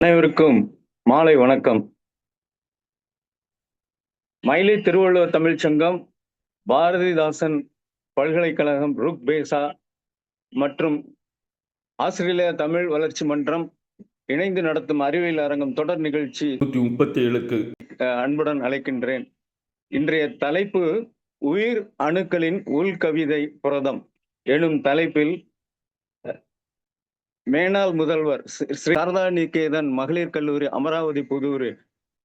அனைவருக்கும் மாலை வணக்கம். மயிலை திருவள்ளுவர் தமிழ்ச் சங்கம், பாரதிதாசன் பல்கலைக்கழகம் ருக்பேசா மற்றும் ஆஸ்திரேலியா தமிழ் வளர்ச்சி மன்றம் இணைந்து நடத்தும் அறிவியல் அரங்கம் தொடர் நிகழ்ச்சி 137க்கு அன்புடன் அழைக்கின்றேன். இன்றைய தலைப்பு உயிர் அணுக்களின் உள்கவிதை புரதம் எனும் தலைப்பில் மேனாள் முதல்வர் ஸ்ரீ சாரதா நிகேதன் மகளிர் கல்லூரி அமராவதி புதூர்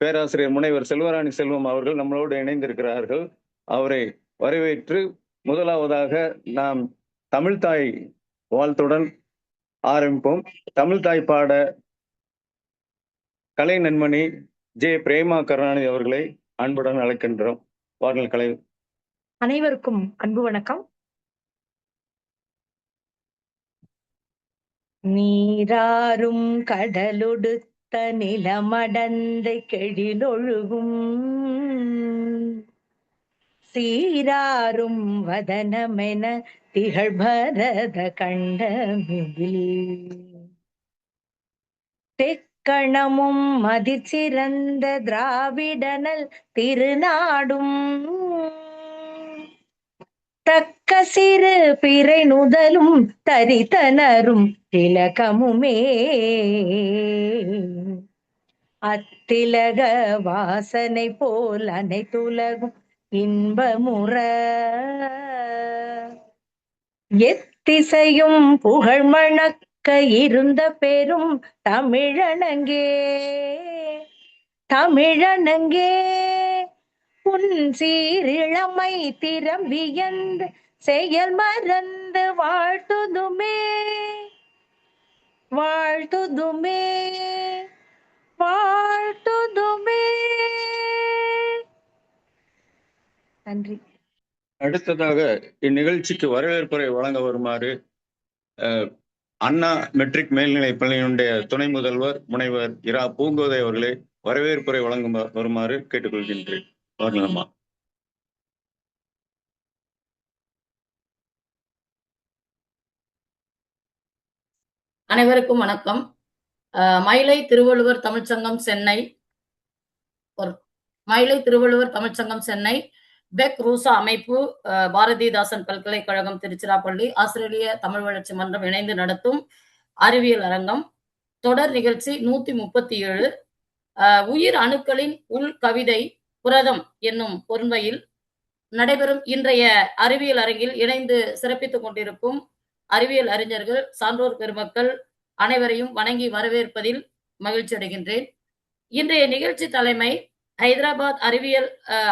பேராசிரியர் முனைவர் செல்வராணி செல்வம் அவர்கள் நம்மளோடு இணைந்திருக்கிறார்கள். அவரை வரவேற்று முதலாவதாக நாம் தமிழ்தாய் வாழ்த்துடன் ஆரம்பிப்போம். தமிழ்தாய் பாட கலை நன்மணி ஜே பிரேமா கருணாநிதி அவர்களை அன்புடன் அழைக்கின்றோம். வாருங்கள் கலை. அனைவருக்கும் அன்பு வணக்கம். நீராறும் கடலொடுத்த நிலமடந்தை கெழிலொழுகும் சீராறும் வதனமென திகழ்பரத கண்டமிதில் தெக்கணமும் மதிச்சிறந்த திராவிடனல் திருநாடும் தக்க சிறு பிறை நுதலும் தரித்தனரும் திலகமுமே அத்திலக வாசனை போல் அனைத்துலகும் இன்பமுற எத்திசையும் புகழ் மணக்க இருந்த பெரும் தமிழனங்கே தமிழனங்கே உன் சீரிழமை திறம்பியந்த செயல் மறந்து வாழ்த்துதுமே வாழ்த்துதுமே வாழ்த்துதுமே. நன்றி. அடுத்ததாக இந்நிகழ்ச்சிக்கு வரவேற்புரை வழங்க வருமாறு அண்ணா மெட்ரிக் மேல்நிலைப் பள்ளியினுடைய துணை முதல்வர் முனைவர் இரா பூங்கோதை அவர்களை வரவேற்புரை வழங்க வருமாறு கேட்டுக்கொள்கின்றேன். வரலாமா? அனைவருக்கும் வணக்கம். மயிலை திருவள்ளுவர் தமிழ்ச்சங்கம் சென்னை, மயிலை திருவள்ளுவர் தமிழ்ச்சங்கம் சென்னை, பெக் ரூசா அமைப்பு, பாரதிதாசன் பல்கலைக்கழகம் திருச்சிராப்பள்ளி, ஆஸ்திரேலிய தமிழ் வளர்ச்சி மன்றம் இணைந்து நடத்தும் அறிவியல் அரங்கம் தொடர் நிகழ்ச்சி 137 உயிர் அணுக்களின் உள் கவிதை புரதம் என்னும் பொருண்மையில் நடைபெறும் இன்றைய அறிவியல் அரங்கில் இணைந்து சிறப்பித்துக் கொண்டிருக்கும் அறிவியல் அறிஞர்கள், சான்றோர் பெருமக்கள் அனைவரையும் வணங்கி வரவேற்பதில் மகிழ்ச்சி அடைகின்றேன். இன்றைய நிகழ்ச்சி தலைமை ஹைதராபாத்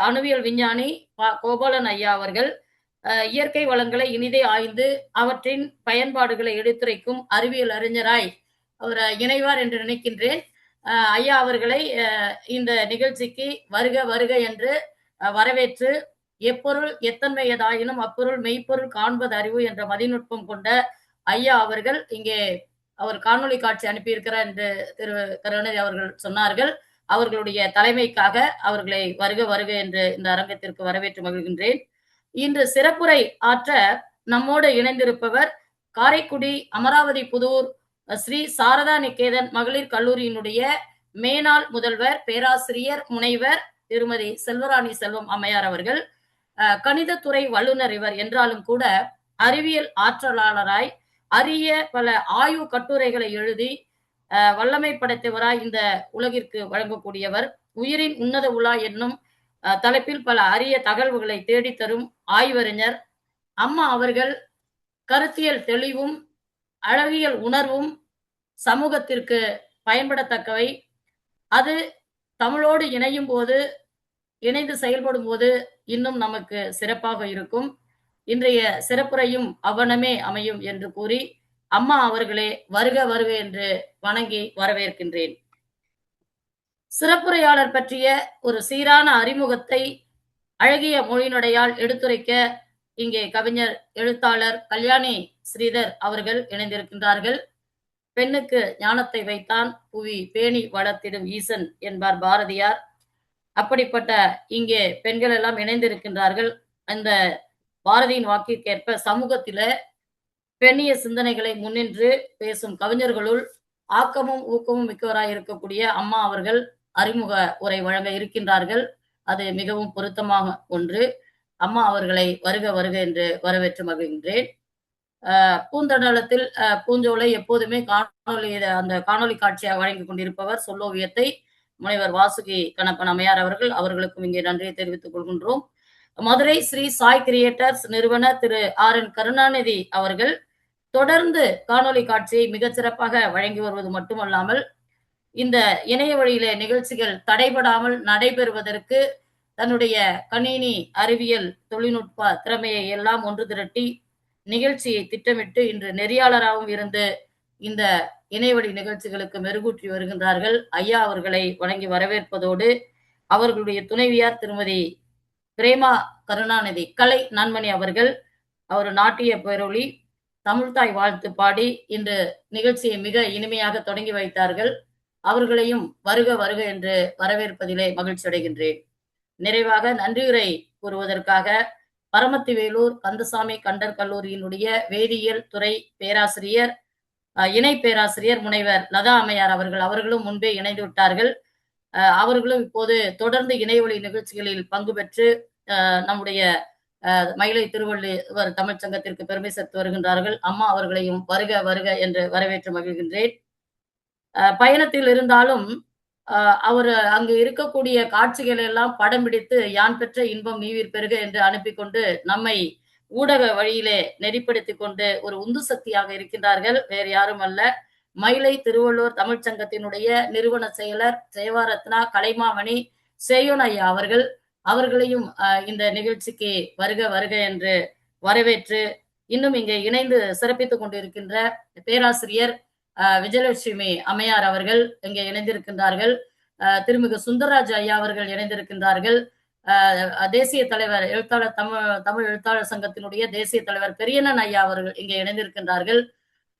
அணுவியல் விஞ்ஞானி கோபாலன் ஐயா அவர்கள் இயற்கை வளங்களை இனிதே ஆய்ந்து அவற்றின் பயன்பாடுகளை எடுத்துரைக்கும் அறிவியல் அறிஞராய் அவர் இணைவார் என்று நினைக்கின்றேன். ஐயா அவர்களை இந்த நிகழ்ச்சிக்கு வருக வருக என்று வரவேற்று எப்பொருள் எத்தன்மையதாயினும் அப்பொருள் மெய்ப்பொருள் காண்பது அறிவு என்ற மதிநுட்பம் கொண்ட ஐயா அவர்கள் இங்கே அவர் காணொலி காட்சி அனுப்பியிருக்கிறார் என்று திரு கருணாநிதி அவர்கள் சொன்னார்கள். அவர்களுடைய தலைமைக்காக அவர்களை வருக வருக என்று இந்த அரங்கத்திற்கு வரவேற்று மகிழ்கின்றேன். இன்று சிறப்புரை ஆற்ற நம்மோடு இணைந்திருப்பவர் காரைக்குடி அமராவதி புதூர் ஸ்ரீ சாரதா நிகேதன் மகளிர் கல்லூரியினுடைய மேனாள் முதல்வர் பேராசிரியர் முனைவர் திருமதி செல்வராணி செல்வம் அம்மையார் அவர்கள். கணிதத்துறை வல்லுநர் இவர் என்றாலும் கூட அறிவியல் ஆற்றலாளராய் அரிய பல ஆய்வு கட்டுரைகளை எழுதி வல்லமை படைத்தவராய் இந்த உலகிற்கு வழங்கக்கூடியவர். உயிரின் உன்னத உலா என்னும் தலைப்பில் பல அரிய தகவல்களை தேடித்தரும் ஆய்வறிஞர். அம்மா அவர்கள் கருத்தியல் தெளிவும் அழகியல் உணர்வும் சமூகத்திற்கு பயன்படத்தக்கவை. அது தமிழோடு இணைந்து செயல்படும் போது இன்னும் நமக்கு சிறப்பாக இருக்கும். இன்றைய சிறப்புரையும் அவ்வனமே அமையும் என்று கூறி அம்மா அவர்களே வருக வருக என்று வணங்கி வரவேற்கின்றேன். சிறப்புரையாளர் பற்றிய ஒரு சீரான அறிமுகத்தை அழகிய மொழிநடையால் எடுத்துரைக்க இங்கே கவிஞர் எழுத்தாளர் கல்யாணி ஸ்ரீதர் அவர்கள் இணைந்திருக்கின்றார்கள். பெண்ணுக்கு ஞானத்தை வைத்தான் புவி பேணி வளர்த்திடும் ஈசன் என்பார் பாரதியார். அப்படிப்பட்ட இங்கே பெண்கள் எல்லாம் இணைந்திருக்கின்றார்கள். அந்த பாரதியின் வாக்கிற்கேற்ப சமூகத்தில பெண்ணிய சிந்தனைகளை முன்னின்று பேசும் கவிஞர்களுள் ஆக்கமும் ஊக்கமும் மிக்கவராய் இருக்கக்கூடிய அம்மா அவர்கள் அறிமுக உரை வழங்க இருக்கின்றார்கள். அது மிகவும் பொருத்தமாக ஒன்று. அம்மா அவர்களை வருக வருக என்று வரவேற்று மகிழ்கின்றேன். பூந்தடலத்தில் பூஞ்சோலை எப்போதுமே அந்த காணொலி காட்சியாக வழங்கிக் கொண்டிருப்பவர் சொல்லோவியத்தை முனைவர் வாசுகி கணப்பன் அம்மையார் அவர்களுக்கும் இங்கே நன்றியை தெரிவித்துக் கொள்கின்றோம். மதுரை ஸ்ரீ சாய் கிரியேட்டர்ஸ் நிறுவனர் திரு RN கருணாநிதி அவர்கள் தொடர்ந்து காணொலி காட்சியை மிகச் சிறப்பாக வழங்கி வருவது மட்டுமல்லாமல் இந்த இணைய வழியிலே நிகழ்ச்சிகள் தடைபடாமல் நடைபெறுவதற்கு தன்னுடைய கணினி அறிவியல் தொழில்நுட்ப திறமையை எல்லாம் ஒன்று திரட்டி நிகழ்ச்சியை திட்டமிட்டு இன்று நெறியாளராகவும் இருந்து இந்த இணையவழி நிகழ்ச்சிகளுக்கு மெருகூற்றி வருகின்றார்கள். ஐயா அவர்களை வணங்கி வரவேற்பதோடு அவர்களுடைய துணைவியார் திருமதி பிரேமா கருணாநிதி கலை நன்மணி அவர் நாட்டிய பேரொளி தமிழ்தாய் வாழ்த்து பாடி இன்று நிகழ்ச்சியை மிக இனிமையாக தொடங்கி வைத்தார்கள். அவர்களையும் வருக வருக என்று வரவேற்பதிலே மகிழ்ச்சி அடைகின்றேன். நிறைவாக நன்றியுரை கூறுவதற்காக பரமத்திவேலூர் கந்தசாமி கண்டர் கல்லூரியினுடைய வேதியியல் துறை பேராசிரியர் இணை பேராசிரியர் முனைவர் லதா அம்மையார் அவர்களும் முன்பே இணைந்து விட்டார்கள். அவர்களும் இப்போது தொடர்ந்து இணையவழி நிகழ்ச்சிகளில் பங்கு பெற்று நம்முடைய மயிலை திருவள்ளுவர் தமிழ்ச் சங்கத்திற்கு பெருமை சேர்த்து வருகின்றார்கள். அம்மா அவர்களையும் வருக வருக என்று வரவேற்று மகிழ்கின்றேன். பயணத்தில் இருந்தாலும் அவர் அங்கு இருக்கக்கூடிய காட்சிகள் எல்லாம் படம் பிடித்து யான் பெற்ற இன்பம் நீவீர் பெருக என்று அனுப்பி கொண்டு நம்மை ஊடக வழியிலே நெறிப்படுத்திக் கொண்டு ஒரு உந்து சக்தியாக இருக்கின்றார்கள். வேறு யாரும் அல்ல, மயிலை திருவள்ளுவர் தமிழ்ச் சங்கத்தினுடைய நிறுவன செயலர் சேவாரத்னா கலைமாமணி சேயோன் ஐயா அவர்களையும் இந்த நிகழ்ச்சிக்கு வருக வருக என்று வரவேற்று இன்னும் இங்கே இணைந்து சிறப்பித்துக் கொண்டிருக்கின்ற பேராசிரியர் விஜயலட்சுமி அம்மையார் அவர்கள் இங்கே இணைந்திருக்கின்றார்கள். திருமிகு சுந்தரராஜ் ஐயா அவர்கள் இணைந்திருக்கின்றார்கள். தேசிய தலைவர் எழுத்தாளர் தமிழ் எழுத்தாளர் சங்கத்தினுடைய தேசிய தலைவர் பெரியண்ணன் ஐயா அவர்கள் இங்கே இணைந்திருக்கின்றார்கள்.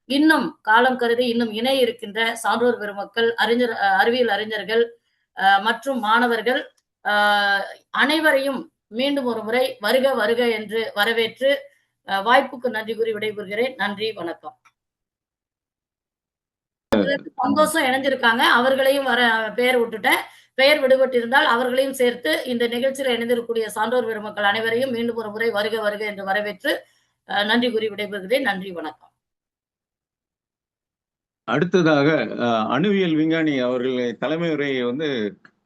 இன்னும் காலம் கருதி இன்னும் இணைய இருக்கின்ற சான்றோர் பெருமக்கள், அறிவியல் அறிஞர்கள் மற்றும் மாணவர்கள் அனைவரையும் மீண்டும் ஒரு முறை வருக வருக என்று வரவேற்று வாய்ப்புக்கு நன்றி கூறி விடைபெறுகிறேன். நன்றி, வணக்கம். சந்தோஷம் இணைஞ்சிருக்காங்க, அவர்களையும் பெயர் விட்டுட்டேன். பெயர் விடுபட்டு இருந்தால் அவர்களையும் சேர்த்து இந்த நிகழ்ச்சியில் இணைந்திருக்கக்கூடிய சான்றோர் பெருமக்கள் அனைவரையும் மீண்டும் ஒரு முறை வருக வருக என்று வரவேற்று நன்றி கூறி விடைபெறுகிறேன். நன்றி, வணக்கம். அடுத்ததாக அணுவியல் விஞ்ஞானி அவர்கள் தலைமை உரையை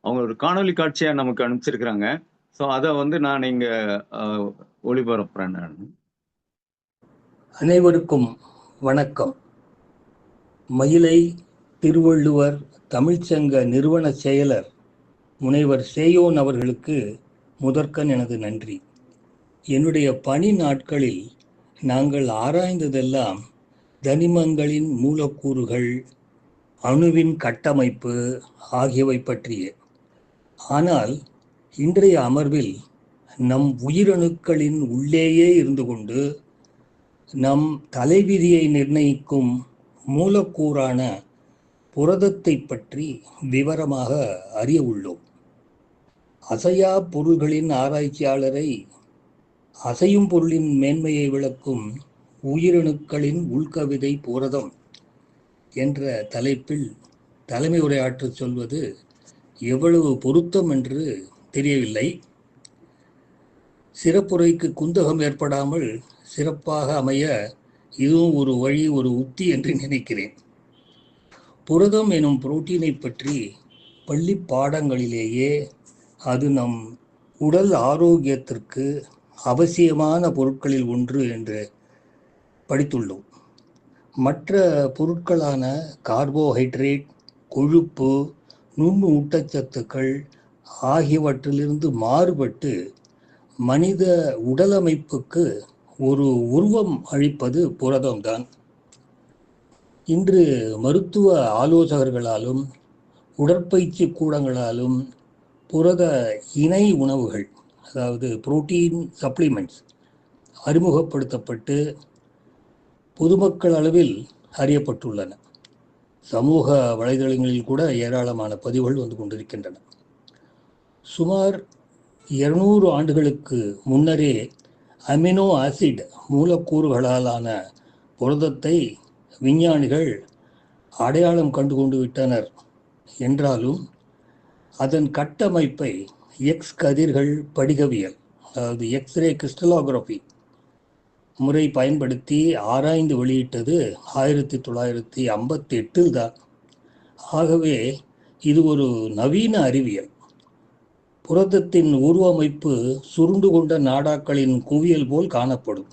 அவங்க ஒரு காணொலி காட்சியா நமக்கு அனுப்பிச்சிருக்கிறாங்க. ஸோ அதை நான் இங்க ஒளிபரப்புறேன். அனைவருக்கும் வணக்கம். மயிலை திருவள்ளுவர் தமிழ்ச்சங்க நிறுவன செயலர் முனைவர் சேயோன் அவர்களுக்கு முதற்கண் எனது நன்றி. என்னுடைய பணி நாட்களில் நாங்கள் ஆராய்ந்ததெல்லாம் தனிமங்களின் மூலக்கூறுகள், அணுவின் கட்டமைப்பு ஆகியவை பற்றிய. ஆனால் இன்றைய அமர்வில் நம் உயிரணுக்களின் உள்ளேயே இருந்து கொண்டு நம் தலைவிதியை நிர்ணயிக்கும் மூலக்கூறான புரதத்தை பற்றி விவரமாக அறிய உள்ளோம். அசையா பொருள்களின் ஆராய்ச்சியாளரை அசையும் பொருளின் மேன்மையை விளக்கும் உயிரணுக்களின் உள்கவிதை புரதம் என்ற தலைப்பில் தலைமை உரையாற்றச் சொல்வது எவ்வளவு பொருத்தம் என்று தெரியவில்லை. சிறப்புரைக்கு குந்தகம் ஏற்படாமல் சிறப்பாக அமைய இதுவும் ஒரு வழி, ஒரு உத்தி என்று நினைக்கிறேன். புரதம் எனும் புரோட்டீனை பற்றி பள்ளி பாடங்களிலேயே அது நம் உடல் ஆரோக்கியத்திற்கு அவசியமான பொருட்களில் ஒன்று என்று படித்துள்ளோம். மற்ற பொருட்களான கார்போஹைட்ரேட், கொழுப்பு, நுண் ஊட்டச்சத்துக்கள் ஆகியவற்றிலிருந்து மாறுபட்டு மனித உடலமைப்புக்கு ஒரு உருவம் அளிப்பது புரதம்தான். இன்று மருத்துவ ஆலோசகர்களாலும் உடற்பயிற்சி கூடங்களாலும் புரத இணை உணவுகள், அதாவது புரோட்டீன் சப்ளிமெண்ட்ஸ் அறிமுகப்படுத்தப்பட்டு பொதுமக்கள் அளவில் அறியப்பட்டுள்ளன. சமூக வலைதளங்களில் கூட ஏராளமான பதிவுகள் வந்து கொண்டிருக்கின்றன. சுமார் 200 ஆண்டுகளுக்கு முன்னரே அமினோ ஆசிட் மூலக்கூறுகளாலான புரதத்தை விஞ்ஞானிகள் அடையாளம் கண்டு கொண்டு விட்டனர் என்றாலும் அதன் கட்டமைப்பை எக்ஸ் கதிர்கள் படிகவியல், அதாவது எக்ஸ்ரே கிறிஸ்டலோகிராஃபி முறை பயன்படுத்தி ஆராய்ந்து வெளியிட்டது 1958 தான். ஆகவே இது ஒரு நவீன அறிவியல். புரதத்தின் உருவமைப்பு சுருண்டு கொண்ட நாடாக்களின் குவியல் போல் காணப்படும்.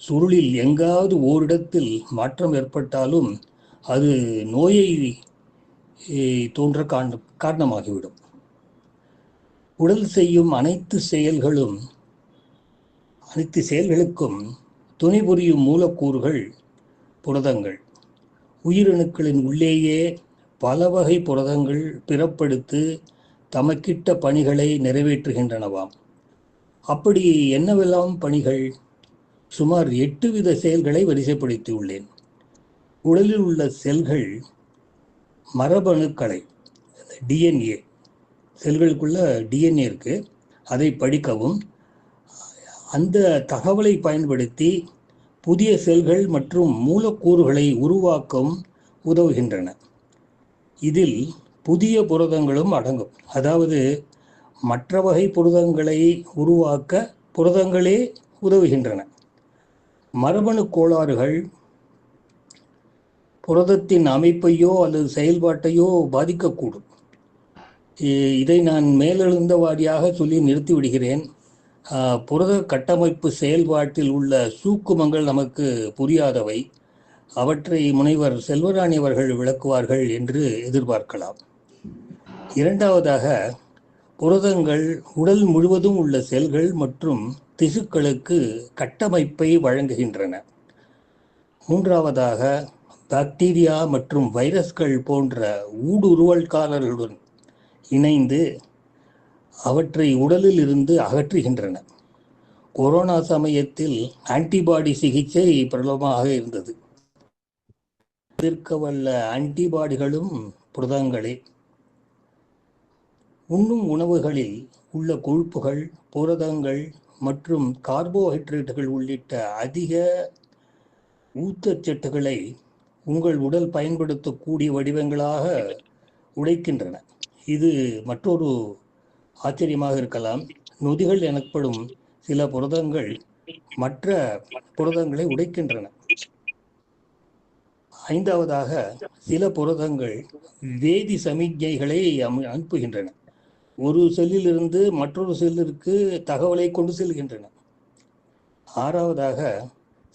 சுருளில் எங்காவது ஓரிடத்தில் மாற்றம் ஏற்பட்டாலும் அது நோயை தோன்ற காரணமாகிவிடும். உடல் செய்யும் அனைத்து செயல்களுக்கும் துணை புரியும் மூலக்கூறுகள் புரதங்கள். உயிரணுக்களின் உள்ளேயே பல வகை புரதங்கள் பிறப்பெடுத்து தமக்கிட்ட பணிகளை நிறைவேற்றுகின்றனவாம். அப்படி என்னவெல்லாம் பணிகள்? சுமார் 8 வித செயல்களை வரிசைப்படுத்தியுள்ளேன். உடலில் உள்ள செல்கள் மரபணுக்களை, டிஎன்ஏ, செல்களுக்குள்ள டிஎன்ஏ இருக்கு, அதை படிக்கவும் அந்த தகவலை பயன்படுத்தி புதிய செல்கள் மற்றும் மூலக்கூறுகளை உருவாக்கவும் உதவுகின்றன. இதில் புதிய புரதங்களும் அடங்கும். அதாவது மற்ற வகை புரதங்களை உருவாக்க புரதங்களே உதவுகின்றன. மரபணு கோளாறுகள் புரதத்தின் அமைப்பையோ அல்லது செயல்பாட்டையோ பாதிக்கக்கூடும். இதை நான் மேலெழுந்த வாரியாக சொல்லி நிறுத்திவிடுகிறேன். புரத கட்டமைப்பு செயல்பாட்டில் உள்ள சூக்குமங்கள் நமக்கு புரியாதவை. அவற்றை முனைவர் செல்வராணி அவர்கள் விளக்குவார்கள் என்று எதிர்பார்க்கலாம். இரண்டாவதாக, புரதங்கள் உடல் முழுவதும் உள்ள செல்கள் மற்றும் திசுக்களுக்கு கட்டமைப்பை வழங்குகின்றன. மூன்றாவதாக, பாக்டீரியா மற்றும் வைரஸ்கள் போன்ற ஊடுருவல்காரர்களுடன் இணைந்து அவற்றை உடலில் இருந்து அகற்றுகின்றன. கொரோனா சமயத்தில் ஆன்டிபாடி சிகிச்சை பிரபலமாக இருந்தது. எதிர்க்க வல்ல ஆன்டிபாடிகளும் புரதங்களே. உண்ணும் உணவுகளில் உள்ள கொழுப்புகள், புரதங்கள் மற்றும் கார்போஹைட்ரேட்டுகள் உள்ளிட்ட அதிக ஊட்டச்சத்துக்களை உங்கள் உடல் பயன்படுத்தக்கூடிய வடிவங்களாக உடைக்கின்றன. இது மற்றொரு ஆச்சரியமாக இருக்கலாம். நொதிகள் எனப்படும் சில புரதங்கள் மற்ற புரதங்களை உடைக்கின்றன. ஐந்தாவதாக, சில புரதங்கள் வேதி சமிக்ஞைகளை அனுப்புகின்றன. ஒரு செல்லிலிருந்து மற்றொரு செல்லிற்கு தகவலை கொண்டு செல்கின்றன. ஆறாவதாக,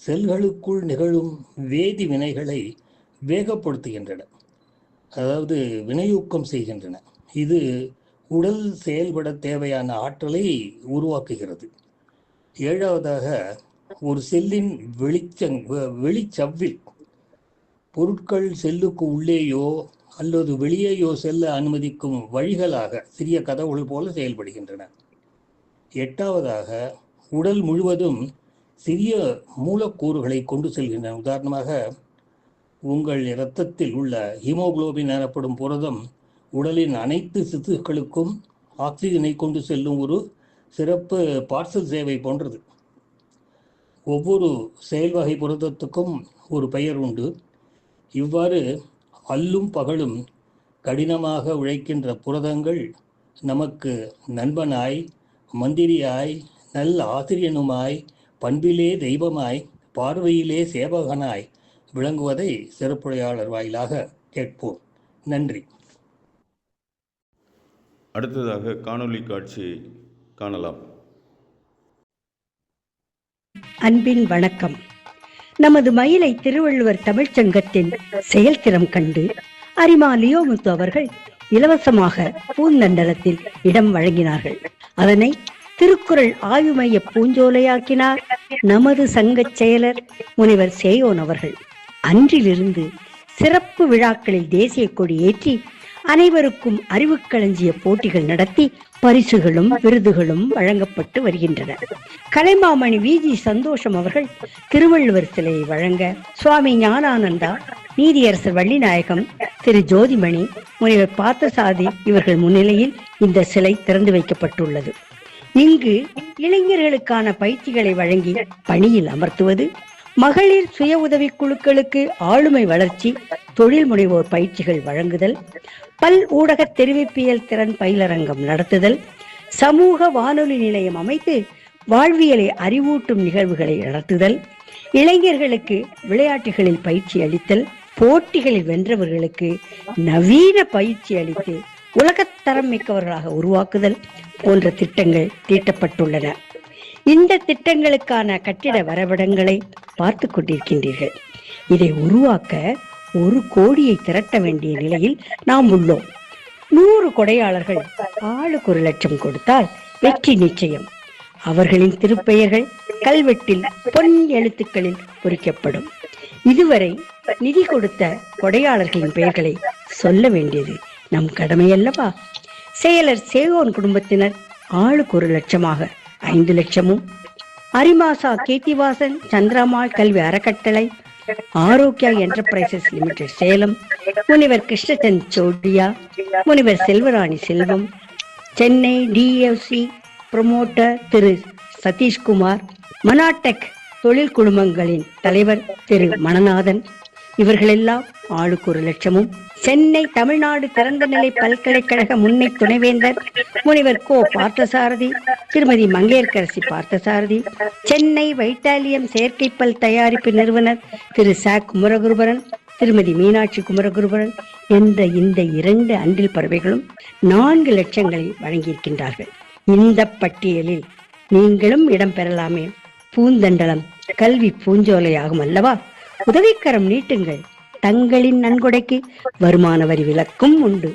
செல்களுக்குள் நிகழும் வேதி வினைகளை வேகப்படுத்துகின்றன, அதாவது வினையூக்கம் செய்கின்றன. இது உடல் செயல்பட தேவையான ஆற்றலை உருவாக்குகிறது. ஏழாவதாக, ஒரு செல்லின் வெளிச்சவ்வில் பொருட்கள் செல்லுக்கு உள்ளேயோ அல்லது வெளியேயோ செல்ல அனுமதிக்கும் வழிகளாக சிறிய கதவுகள் போல செயல்படுகின்றன. எட்டாவதாக, உடல் முழுவதும் சிறிய மூலக்கூறுகளை கொண்டு செல்கின்றன. உதாரணமாக, உங்கள் இரத்தத்தில் உள்ள ஹீமோகுளோபின் எனப்படும் புரதம் உடலின் அனைத்து திசுக்களுக்கும் ஆக்சிஜனை கொண்டு செல்லும் ஒரு சிறப்பு பார்சல் சேவை போன்றது. ஒவ்வொரு செயல்வகை புரதத்துக்கும் ஒரு பெயர் உண்டு. இவ்வாறு அல்லும் பகலும் கடினமாக உழைக்கின்ற புரதங்கள் நமக்கு நண்பனாய், மந்திரியாய், நல்ல ஆசிரியனுமாய், பண்பிலே தெய்வமாய், பார்வையிலே சேவகனாய் விளங்குவதை சிறப்புரையாளர் வாயிலாக கேட்போம். நன்றி. அடுத்ததாக காணொளி காட்சியை காணலாம். அன்பின் வணக்கம். நமது மயிலை திருவள்ளுவர் தமிழ்ச்சங்கத்தின் செயல்திறம் கண்டு அரிமா லியோமுத்து அவர்கள் இலவசமாக பூந்தண்டலத்தில் இடம் வழங்கினார்கள். அதனை திருக்குறள் ஆய்வு மைய பூஞ்சோலையாக்கினார் நமது சங்கச் செயலர் முனைவர் சேயோன் அவர்கள். அன்றிலிருந்து சிறப்பு விழாக்களில் தேசிய கொடி ஏற்றி அனைவருக்கும் அறிவுக்களஞ்சிய போட்டிகள் நடத்தி பரிசுகளும் விருதுகளும் வழங்கப்பட்டு வருகின்றன. கலைமாமணி விஜி சந்தோஷம் அவர்கள் திருவள்ளுவர் சிலையை வழங்க சுவாமி ஞானானந்தா, நீதியரசர் வள்ளிநாயகம், திரு ஜோதிமணி, முனைவர் பார்த்தசாதி இவர்கள் முன்னிலையில் இந்த சிலை திறந்து வைக்கப்பட்டுள்ளது. இங்கு இளைஞர்களுக்கான பயிற்சிகளை வழங்கி பணியில் அமர்த்துவது, மகளிர் சுய உதவி குழுக்களுக்கு ஆளுமை வளர்ச்சி, தொழில் முனைவோர் பயிற்சிகள் வழங்குதல், பல் ஊடக தெரிவிப்பியல் திறன் பயிலரங்கம் நடத்துதல், சமூக வானொலி நிலையம் அமைத்து வாழ்வியலை அறிவூட்டும் நிகழ்வுகளை நடத்துதல், இளைஞர்களுக்கு விளையாட்டுகளில் பயிற்சி அளித்தல், போட்டிகளில் வென்றவர்களுக்கு நவீன பயிற்சி அளித்து உலகத்தரம் மிக்கவர்களாக உருவாக்குதல் போன்ற திட்டங்கள் தீட்டப்பட்டுள்ளன. இந்த திட்டங்களுக்கான கட்டிட வரைபடங்களை பார்த்து கொண்டிருக்கின்றீர்கள். இதை உருவாக்க 1 கோடியை திரட்ட வேண்டிய நிலையில் நாம் உள்ளோம். 100 கொடையாளர்கள் ஆளுக்கு 1 லட்சம் கொடுத்தால் வெற்றி நிச்சயம். அவர்களின் திருப்பெயர்கள் கல்வெட்டில் பொன் எழுத்துக்களில் பொறிக்கப்படும். இதுவரை நிதி கொடுத்த கொடையாளர்களின் பெயர்களை சொல்ல வேண்டியது நம் கடமையல்லவா? செயலர் சேகோன் குடும்பத்தினர் ஆளுக்கு 1 லட்சமாக 5 லட்சமும், அரிமாசா கீர்த்திவாசன் சந்திராமாள் கல்வி அறக்கட்டளை, ஆரோக்கியா என்டர்பிரைசஸ் லிமிடெட் சேலம், முனிவர் கிருஷ்ணச்சந்த் சோடியா, முனிவர் செல்வராணி செல்வம், சென்னை டிஎஃப்சி புரமோட்டர் திரு சதீஷ்குமார், மனாடெக் தொழில் குழுமங்களின் தலைவர் திரு மணநாதன், இவர்களெல்லாம் ஆளுக்கு 1 லட்சமும், சென்னை தமிழ்நாடு திறந்தநிலை பல்கலைக்கழக முன்னை துணைவேந்தர் முனிவர் கோ பார்த்தசாரதி, திருமதி மங்கையர்கரசி பார்த்தசாரதி, சென்னை வைட்டாலியம் செயற்கைப்பல் தயாரிப்பு நிறுவனர் திரு ச குமரகுருபரன், திருமதி மீனாட்சி குமரகுருபரன் என்ற இந்த 2 அன்றில் பறவைகளும் 4 லட்சங்களை வழங்கியிருக்கின்றார்கள். இந்த பட்டியலில் நீங்களும் இடம் பெறலாமே. பூந்தண்டலம் கல்வி பூஞ்சோலையாகும் அல்லவா? உதவிக்கரம் நீட்டுங்கள். தங்களின் நன்கொடைக்கு வருமான வரி விலக்கும் உண்டு.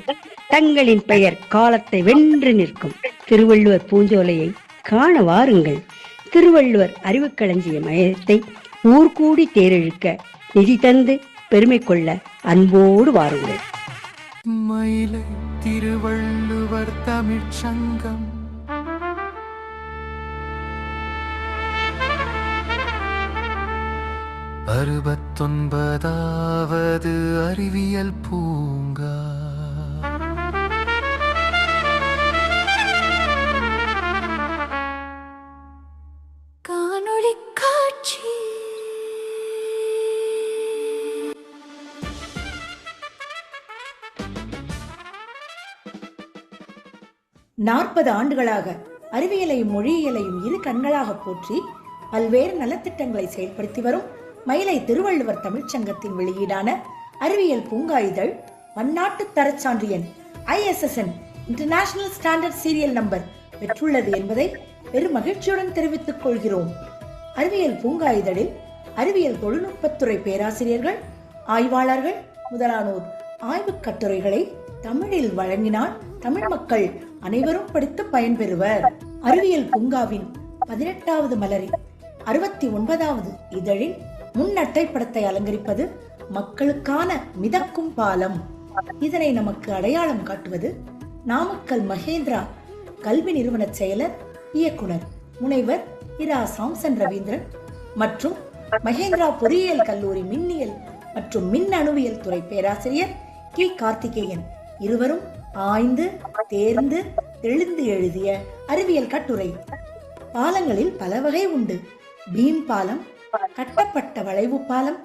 தங்களின் பெயர் காலத்தை வென்று நிற்கும். திருவள்ளுவர் பூஞ்சோலையை காண வாருங்கள். திருவள்ளுவர் அறிவுக்களஞ்சிய மையத்தை ஊர்கூடி தேரெழுக்க நிதி தந்து பெருமை கொள்ள அன்போடு வாருங்கள். மயிலை திருவள்ளுவர் தமிழ்ச்சங்கம் அறுபத்தொன்பதாவது அறிவியல் பூங்கா. காணொளி காட்சி. நாற்பது ஆண்டுகளாக அறிவியலையும் மொழியியலையும் இரு கண்களாக போற்றி பல்வேறு நலத்திட்டங்களை செயல்படுத்தி வரும் மயிலை திருவள்ளுவர் தமிழ்ச்சங்கத்தின் வெளியீடான அறிவியல் பூங்கா இதழ் பன்னாட்டு தரச்சான்று எண் ISSN international standard serial number பெற்றுள்ளது என்பதை பெரும் மகிழ்ச்சியுடன் தெரிவித்துக் கொள்கிறோம். அறிவியல் பூங்கா இதழில் அறிவியல் தொழில்நுட்பத்துறை பேராசிரியர்கள், ஆய்வாளர்கள் முதலானோர் ஆய்வுக் கட்டுரைகளை தமிழில் வழங்கினால் தமிழ் மக்கள் அனைவரும் படித்து பயன்பெறுவர். அறிவியல் பூங்காவின் 18வது மலரின் 69வது இதழின் முன்னட்டை படத்தை அலங்கரிப்பது மக்களுக்கான மிதக்கும் பாலம். இதனை நமக்கு அடையாளம் காட்டுவது நாமக்கல் மகேந்திரா கல்வி நிறுவன செயலர் இயக்குனர் முனைவர் இரா சாம்சன் ரவீந்திரன் மற்றும் மகேந்திரா பொறியியல் கல்லூரி மின்னியல் மற்றும் மின் அணுவியல் துறை பேராசிரியர் கி கார்த்திகேயன் இருவரும் ஆய்ந்து தேர்ந்து தெளிந்து எழுதிய அறிவியல் கட்டுரை. பாலங்களில் பல வகை உண்டு. பீம் பாலம், கட்டப்பட்ட வளைவு பாலம்,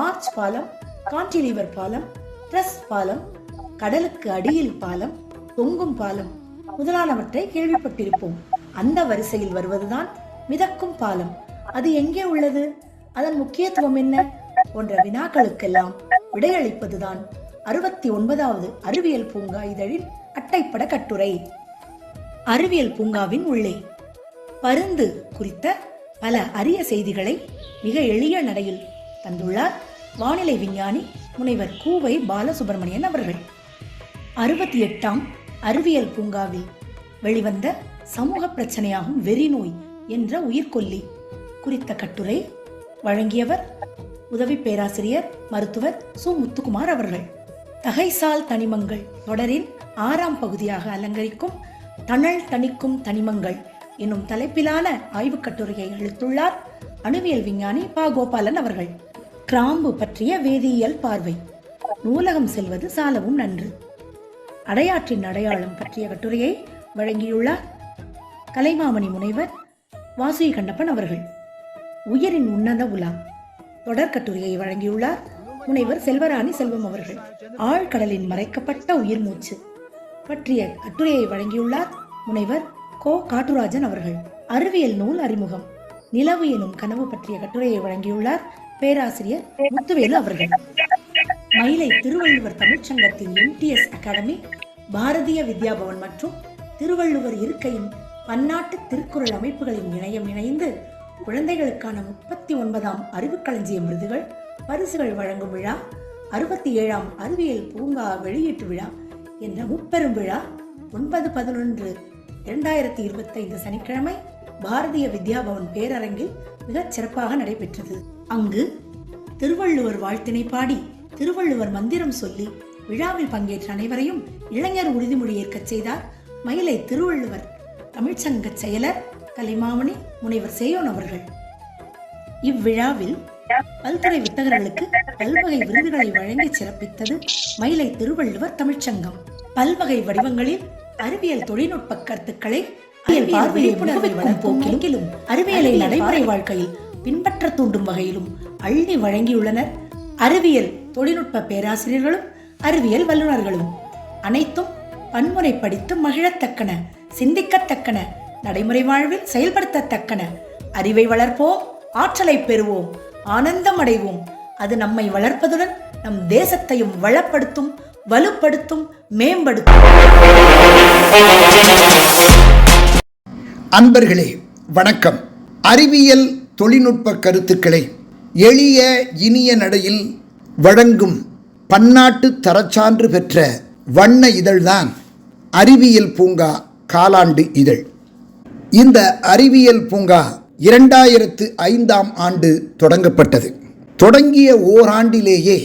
ஆர்ச் பாலம், கான்டிலீவர் பாலம், ட்ரஸ் பாலம், கடலுக்கு அடியில் பாலம், தொங்கும் பாலம் முதலானவற்றை கேள்விப்பட்டிருப்போம். அந்த வரிசையில் வருவதுதான் மிதக்கும் பாலம். அது எங்கே உள்ளது? அதன் முக்கியத்துவம் என்ன? போன்ற வினாக்களுக்கெல்லாம் விடையளிப்பதுதான் 69வது அறிவியல் பூங்கா இதழின் அட்டைப்பட கட்டுரை. அறிவியல் பூங்காவின் உள்ளே பருந்து குறித்த பல அரிய செய்திகளை மிக எளிய நடையில் தந்துள்ளார் வானிலை விஞ்ஞானி முனைவர் கூவை பாலசுப்ரமணியன் அவர்கள். 68ஆம் அறிவியல் பூங்காவில் வெளிவந்த சமூக பிரச்சனையாகும் வெறிநோய் என்ற உயிர்கொல்லி குறித்த கட்டுரை வழங்கியவர் உதவி பேராசிரியர் மருத்துவர் சு முத்துக்குமார் அவர்கள். தகைசால் தனிமங்கள் தொடரின் 6ஆம் பகுதியாக அலங்கரிக்கும் தணல் தணிக்கும் தனிமங்கள் என்னும் தலைப்பிலான ஆய்வுக் கட்டுரையை அளித்துள்ளார் அணுவியல் விஞ்ஞானி பா கோபாலன் அவர்கள். கிராம்பு பற்றிய வேதியியல் பார்வை, நூலகம் செல்வது சாலவும் நன்று, அடையாற்றின் அடையாளம் பற்றிய கட்டுரையை வழங்கியுள்ளார் கலைமாமணி முனைவர் வாசுகி கண்டப்பன் அவர்கள். உயிரின் உன்னத உலா, தொடர் கட்டுரையை வழங்கியுள்ளார் முனைவர் செல்வராணி செல்வம் அவர்கள். ஆழ்கடலின் மறைக்கப்பட்ட உயிர் மூச்சு பற்றிய கட்டுரையை வழங்கியுள்ளார் முனைவர் கோ காட்டுராஜன் அவர்கள். அறிவியல் நூல் அறிமுகம் நிலவு எனும் கனவு பற்றிய கட்டுரையை வழங்கியுள்ளார் பேராசிரியர் முத்துவேலு அவர்கள். மயிலை திருவள்ளுவர் தமிழ்ச்சங்கத்தின் MTS அகாடமி, பாரதிய வித்யாபவன் மற்றும் திருவள்ளுவர் இருக்கையின் பன்னாட்டு திருக்குறள் அமைப்புகளின் இணையம் இணைந்து குழந்தைகளுக்கான 39ஆம் அறிவுக்களஞ்சியம் விருதுகள் பரிசுகள் வழங்கும் விழா, 67ஆம் அறிவியல் பூங்கா வெளியீட்டு விழா என்ற முப்பெரும் விழா 9/11/2025 சனிக்கிழமை பாரதிய வித்யாபவன் பேரரங்கில் மிகச் சிறப்பாக நடைபெற்றது. அங்கு திருவள்ளுவர் வாழ்த்தினை பாடி திருவள்ளுவர் மந்திரம் சொல்லி விழாவில் பங்கேற்ற அனைவரையும் இளைஞர் உறுதிமொழி ஏற்கச் செய்தார் மயிலை திருவள்ளுவர் தமிழ்ச்சங்க செயலர் கலைமாமணி முனைவர் சேயோன் அவர்கள். இவ்விழாவில் பல்துறை வித்தகர்களுக்கு பல்வகை விருதுகளை வழங்கி சிறப்பித்தது மயிலை திருவள்ளுவர் தமிழ்ச்சங்கம். பல்வகை வடிவங்களில் அறிவியல் தொழில்நுட்ப கருத்துக்களை போக்கிலும் அறிவியலை நடைமுறை வாழ்க்கையில் பின்பற்ற தூண்டும் வகையிலும் அள்ளி வழங்கியுள்ளனர் அறிவியல் தொழில்நுட்ப பேராசிரியர்களும் அறிவியல் வல்லுநர்களும். அனைத்தும் பன்முறை படித்து மகிழத்தக்கன, சிந்திக்கத்தக்கன, நடைமுறை வாழ்வில் செயல்படுத்தத்தக்கன. அறிவை வளர்ப்போம், ஆற்றலை பெறுவோம், ஆனந்தம் அடைவோம். அது நம்மை வளர்ப்பதுடன் நம் தேசத்தையும் வளப்படுத்தும், வலுப்படுத்தும், மேம்படுத்தும். அன்பர்களே வணக்கம். அறிவியல் தொழில்நுட்ப கருத்துக்களை எளிய இனிய நடையில் வழங்கும் பன்னாட்டு தரச்சான்று பெற்ற வண்ண இதழ்தான் அறிவியல் பூங்கா காலாண்டு இதழ். இந்த அறிவியல் பூங்கா 2005ஆம் ஆண்டு தொடங்கப்பட்டது. தொடங்கிய ஓராண்டிலேயே,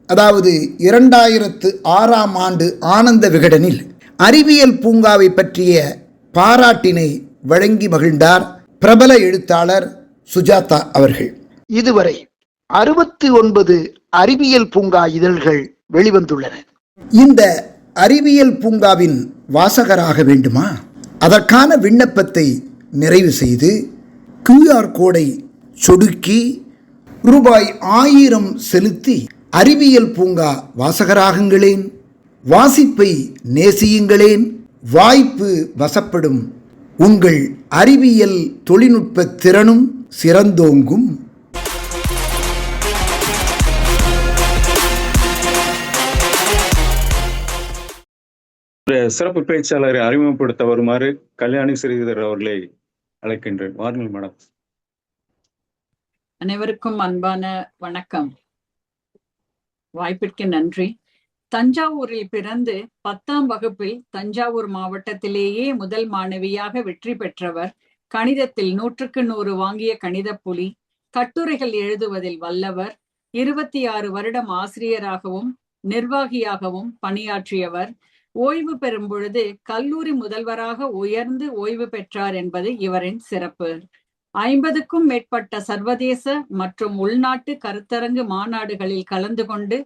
அதாவது 2006ஆம் ஆண்டு ஆனந்த விகடனில் அறிவியல் பூங்காவை பற்றிய பாராட்டினை வழங்கி மகிழ்ந்தார் பிரபல எழுத்தாளர் சுஜாதா அவர்கள். இதுவரை 69 அறிவியல் பூங்கா இதழ்கள் வெளிவந்துள்ளன. இந்த அறிவியல் பூங்காவின் வாசகராக வேண்டுமா? அதற்கான விண்ணப்பத்தை நிறைவு செய்து QR கோடை சொடுக்கி ரூபாய் 1000 செலுத்தி அறிவியல் பூங்கா வாசகராகுங்களேன். வாசிப்பை நேசியுங்களேன். வாய்ப்பு வசப்படும். உங்கள் அறிவியல் தொழில்நுட்ப திறனும் சிறந்தோங்கும். சிறப்பு பேச்சாளரை அறிமுகப்படுத்த வருமாறு கல்யாணி ஸ்ரீதர் அவர்களை அழைக்கின்றேன். வாருங்கள் மேடம். அனைவருக்கும் அன்பான வணக்கம். வாய்ப்பிற்கு நன்றி. தஞ்சாவூரில் பிறந்து 10ஆம் வகுப்பில் தஞ்சாவூர் மாவட்டத்திலேயே முதல் மாணவியாக வெற்றி பெற்றவர். கணிதத்தில் 100க்கு 100 வாங்கிய கணித புலி. கட்டுரைகள் எழுதுவதில் வல்லவர். 26 வருடம் ஆசிரியராகவும் நிர்வாகியாகவும் பணியாற்றியவர். ஓய்வு பெறும் பொழுது கல்லூரி முதல்வராக உயர்ந்து ஓய்வு பெற்றார் என்பது இவரின் சிறப்பு. 50க்கும் மேற்பட்ட சர்வதேச மற்றும் உள்நாட்டு கருத்தரங்கு மாநாடுகளில் கலந்து கொண்டு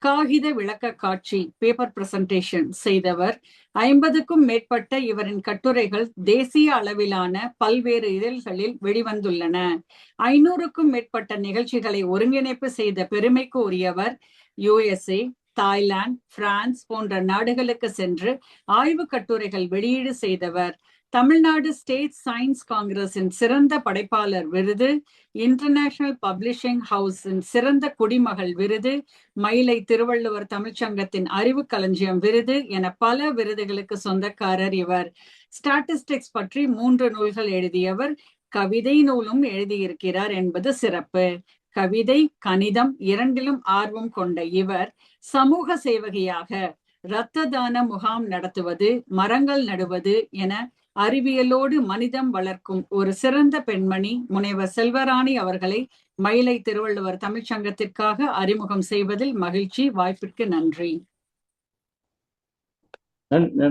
காகித விளக்க காட்சி பேப்பர் பிரசன்டேஷன் செய்தவர். 50க்கும் மேற்பட்ட இவரின் கட்டுரைகள் தேசிய அளவிலான பல்வேறு இதழ்களில் வெளிவந்துள்ளன. 500க்கும் மேற்பட்ட நிகழ்ச்சிகளை ஒருங்கிணைப்பு செய்த பெருமைக்கு உரியவர். USA, தாய்லாந்து, பிரான்ஸ் போன்ற நாடுகளுக்கு சென்று ஆய்வு கட்டுரைகள் வெளியீடு செய்தவர். தமிழ்நாடு ஸ்டேட் சயின்ஸ் காங்கிரஸின் சிறந்த படைப்பாளர் விருது, இன்டர்நேஷனல் பப்ளிஷிங் ஹவுஸின் சிறந்த குடிமகள் விருது, மயிலை திருவள்ளுவர் தமிழ்ச்சங்கத்தின் அறிவு களஞ்சியம் விருது என பல விருதுகளுக்கு சொந்தக்காரர் இவர். ஸ்டாட்டிஸ்டிக்ஸ் பற்றி 3 நூல்கள் எழுதியவர். கவிதை நூலும் எழுதியிருக்கிறார் என்பது சிறப்பு. கவிதை, கணிதம் இரண்டிலும் ஆர்வம் கொண்ட இவர் சமூக சேவகியாக இரத்த தான முகாம் நடத்துவது, மரங்கள் நடுவது என அறிவியலோடு மனிதம் வளர்க்கும் ஒரு சிறந்த பெண்மணி முனைவர் செல்வராணி அவர்களை மயிலை திருவள்ளுவர் தமிழ்ச்சங்கத்திற்காக அறிமுகம் செய்வதில் மகிழ்ச்சி. வாய்ப்பிற்கு நன்றி.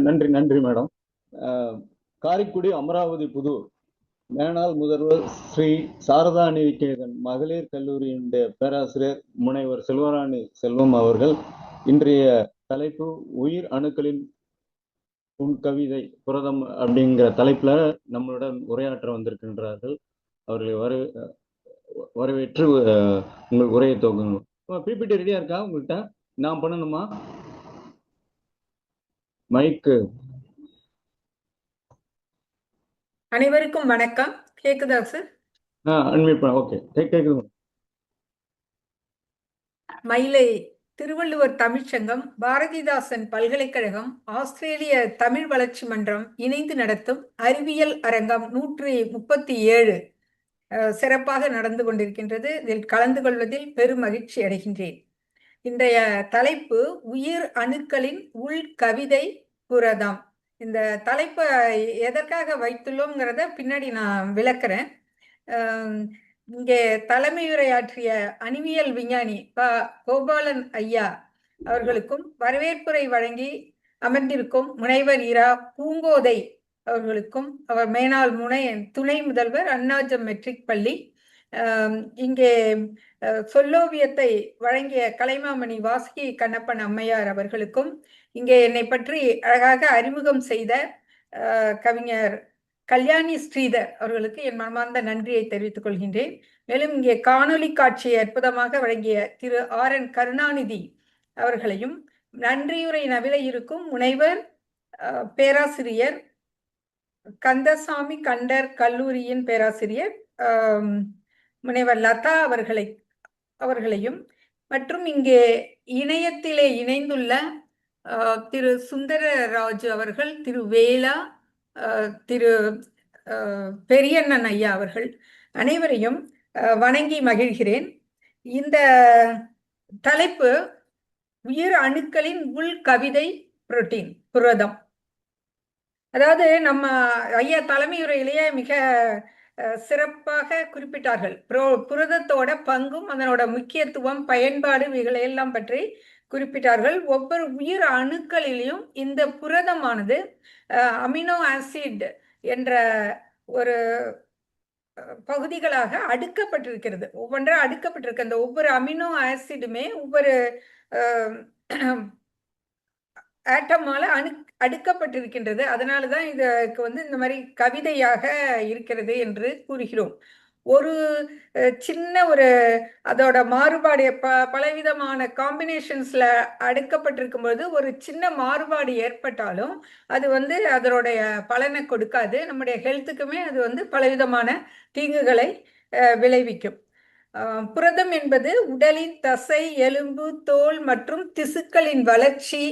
நன்றி நன்றி மேடம். காரைக்குடி அமராவதி புதூர் மேனாள் முதல்வர் ஸ்ரீ சாரதா நிகேதன் மகளிர் கல்லூரியினுடைய பேராசிரியர் முனைவர் செல்வராணி செல்வம் அவர்கள் இன்றைய தலைப்பு உயிர் அணுக்களின் உன் கவிதை புரதம் அப்படிங்கிற தலைப்புல நம்மளுடன் உரையாற்ற வந்திருக்கின்றார்கள். அவர்களை வரவேற்று உங்கள் உரையை துவங்கணும். பிபிடி ரெடியா இருக்கா உங்கள்கிட்ட? நான் பண்ணணுமா? மைக்கு. அனைவருக்கும் வணக்கம். கேக்குதா சார்? அன்மியூட் பண்ண. ஓகே, கேக்குது. மயிலை திருவள்ளுவர் தமிழ்ச்சங்கம், பாரதிதாசன் பல்கலைக்கழகம், ஆஸ்திரேலிய தமிழ் வளர்ச்சி மன்றம் இணைந்து நடத்தும் அறிவியல் அரங்கம் 137 சிறப்பாக நடந்து கொண்டிருக்கின்றது. இதில் கலந்து கொள்வதில் பெரும் மகிழ்ச்சி அடைகின்றேன். இன்றைய தலைப்பு உயிர் அணுக்களின் உள் கவிதை புரதம். இந்த தலைப்பை எதற்காக வைத்துள்ளோங்கிறத பின்னாடி நான் விளக்குறேன். இங்கே தலைமையுரையாற்றிய அணுவியல் விஞ்ஞானி கோபாலன் ஐயா அவர்களுக்கும் வரவேற்புரை வழங்கி அமர்ந்திருக்கும் முனைவர் இரா பூங்கோதை அவர்களுக்கும், அவர் மேனாள் துணை முதல்வர் அண்ணாஜம் மெட்ரிக் பள்ளி, இங்கே சொல்லோவியத்தை வழங்கிய கலைமாமணி வாசுகி கண்ணப்பன் அம்மையார் அவர்களுக்கும், இங்கே என்னை பற்றி அழகாக அறிமுகம் செய்த கவிஞர் கல்யாணி ஸ்ரீதர் அவர்களுக்கு என் மனமார்ந்த நன்றியை தெரிவித்துக் கொள்கின்றேன். மேலும் இங்கே காணொலி காட்சியை அற்புதமாக வழங்கிய திரு RN கருணாநிதி அவர்களையும், நன்றியுரை நவில இருக்கும் முனைவர் பேராசிரியர் கந்தசாமி கண்டர் கல்லூரியின் பேராசிரியர் முனைவர் லதா அவர்களையும், மற்றும் இங்கே இணையத்திலே இணைந்துள்ள திரு சுந்தரராஜு அவர்கள், திரு வேலா, திரு பெரியண்ணன் ஐயா அவர்கள் அனைவரையும் வணங்கி மகிழ்கிறேன். இந்த தலைப்பு உயிர் அணுக்களின் உள் கவிதை புரதம். அதாவது நம்ம ஐயா தலைமையுரையிலேயே மிக சிறப்பாக குறிப்பிட்டார்கள். புரதத்தோட பங்கும் அதனோட முக்கியத்துவம், பயன்பாடு இவைகளெல்லாம் பற்றி குறிப்பிட்டார்கள். ஒவ்வொரு உயிர் அணுக்களிலும் இந்த புரதமானது அமினோ ஆசிட் என்ற ஒரு பகுதிகளாக அடுக்கப்பட்டிருக்கிறது. ஒவ்வொன்றா அடுக்கப்பட்டிருக்கு. அந்த ஒவ்வொரு அமினோ ஆசிடுமே ஒவ்வொரு ஆட்டமால அடுக்கப்பட்டிருக்கின்றது. அதனாலதான் இதுக்கு இந்த மாதிரி கவிதையாக இருக்கிறது என்று கூறுகிறோம். ஒரு சின்ன அதோட மாறுபாடு பலவிதமான காம்பினேஷன்ஸ்ல அடுக்கப்பட்டிருக்கும் போது ஒரு சின்ன மாறுபாடு ஏற்பட்டாலும் அது அதனுடைய பலனை கொடுக்காது. நம்முடைய ஹெல்த்துக்குமே அது பலவிதமான தீங்குகளை விளைவிக்கும். புரதம் என்பது உடலின் தசை, எலும்பு, தோல் மற்றும் திசுக்களின் வளர்ச்சி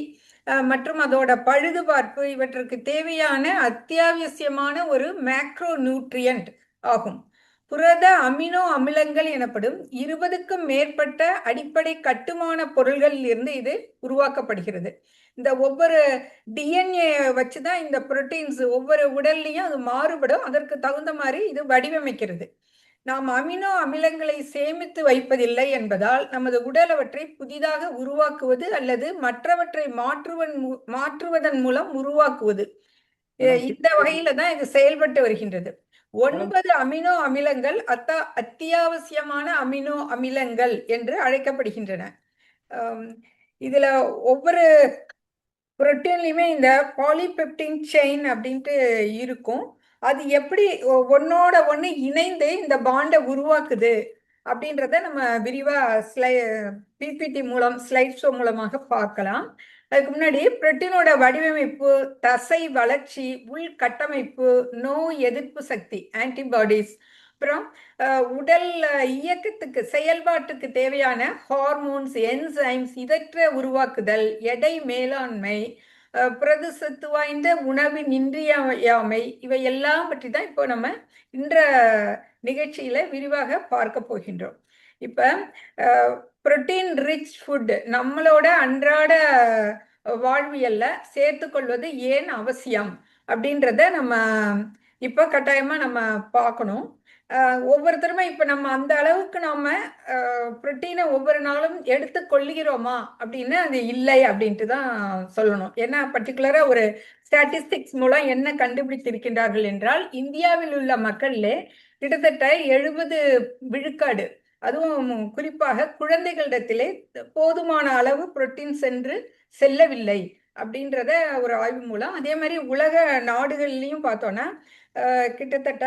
மற்றும் அதோட பழுதுபார்ப்பு இவற்றுக்கு தேவையான அத்தியாவசியமான ஒரு மேக்ரோ நியூட்ரியன்ட் ஆகும். புரத அமினோ அமிலங்கள் எனப்படும் 20க்கும் மேற்பட்ட அடிப்படை கட்டுமான பொருள்களில் இருந்து இது உருவாக்கப்படுகிறது. இந்த ஒவ்வொரு DNA வச்சுதான் இந்த புரோட்டீன்ஸ் ஒவ்வொரு உடல்லையும் அது மாறுபடும். அதற்கு தகுந்த மாதிரி இது வடிவமைக்கிறது. நாம் அமினோ அமிலங்களை சேமித்து வைப்பதில்லை என்பதால் நமது உடல் அவற்றை புதிதாக உருவாக்குவது அல்லது மற்றவற்றை மாற்றுவதன் மூலம் உருவாக்குவது, இந்த வகையில தான் இது செயல்பட்டு வருகின்றது. 9 அமினோ அமிலங்கள் அத்தியாவசியமான அமினோ அமிலங்கள் என்று அழைக்கப்படுகின்றன. இதுல ஒவ்வொரு புரோட்டீன்லயுமே இந்த பாலிபெப்டின் செயின் அப்படின்ட்டு இருக்கும். அது எப்படி ஒன்னோட ஒண்ணு இணைந்து இந்த பாண்டை உருவாக்குது அப்படின்றத நம்ம விரிவா பிபிடி மூலம் ஸ்லைட் ஷோ மூலமாக பார்க்கலாம். அதுக்கு முன்னாடி புரோட்டீனோட வடிவமைப்பு, தசை வளர்ச்சி, உள்கட்டமைப்பு, நோய் எதிர்ப்பு சக்தி ஆன்டிபாடிஸ், அப்புறம் உடல் இயக்கத்துக்கு செயல்பாட்டுக்கு தேவையான ஹார்மோன்ஸ், என்சைம்ஸ், இதற்ற உருவாக்குதல், எடை மேலாண்மை, புரதசத்து வாய்ந்த உணவின் இன்றியமையாமை, இவை எல்லாம் பற்றி தான் இப்போ நம்ம இன்ற நிகழ்ச்சியில விரிவாக பார்க்க போகின்றோம். இப்ப புரோட்டீன் ரிச் ஃபுட் நம்மளோட அன்றாட வாழ்வியல்ல சேர்த்துக்கொள்வது ஏன் அவசியம் அப்படின்றத நம்ம இப்ப கட்டாயமா நம்ம பார்க்கணும். ஒவ்வொருத்தருமே இப்ப நம்ம அந்த அளவுக்கு நாம புரோட்டீனை ஒவ்வொரு நாளும் எடுத்து கொள்ளுகிறோமா அப்படின்னு அது இல்லை அப்படின்ட்டு தான் சொல்லணும். ஏன்னா பர்டிகுலரா ஒரு ஸ்டாட்டிஸ்டிக்ஸ் மூலம் என்ன கண்டுபிடித்திருக்கின்றார்கள் என்றால், இந்தியாவில் உள்ள மக்கள்ல கிட்டத்தட்ட 70 விழுக்காடு, அதுவும் குறிப்பாக குழந்தைகளிடத்திலே போதுமான அளவு புரோட்டீன் செல்லவில்லை அப்படின்றத ஒரு ஆய்வு மூலம். அதே மாதிரி உலக நாடுகள்லையும் பார்த்தோன்னா கிட்டத்தட்ட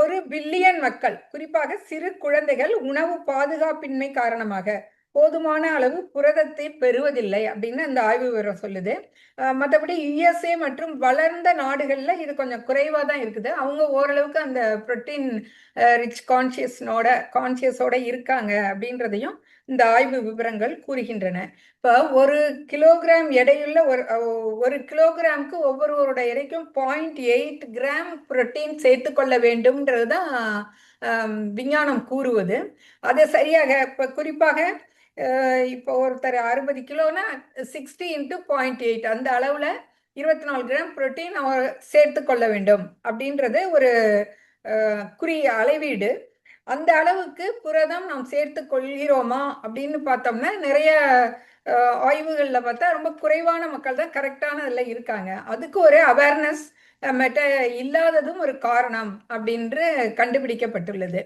1 பில்லியன் மக்கள், குறிப்பாக சிறு குழந்தைகள் உணவு பாதுகாப்பின்மை காரணமாக போதுமான அளவு புரதத்தை பெறுவதில்லை அப்படின்னு அந்த ஆய்வு விவரம் சொல்லுது. மற்றபடி யுஎஸ்ஏ மற்றும் வளர்ந்த நாடுகள்ல இது கொஞ்சம் குறைவா தான் இருக்குது. அவங்க ஓரளவுக்கு அந்த புரோட்டீன் ரிச் கான்சியஸோட இருக்காங்க அப்படின்றதையும் இந்த ஆய்வு விவரங்கள் கூறுகின்றன. இப்போ 1 கிலோகிராம் எடையுள்ள ஒரு கிலோகிராமுக்கு ஒவ்வொருவரோட எடைக்கும் 0.8 கிராம் புரோட்டீன் சேர்த்துக்கொள்ள வேண்டும்ன்றது தான் விஞ்ஞானம் கூறுவது. அதை சரியாக இப்போ குறிப்பாக இப்போ ஒருத்தர் 60 கிலோனா 60 × 0.8 அந்த அளவில் 24 கிராம் புரோட்டீன் அவர் சேர்த்து கொள்ள வேண்டும் அப்படின்றது ஒரு அளவீடு. அந்த அளவுக்கு புரதம் நாம் சேர்த்து கொள்கிறோமா அப்படின்னு பார்த்தோம்னா நிறைய ஆய்வுகளில் பார்த்தா ரொம்ப குறைவான மக்கள் தான் கரெக்டான இதில் இருக்காங்க. அதுக்கு ஒரு அவேர்னஸ் இல்லாததும் ஒரு காரணம் அப்படின்று கண்டுபிடிக்கப்பட்டுள்ளது.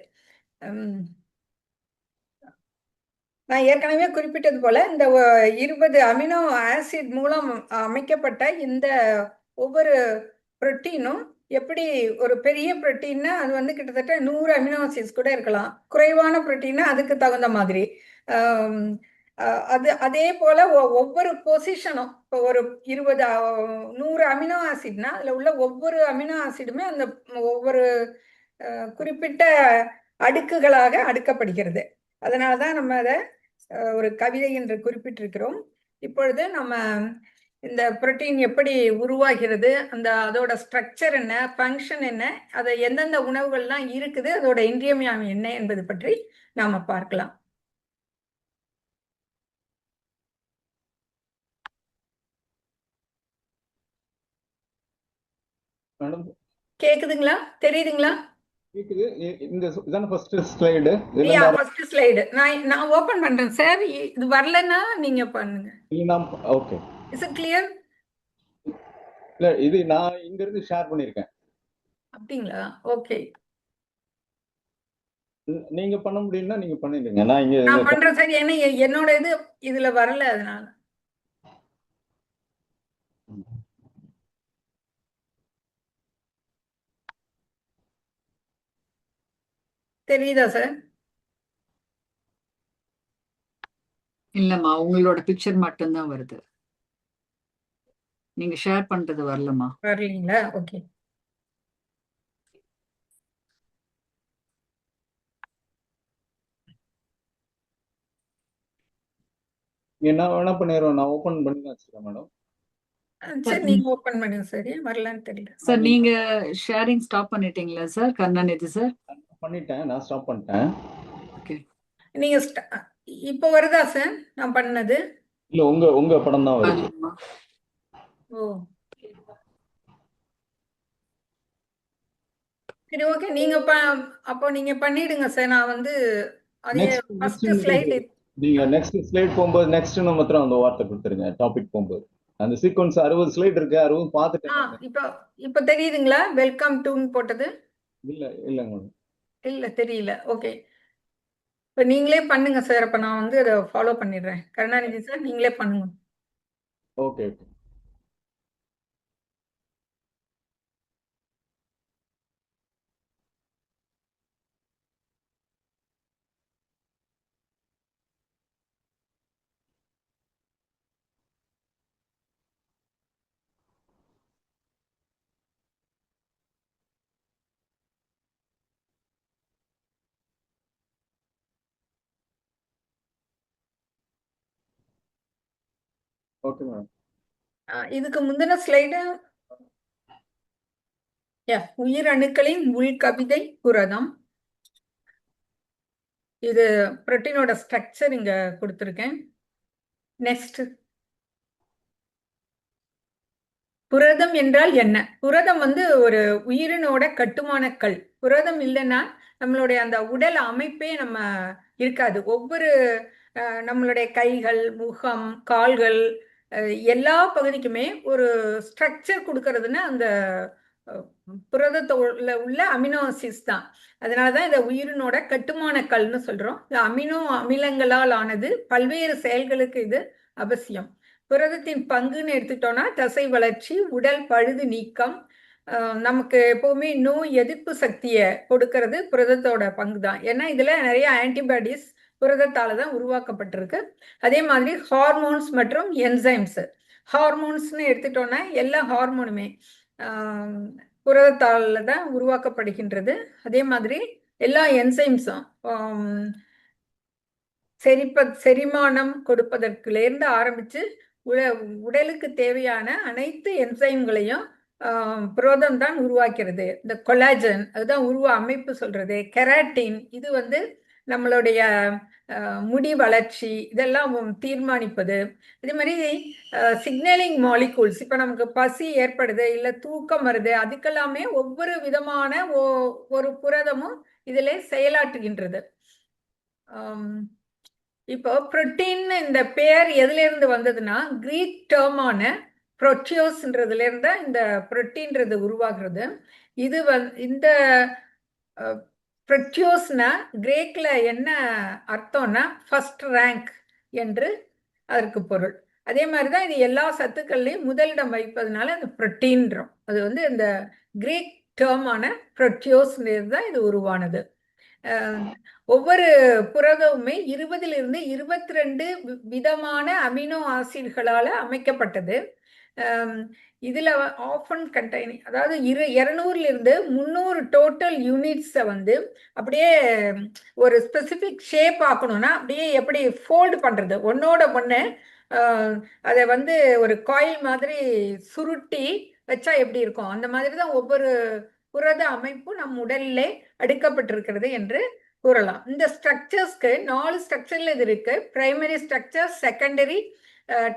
நான் ஏற்கனவே குறிப்பிட்டது போல இந்த 20 அமினோ ஆசிட் மூலம் அமைக்கப்பட்ட இந்த ஒவ்வொரு புரோட்டீனும் எப்படி ஒரு பெரிய புரோட்டீன்னா அது வந்து கிட்டத்தட்ட 100 அமினோ ஆசிட்ஸ் கூட இருக்கலாம். குறைவான புரோட்டீன்னா அதுக்கு தகுந்த மாதிரி. அதே போல ஒவ்வொரு பொசிஷனும் இப்போ ஒரு 100 அமினோ ஆசிட்னா அதில் உள்ள ஒவ்வொரு அமினோ ஆசிடுமே அந்த ஒவ்வொரு குறிப்பிட்ட அடுக்குகளாக அடுக்கப்படுகிறது. அதனால தான் நம்ம அதை ஒரு கவிதை என்று குறிப்பிட்டிருக்கிறோம். இப்பொழுது நம்ம இந்த புரோட்டீன் எப்படி உருவாகிறது, அதோட ஸ்ட்ரக்சர் என்ன, ஃபங்க்ஷன் என்ன, அதை எந்தெந்த உணவுகள்லாம் இருக்குது, அதோட இன்றியமையாமை என்ன என்பது பற்றி நாம பார்க்கலாம். கேக்குதுங்களா? தெரியுதுங்களா? கேக்குது. இந்த இதான ஃபர்ஸ்ட் ஸ்லைடு. ஃபர்ஸ்ட் ஸ்லைடு நான் ஓபன் பண்றேன் சார். இது வரலன்னா நீங்க பண்ணுங்க. ஓகே. Is it clear? இல்ல இது நான் இங்க இருந்து ஷேர் பண்ணிருக்கேன். அப்படிங்களா? ஓகே. நீங்க பண்ண முடியும்னா நீங்க பண்ணிடுங்க. நான் பண்றேன் சார். ஏன்னா என்னோட இது இதுல வரல, அதனால. தெரியுதா சார்? இல்லம்மா, உங்களோட பிக்சர் மட்டும்தான் வருது. நீங்க ஷேர் பண்றது வரலம்மா. வரலீங்களா? ஓகே. என்ன வேணா பண்ணிடுறோம். நான் ஓபன் பண்ணி தான் வச்சிருக்கேன் மேடம். சரி, நீங்க ஓபன் பண்ணுங்க சார். வரலன்னு தெரியல சார். நீங்க ஷேரிங் ஸ்டாப் பண்ணிட்டீங்களா சார்? கருணாநிதி சார் பண்ணிட்டேன். நான் ஸ்டாப் பண்ணிட்டேன். ஓகே. நீங்க இப்போ வருதா சார் நான் பண்ணது? இல்ல உங்க படம் தான் வருது. ஓ சரி, ஓகே. நீங்க அப்போ நீங்க பண்ணிடுங்க சார். நான் வந்து அதே ஃபர்ஸ்ட் ஸ்லைடு. நீங்க நெக்ஸ்ட் ஸ்லைட் போகும்போது நெக்ஸ்ட் மாத்திரம் அந்த வார்த்தை கொடுத்துருங்க. டாபிக் போகும்போது அந்த சீக்வென்ஸ் 60 ஸ்லைட் இருக்கு. 60 பார்த்துட்டேன். இப்போ தெரியுதுங்களா? வெல்கம் டுன்னு போட்டது. இல்லங்க இல்ல தெரியல. ஓகே, இப்போ நீங்களே பண்ணுங்க சார். அப்ப நான் வந்து அதை ஃபாலோ பண்ணிடுறேன். கருணாநிதி சார் நீங்களே பண்ணுங்க. ஓகே. Okay madam. இதுக்கு முந்தின ஸ்லைடு உயிரணுக்களின் உள்கவிதை புரதம். இது புரோட்டீனோட ஸ்ட்ரக்சர் இங்க கொடுத்துருக்கேன். நெக்ஸ்ட், புரதம் என்றால் என்ன? புரதம் வந்து ஒரு உயிரினோட கட்டுமானக்கல். புரதம் இல்லைன்னா நம்மளுடைய அந்த உடல் அமைப்பே நம்ம இருக்காது. ஒவ்வொரு நம்மளுடைய கைகள், முகம், கால்கள் எல்லா பகுதிக்குமே ஒரு ஸ்ட்ரக்சர் கொடுக்கறதுன்னா அந்த புரதத்தோட உள்ள அமினோ ஆசிட்ஸ் தான். அதனாலதான் இதை உயிரினோட கட்டுமானக்கல்னு சொல்றோம். இந்த அமினோ அமிலங்களால் ஆனது. பல்வேறு செயல்களுக்கு இது அவசியம். புரதத்தின் பங்குன்னு எடுத்துட்டோம்னா தசை வளர்ச்சி, உடல் பழுது நீக்கம், நமக்கு எப்பவுமே நோய் எதிர்ப்பு சக்தியை கொடுக்கறது புரதத்தோட பங்கு தான். ஏன்னா இதுல நிறைய ஆன்டிபாடிஸ் புரதத்தால தான் உருவாக்கப்பட்டிருக்கு. அதே மாதிரி ஹார்மோன்ஸ் மற்றும் என்சைம்ஸ். ஹார்மோன்ஸ்னு எடுத்துட்டோம்னா எல்லா ஹார்மோனுமே புரதத்தால தான் உருவாக்கப்படுகின்றது. அதே மாதிரி எல்லா என்சைம்ஸும் செரிமானம் கொடுப்பதற்குலேருந்து ஆரம்பிச்சு உடலுக்கு தேவையான அனைத்து என்சைம்களையும் புரதம் தான் உருவாக்கிறது. இந்த கொலாஜன் அதுதான் உருவ அமைப்பு சொல்றது. கெராட்டின் இது வந்து நம்மளுடைய முடி வளர்ச்சி இதெல்லாம் தீர்மானிப்பது. இதே மாதிரி சிக்னலிங் மாலிகூல்ஸ், இப்போ நமக்கு பசி ஏற்படுது இல்லை தூக்கம் வருது, அதுக்கெல்லாமே ஒவ்வொரு விதமான ஒரு புரதமும் இதில் செயலாற்றுகின்றது. இப்போ புரோட்டீன் இந்த பேர் எதுல இருந்து வந்ததுன்னா கிரீக் டேர்மான புரோட்டியோஸ்ன்றதுல இருந்தா இந்த புரோட்டீன்றது உருவாகிறது. இது இந்த புரோட்டியோஸ்னா கிரேக்ல என்ன அர்த்தம்னா ஃபர்ஸ்ட் ரேங்க் என்று அதற்கு பொருள். அதே மாதிரிதான் இது எல்லா சத்துக்கள்லையும் முதலிடம் வைப்பதனால அந்த புரோட்டீன்றோம். அது வந்து இந்த கிரீக் டேர்மான புரோட்டியோஸ் தான் இது உருவானது. ஒவ்வொரு புரதமுமே 20 to 22 விதமான அமினோ ஆசிட்களால அமைக்கப்பட்டது. இதுல ஆஃபன் கண்டெய்னிங், அதாவது 200 to 300 டோட்டல் யூனிட்ஸை வந்து அப்படியே ஒரு ஸ்பெசிபிக் ஷேப் ஆக்கணும்னா அப்படியே எப்படி ஃபோல்டு பண்றது, ஒன்னோட ஒன்று அதை வந்து ஒரு காயில் மாதிரி சுருட்டி வச்சா எப்படி இருக்கும், அந்த மாதிரி தான் ஒவ்வொரு புரத அமைப்பு நம் உடலிலே அடுக்கப்பட்டிருக்கிறது என்று கூறலாம். இந்த ஸ்ட்ரக்சர்ஸ்க்கு 4 ஸ்ட்ரக்சர்ல இது இருக்கு. Primary structure, secondary,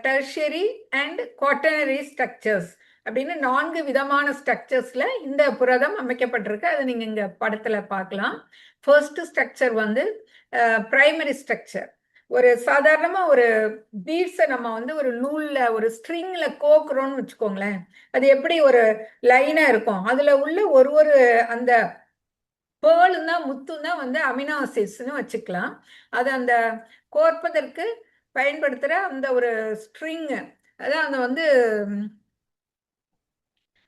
tertiary and quaternary structures அப்படின்னு 4 விதமான ஸ்ட்ரக்சர்ஸ்ல இந்த புரதம் அமைக்கப்பட்டிருக்கு. அதை நீங்க இங்க படத்துல பார்க்கலாம். ஃபர்ஸ்ட் ஸ்ட்ரக்சர் வந்து பிரைமரி ஸ்ட்ரக்சர். ஒரு சாதாரணமா ஒரு பீட்ஸை நம்ம வந்து ஒரு நூல்ல ஒரு ஸ்ட்ரிங்ல கோக்குறோம்னு வச்சுக்கோங்களேன், அது எப்படி ஒரு லைனா இருக்கும், அதுல உள்ள ஒரு அந்த பேர்லும் தான் முத்தும் தான் வந்து அமினோ ஆசிட்ஸ்னு வச்சுக்கலாம். அது அந்த கோர்ப்பதற்கு பயன்படுத்துகிற அந்த ஒரு ஸ்ட்ரிங்கு, அதான் அந்த வந்து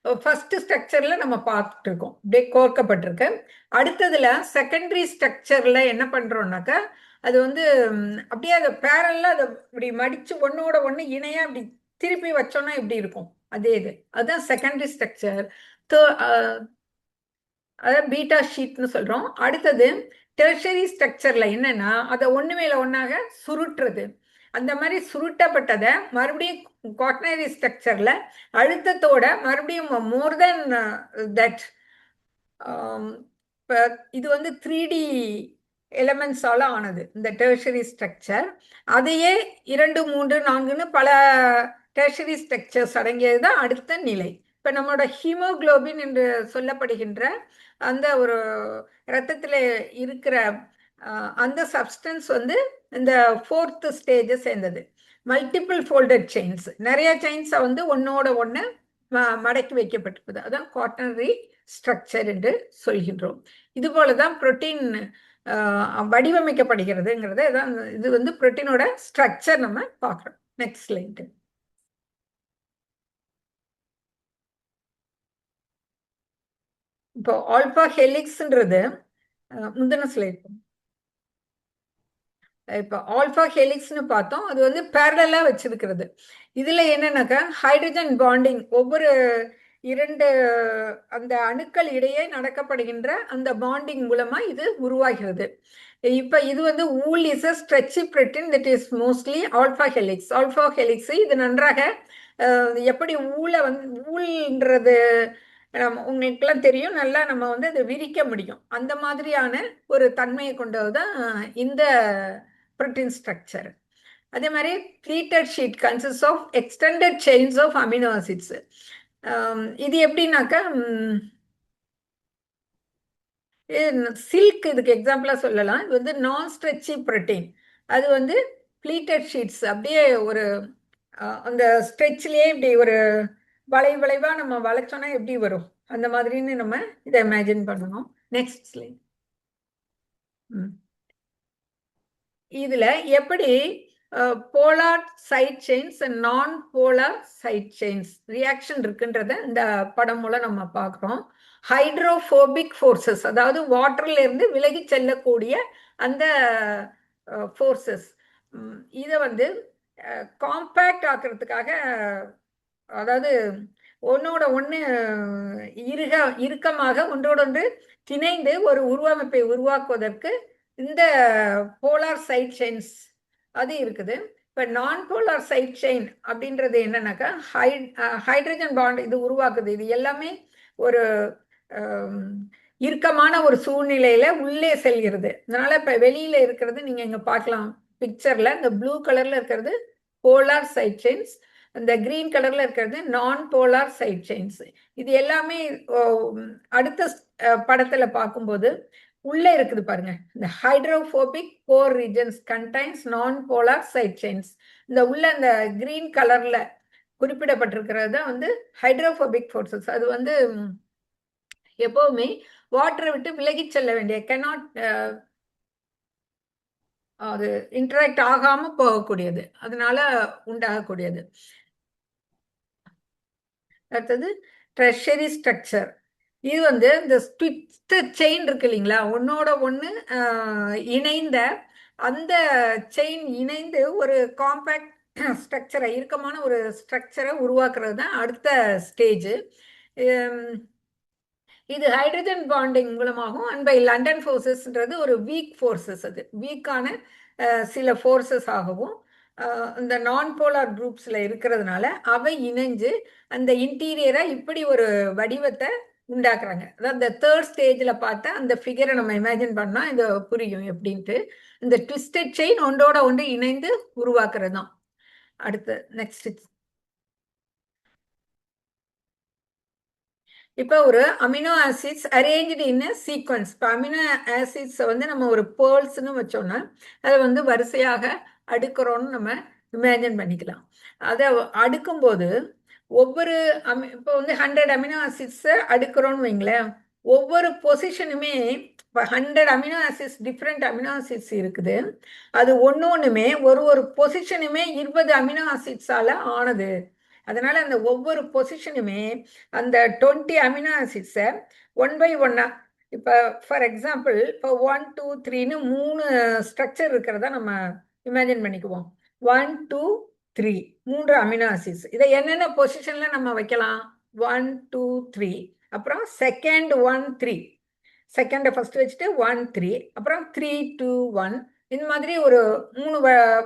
ஃபர்ஸ்ட் ஸ்ட்ரக்சர்ல நம்ம பார்த்துட்டு இருக்கோம், அப்படியே கோர்க்கப்பட்டிருக்கு. அடுத்ததுல செகண்டரி ஸ்ட்ரக்சர்ல என்ன பண்றோம்னாக்கா அது வந்து அப்படியே அதை பேரல்ல அதை இப்படி மடிச்சு ஒன்னோட ஒன்று இணையா இப்படி திருப்பி வச்சோம்னா எப்படி இருக்கும், அதே இது அதுதான் செகண்டரி ஸ்ட்ரக்சர். அதாவது பீட்டா ஷீட்னு சொல்றோம். அடுத்தது டெர்ஷரி ஸ்ட்ரக்சர்ல என்னன்னா அதை ஒன்று மேல ஒன்னாக சுருட்டுறது. அந்த மாதிரி சுருட்டப்பட்டதை மறுபடியும் குவாட்டர்னரி ஸ்ட்ரக்சர்ல அழுத்தத்தோட மறுபடியும் மோர் தென் தட் இது வந்து 3D எலமெண்ட்ஸால ஆனது இந்த டெர்ஷரி ஸ்ட்ரக்சர். அதையே 2, 3, 4ன்னு பல டெர்ஷரி ஸ்ட்ரக்சர்ஸ் அடங்கியது தான் அடுத்த நிலை. இப்போ நம்மளோட ஹீமோகுளோபின் என்று சொல்லப்படுகின்ற அந்த ஒரு இரத்தத்தில் இருக்கிற அந்த சப்ஸ்டன்ஸ் வந்து இந்த 4th ஸ்டேஜை சேர்ந்தது. மல்டிபிள் ஃபோல்டட் செயின்ஸ், நிறைய செயின்ஸை வந்து ஒன்னோட ஒன்று மடக்கி வைக்கப்பட்டிருக்குது, அதான் குவாட்டர்னரி ஸ்ட்ரக்சர் என்று சொல்கின்றோம். இது போல தான் புரோட்டீன் வடிவமைக்கப்படுகிறதுங்கிறத இது வந்து புரோட்டீனோட ஸ்ட்ரக்சர் நம்ம பார்க்குறோம். Next slide. இப்போ ஆல்பா ஹெலிக்ஸ்ன்றது முந்தின ஸ்லைட். இப்போ ஆல்பா ஹெலிக்ஸ்னு பார்த்தோம், அது வந்து பேரலா வச்சிருக்கிறது. இதுல என்னன்னாக்கா ஹைட்ரஜன் பாண்டிங், ஒவ்வொரு 2 அந்த அணுக்கள் இடையே நடக்கப்படுகின்ற அந்த பாண்டிங் மூலமா இது உருவாகிறது. இப்ப இது வந்து wool is a stretchy protein that is mostly alpha helix. Alpha helix இது நன்றாக எப்படி ஊல்ன்றது உங்களுக்கெல்லாம் தெரியும், நல்லா நம்ம வந்து அதை விரிக்க முடியும், அந்த மாதிரியான ஒரு தன்மையை கொண்டதுதான் இந்த புரோட்டீன் ஸ்ட்ரக்சர். அதே மாதிரி pleated sheet consist of extended chains of amino acids. இது எப்படின்னாக்கா சில்க் இதுக்கு எக்ஸாம்பிளா சொல்லலாம். இது வந்து நான் ஸ்ட்ரெச்சி புரோட்டீன். அது வந்து ப்ளீட்டட் ஷீட்ஸ் அப்படியே ஒரு அந்த ஸ்ட்ரெச்லயே இப்படி ஒரு வளைவா நம்ம வளைச்சோன்னா எப்படி வரும், அந்த மாதிரின்னு நம்ம இதை இமேஜின் பண்ணணும். Next slide. இதுல எப்படி polar side chains and non polar side chains reaction இருக்குன்றத இந்த படம் மூலம் நம்ம பார்க்குறோம். ஹைட்ரோஃபோபிக் ஃபோர்ஸஸ், அதாவது வாட்டர்ல இருந்து விலகி செல்லக்கூடிய அந்த ஃபோர்ஸஸ், இதை வந்து காம்பேக்ட் ஆக்குறதுக்காக, அதாவது ஒன்னோட ஒன்று இறுக்கமாக ஒன்றோடொன்று திணைந்து ஒரு உருவமைப்பை உருவாக்குவதற்கு இந்த போலார் சைட் செயின்ஸ் அது இருக்குது. இப்போ நான் போலார் சைட் செயின் அப்படின்றது என்னன்னாக்கா ஹைட்ரஜன் பாண்ட் இது உருவாக்குது. இது எல்லாமே ஒரு இறுக்கமான ஒரு சூழ்நிலையில உள்ளே செல்கிறது. அதனால இப்போ வெளியில இருக்கிறது நீங்க இங்க பார்க்கலாம் பிக்சர்ல, இந்த ப்ளூ கலர்ல இருக்கிறது போலார் சைட் செயின்ஸ், இந்த கிரீன் கலர்ல இருக்கிறது நான் போலார் சைட் செயின்ஸ். இது எல்லாமே அடுத்த படத்துல பார்க்கும்போது உள்ள இருக்குது பாருங்க. இந்த ஹைட்ரோஃபோபிக் கோர் ரீஜன்ஸ் கண்டைன்ஸ் நான் போலார் சைட் செயின்ஸ். இந்த உள்ள இந்த கிரீன் கலர்ல குறிப்பிடப்பட்டிருக்கிறது தான் வந்து ஹைட்ரோஃபோபிக் ஃபோர்ஸஸ். அது வந்து எப்பவுமே வாட்டரை விட்டு விலகி செல்ல வேண்டிய, கேனாட் அது இன்டராக்ட் ஆகாம போகக்கூடியது, அதனால உண்டாகக்கூடியது. அடுத்தது ட்ரெஷரி ஸ்ட்ரக்சர். இது வந்து இந்த ட்விஸ்டட் செயின் இருக்கு இல்லைங்களா, ஒன்னோட ஒன்று இணைந்த அந்த செயின் இணைந்து ஒரு காம்பேக்ட் ஸ்ட்ரக்சரை, இறுக்கமான ஒரு ஸ்ட்ரக்சரை உருவாக்குறது தான் அடுத்த ஸ்டேஜ். இது ஹைட்ரஜன் பாண்டிங் மூலமாகவும் அண்ட் பை லண்டன் ஃபோர்ஸஸ்ன்றது ஒரு வீக் ஃபோர்ஸஸ், அது வீக்கான சில ஃபோர்ஸஸ் ஆகவும் இந்த நான் போலார் குரூப்ஸில் இருக்கிறதுனால அவை இணைஞ்சு அந்த இன்டீரியரை இப்படி ஒரு வடிவத்தை உண்டாக்குறாங்க. அதாவது இந்த தேர்ட் ஸ்டேஜில் பார்த்தா அந்த ஃபிகரை நம்ம இமேஜின் பண்ணால் இது புரியும் எப்படின்ட்டு. இந்த ட்விஸ்டட் செயின் ஒன்றோட ஒன்று இணைந்து உருவாக்குறது தான். அடுத்து நெக்ஸ்ட், இப்போ ஒரு அமினோ ஆசிட்ஸ் அரேஞ்ச்டு இன் சீக்வன்ஸ். இப்போ அமினோ ஆசிட்ஸை வந்து நம்ம ஒரு பேர்ல்ஸ்னு வச்சோம்னா அதை வந்து வரிசையாக அடுக்கிறோன்னு நம்ம இமேஜின் பண்ணிக்கலாம். அதை அடுக்கும்போது ஒவ்வொரு இப்போ வந்து 100 அமினோ ஆசிட்ஸை அடுக்கிறோன்னு வைங்களேன், ஒவ்வொரு பொசிஷனுமே இப்போ 100 amino acids different amino acids இருக்குது. அது ஒன்றுமே ஒரு பொசிஷனுமே 20 அமினோ ஆசிட்ஸால ஆனது. அதனால அந்த ஒவ்வொரு பொசிஷனுமே அந்த 20 அமினோ ஆசிட்ஸை 1 by 1, இப்போ ஃபார் எக்ஸாம்பிள் இப்போ 1 2 3ன்னு 3 ஸ்ட்ரக்சர் இருக்கிறதா நம்ம இமேஜின் பண்ணிக்குவோம். 1 2 3 3 அமினோ ஆசிட்ஸ். இதை என்னென்ன பொசிஷன்ல நம்ம வைக்கலாம்? 1 2 3, அப்புறம் செகண்ட் 1 3, செகண்டை ஃபர்ஸ்ட் வச்சுட்டு 1 3, அப்புறம் 3 2 1, இந்த மாதிரி ஒரு 3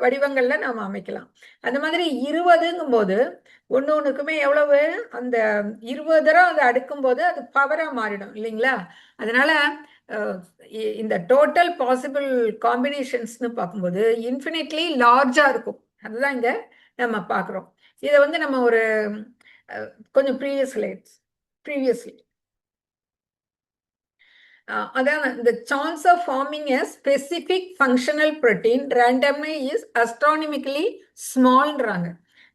வடிவங்கள்ல நம்ம அமைக்கலாம். அந்த மாதிரி 20ங்கும் போது ஒன்றுக்குமே எவ்வளவு, அந்த 20 தடவை அதை அடுக்கும்போது அது பவராக மாறிடும் இல்லைங்களா. அதனால இந்த டோட்டல் பாசிபிள் காம்பினேஷன்ஸ்னு பார்க்கும்போது இன்ஃபினிட்லி லார்ஜாக இருக்கும். அதுதான் இங்கே நம்ம பார்க்குறோம். இதை வந்து நம்ம ஒரு கொஞ்சம் ப்ரீவியஸ்லி அதான் the chance of forming a specific functional protein randomly is astronomically smallன்றாங்க.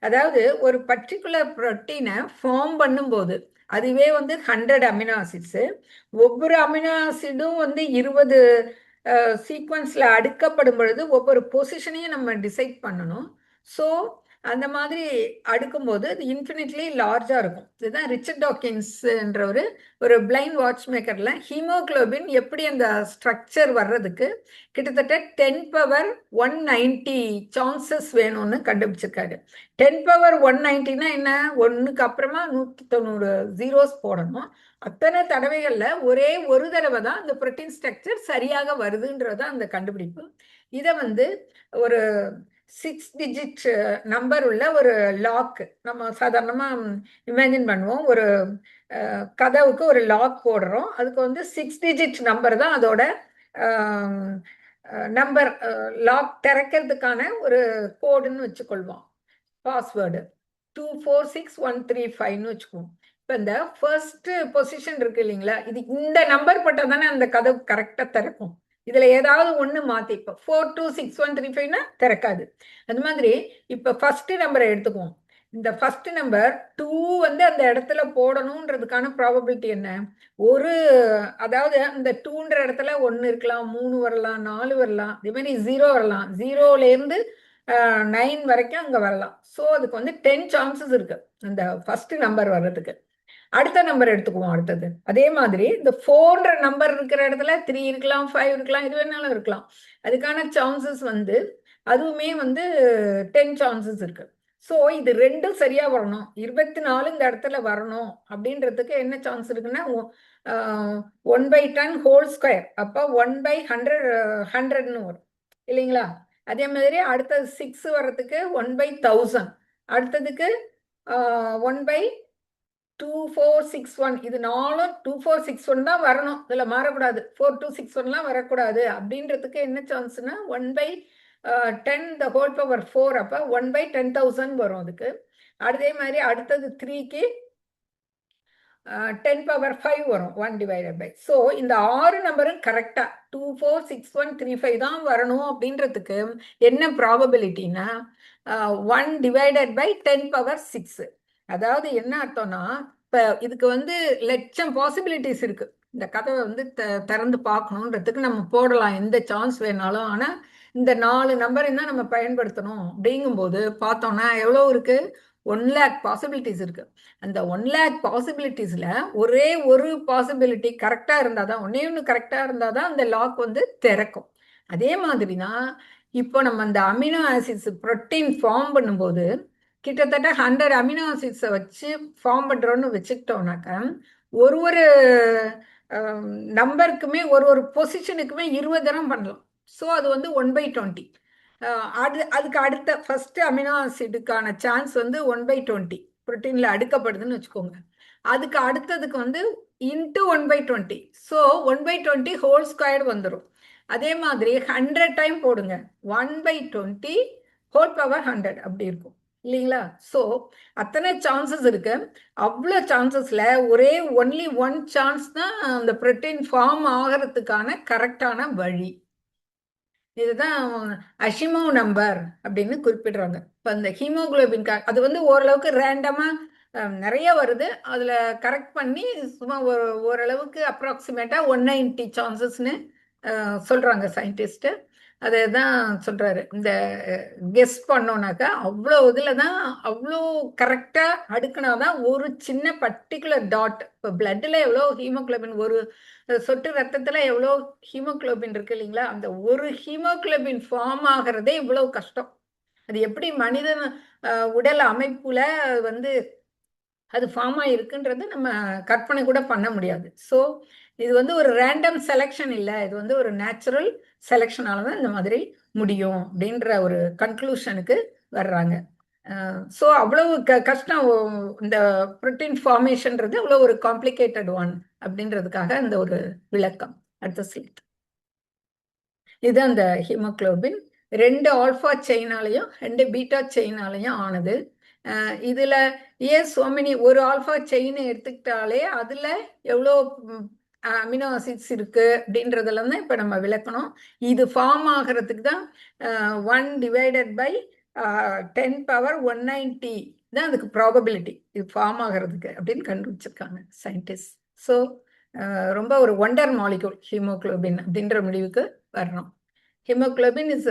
அதாவது ஒரு பர்டிகுலர் புரோட்டீனை ஃபார்ம் பண்ணும்போது அதுவே வந்து 100 அமினோ ஆசிட்ஸு, ஒவ்வொரு அமினோ ஆசிடும் வந்து 20 சீக்வன்ஸில் அடுக்கப்படும் பொழுது ஒவ்வொரு பொசிஷனையும் நம்ம டிசைட் பண்ணணும். ஸோ அந்த மாதிரி அடுக்கும்போது அது இன்ஃபினிட்லி லார்ஜாக இருக்கும். இதுதான் ரிச்சர்ட் டாக்கின்ஸ்ன்ற ஒரு பிளைண்ட் வாட்ச் மேக்கரில் ஹீமோக்ளோபின் எப்படி அந்த ஸ்ட்ரக்சர் வர்றதுக்கு கிட்டத்தட்ட 10⁻190 சான்சஸ் வேணும்னு கண்டுபிடிச்சிருக்காரு. 10⁻190னா என்ன? ஒன்றுக்கு அப்புறமா 190 ஜீரோஸ் போடணும். அத்தனை தடவைகளில் ஒரே ஒரு தடவை தான் அந்த புரோட்டீன் ஸ்ட்ரக்சர் சரியாக வருதுன்றது தான் அந்த கண்டுபிடிப்பு. இதை வந்து ஒரு 6 டிஜிட் நம்பர் உள்ள ஒரு லாக் நம்ம சாதாரணமாக இமேஜின் பண்ணுவோம். ஒரு கதவுக்கு ஒரு லாக் போடுறோம், அதுக்கு வந்து 6 டிஜிட் நம்பர் தான் அதோட நம்பர். லாக் திறக்கிறதுக்கான ஒரு கோடுன்னு வச்சுக்கொள்வோம், பாஸ்வேர்டு 246135ன்னு வச்சுக்குவோம். இப்போ இந்த ஃபர்ஸ்ட் பொசிஷன் இருக்கு இல்லைங்களா, இது இந்த நம்பர் போட்டால் தானே அந்த கதவு கரெக்டாக திறக்கும். இதுல ஏதாவது ஒண்ணு மாத்தி, இப்போ 426135னா திறக்காது. அது மாதிரி இப்ப ஃபர்ஸ்ட் நம்பரை எடுத்துக்குவோம். இந்த ஃபர்ஸ்ட் நம்பர் 2 வந்து அந்த இடத்துல போடணுன்றதுக்கான ப்ராபபிலிட்டி என்ன? அதாவது அந்த 2ன்ற இடத்துல 1 இருக்கலாம், 3 வரலாம், 4 வரலாம், இதே மாதிரி 0 வரலாம். 0லேருந்து 9 வரைக்கும் அங்க வரலாம். ஸோ அதுக்கு வந்து 10 சான்சஸ் இருக்கு அந்த ஃபர்ஸ்ட் நம்பர் வர்றதுக்கு. அடுத்த நம்பர் எடுத்துக்குவோம். அடுத்தது அதே மாதிரி இந்த 4ன்ற நம்பர் இருக்கிற இடத்துல 3 இருக்கலாம், 5 இருக்கலாம், எது வேணாலும் இருக்கலாம். அதுக்கான சான்சஸ் வந்து அதுவுமே வந்து 10 சான்சஸ் இருக்கு. ஸோ இது ரெண்டும் சரியா வரணும், 24 இந்த இடத்துல வரணும் அப்படின்றதுக்கு என்ன சான்ஸ் இருக்குன்னா 1/10 ஹோல் ஸ்கொயர், அப்போ 1/100 100ன்னு வரும் இல்லைங்களா? அதே மாதிரி அடுத்தது 6 வர்றதுக்கு 1/1000, அடுத்ததுக்கு 1/2461. இது 4ம் 2461 தான் வரணும், இதுல மாறக்கூடாது. 4261லாம் வரக்கூடாது. அப்படின்றதுக்கு என்ன சான்ஸ்னா 1/10 the whole power 4, அப்ப 1/10,000 வரும் அதுக்கு. அதே மாதிரி அடுத்தது 3க்கு 10 power 5 வரும் 1 divided by. ஸோ இந்த 6 நம்பரும் கரெக்டா 246135 தான் வரணும் அப்படின்றதுக்கு என்ன ப்ராபபிலிட்டினா 1 divided by 10 power 6. அதாவது என்ன அர்த்தம்னா இப்ப இதுக்கு வந்து லட்சம் பாசிபிலிட்டிஸ் இருக்கு. இந்த கதவை வந்து திறந்து பார்க்கணுன்றதுக்கு நம்ம போடலாம் எந்த சான்ஸ் வேணாலும். ஆனா இந்த 4 நம்பரையும் தான் நம்ம பயன்படுத்தணும். அப்படிங்கும்போது பார்த்தோம்னா எவ்வளவு இருக்கு? 1 lakh பாசிபிலிட்டிஸ் இருக்கு. அந்த 1 lakh பாசிபிலிட்டிஸ்ல ஒரே ஒரு பாசிபிலிட்டி கரெக்டா இருந்தாதான், ஒன்னே கரெக்டா இருந்தாதான் அந்த லாக் வந்து திறக்கும். அதே மாதிரி தான் இப்போ நம்ம அந்த அமினோ ஆசிட்ஸ் புரோட்டீன் ஃபார்ம் பண்ணும்போது கிட்டத்தட்ட 100 அமினோ ஆசிட்ஸை வச்சு ஃபார்ம் பண்றோம்னு வச்சுக்கிட்டோம்னாக்க ஒரு ஒரு நம்பருக்குமே ஒரு பொசிஷனுக்குமே 20 தரம் பண்ணலாம். ஸோ அது வந்து 1/20. அதுக்கு அடுத்த ஃபர்ஸ்ட் அமினோ ஆசிடுக்கான சான்ஸ் வந்து 1/20 புரோட்டீன்ல அடுக்கப்படுதுன்னு வச்சுக்கோங்க. அதுக்கு அடுத்ததுக்கு வந்து இன்ட்டு 1/20. ஸோ 1/20 ஹோல் ஸ்கொயர் வந்துடும். அதே மாதிரி 100 டைம் போடுங்க, 1/20 ஹோல் பவர் 100 அப்படி இருக்கும் இல்லைங்களா? ஸோ அத்தனை சான்சஸ் இருக்கு. அவ்வளோ சான்சஸ்ல ஒன்லி 1 சான்ஸ் தான் அந்த புரோட்டீன் ஃபார்ம் ஆகிறதுக்கான கரெக்டான வழி. இதுதான் அஷிமோவ் நம்பர் அப்படின்னு குறிப்பிடுறாங்க. இப்போ இந்த ஹீமோகுளோபின் அது வந்து ஓரளவுக்கு ரேண்டமா நிறைய வருது, அதுல கரெக்ட் பண்ணி சும்மா ஓரளவுக்கு அப்ராக்சிமேட்டா 190 சான்சஸ்ன்னு சொல்றாங்க சயின்டிஸ்ட். அதை தான் சொல்றாரு. இந்த கெஸ் பண்ணோம்னாக்கா அவ்வளோ இதுல தான் அவ்வளோ கரெக்டா அடுக்கினாதான் ஒரு சின்ன பர்டிகுலர் டாட். இப்போ பிளட்ல எவ்வளோ ஹீமோகுளோபின், ஒரு சொட்டு ரத்தத்துல எவ்வளோ ஹீமோகுளோபின் இருக்கு இல்லைங்களா? அந்த ஒரு ஹீமோகுளோபின் ஃபார்ம் ஆகிறதே இவ்வளவு கஷ்டம். அது எப்படி மனிதன் உடல் அமைப்புல வந்து அது ஃபார்ம் ஆயிருக்குன்றது நம்ம கற்பனை கூட பண்ண முடியாது. ஸோ இது வந்து ஒரு ரேண்டம் செலெக்ஷன் இல்லை, இது வந்து ஒரு நேச்சுரல் செலெக்ஷனால தான் இந்த மாதிரி முடியும் அப்படின்ற ஒரு கன்க்ளூஷனுக்கு வர்றாங்க. ஸோ அவ்வளவு கஷ்டம் இந்த புரோட்டீன் ஃபார்மேஷன்றது அவ்வளோ ஒரு காம்ப்ளிகேட்டட் ஒன் அப்படின்றதுக்காக இந்த ஒரு விளக்கம். அடுத்த ஸ்லைட். இது அந்த ஹீமோகுளோபின் 2 ஆல்ஃபா செயினாலையும் 2 பீட்டா செயினாலையும் ஆனது. இதுல ஒரு ஆல்ஃபா செயின் எடுத்துக்கிட்டாலே அதுல எவ்வளோ அமினோ ஆசிட்ஸ் இருக்கு அப்படின்றதெல்லாம் தான் இப்ப நம்ம விளக்கணும். இது ஃபார்ம் ஆகிறதுக்கு தான் 1 divided by 10 power 190 தான் அதுக்கு ப்ராபபிலிட்டி இது ஃபார்ம் ஆகிறதுக்கு அப்படின்னு கண்டுபிடிச்சிருக்காங்க சயின்டிஸ்ட். ஸோ ரொம்ப ஒரு ஒண்டர் மாலிகூல் ஹீமோகுளோபின் அப்படின்ற முடிவுக்கு வரணும். Haemoglobin is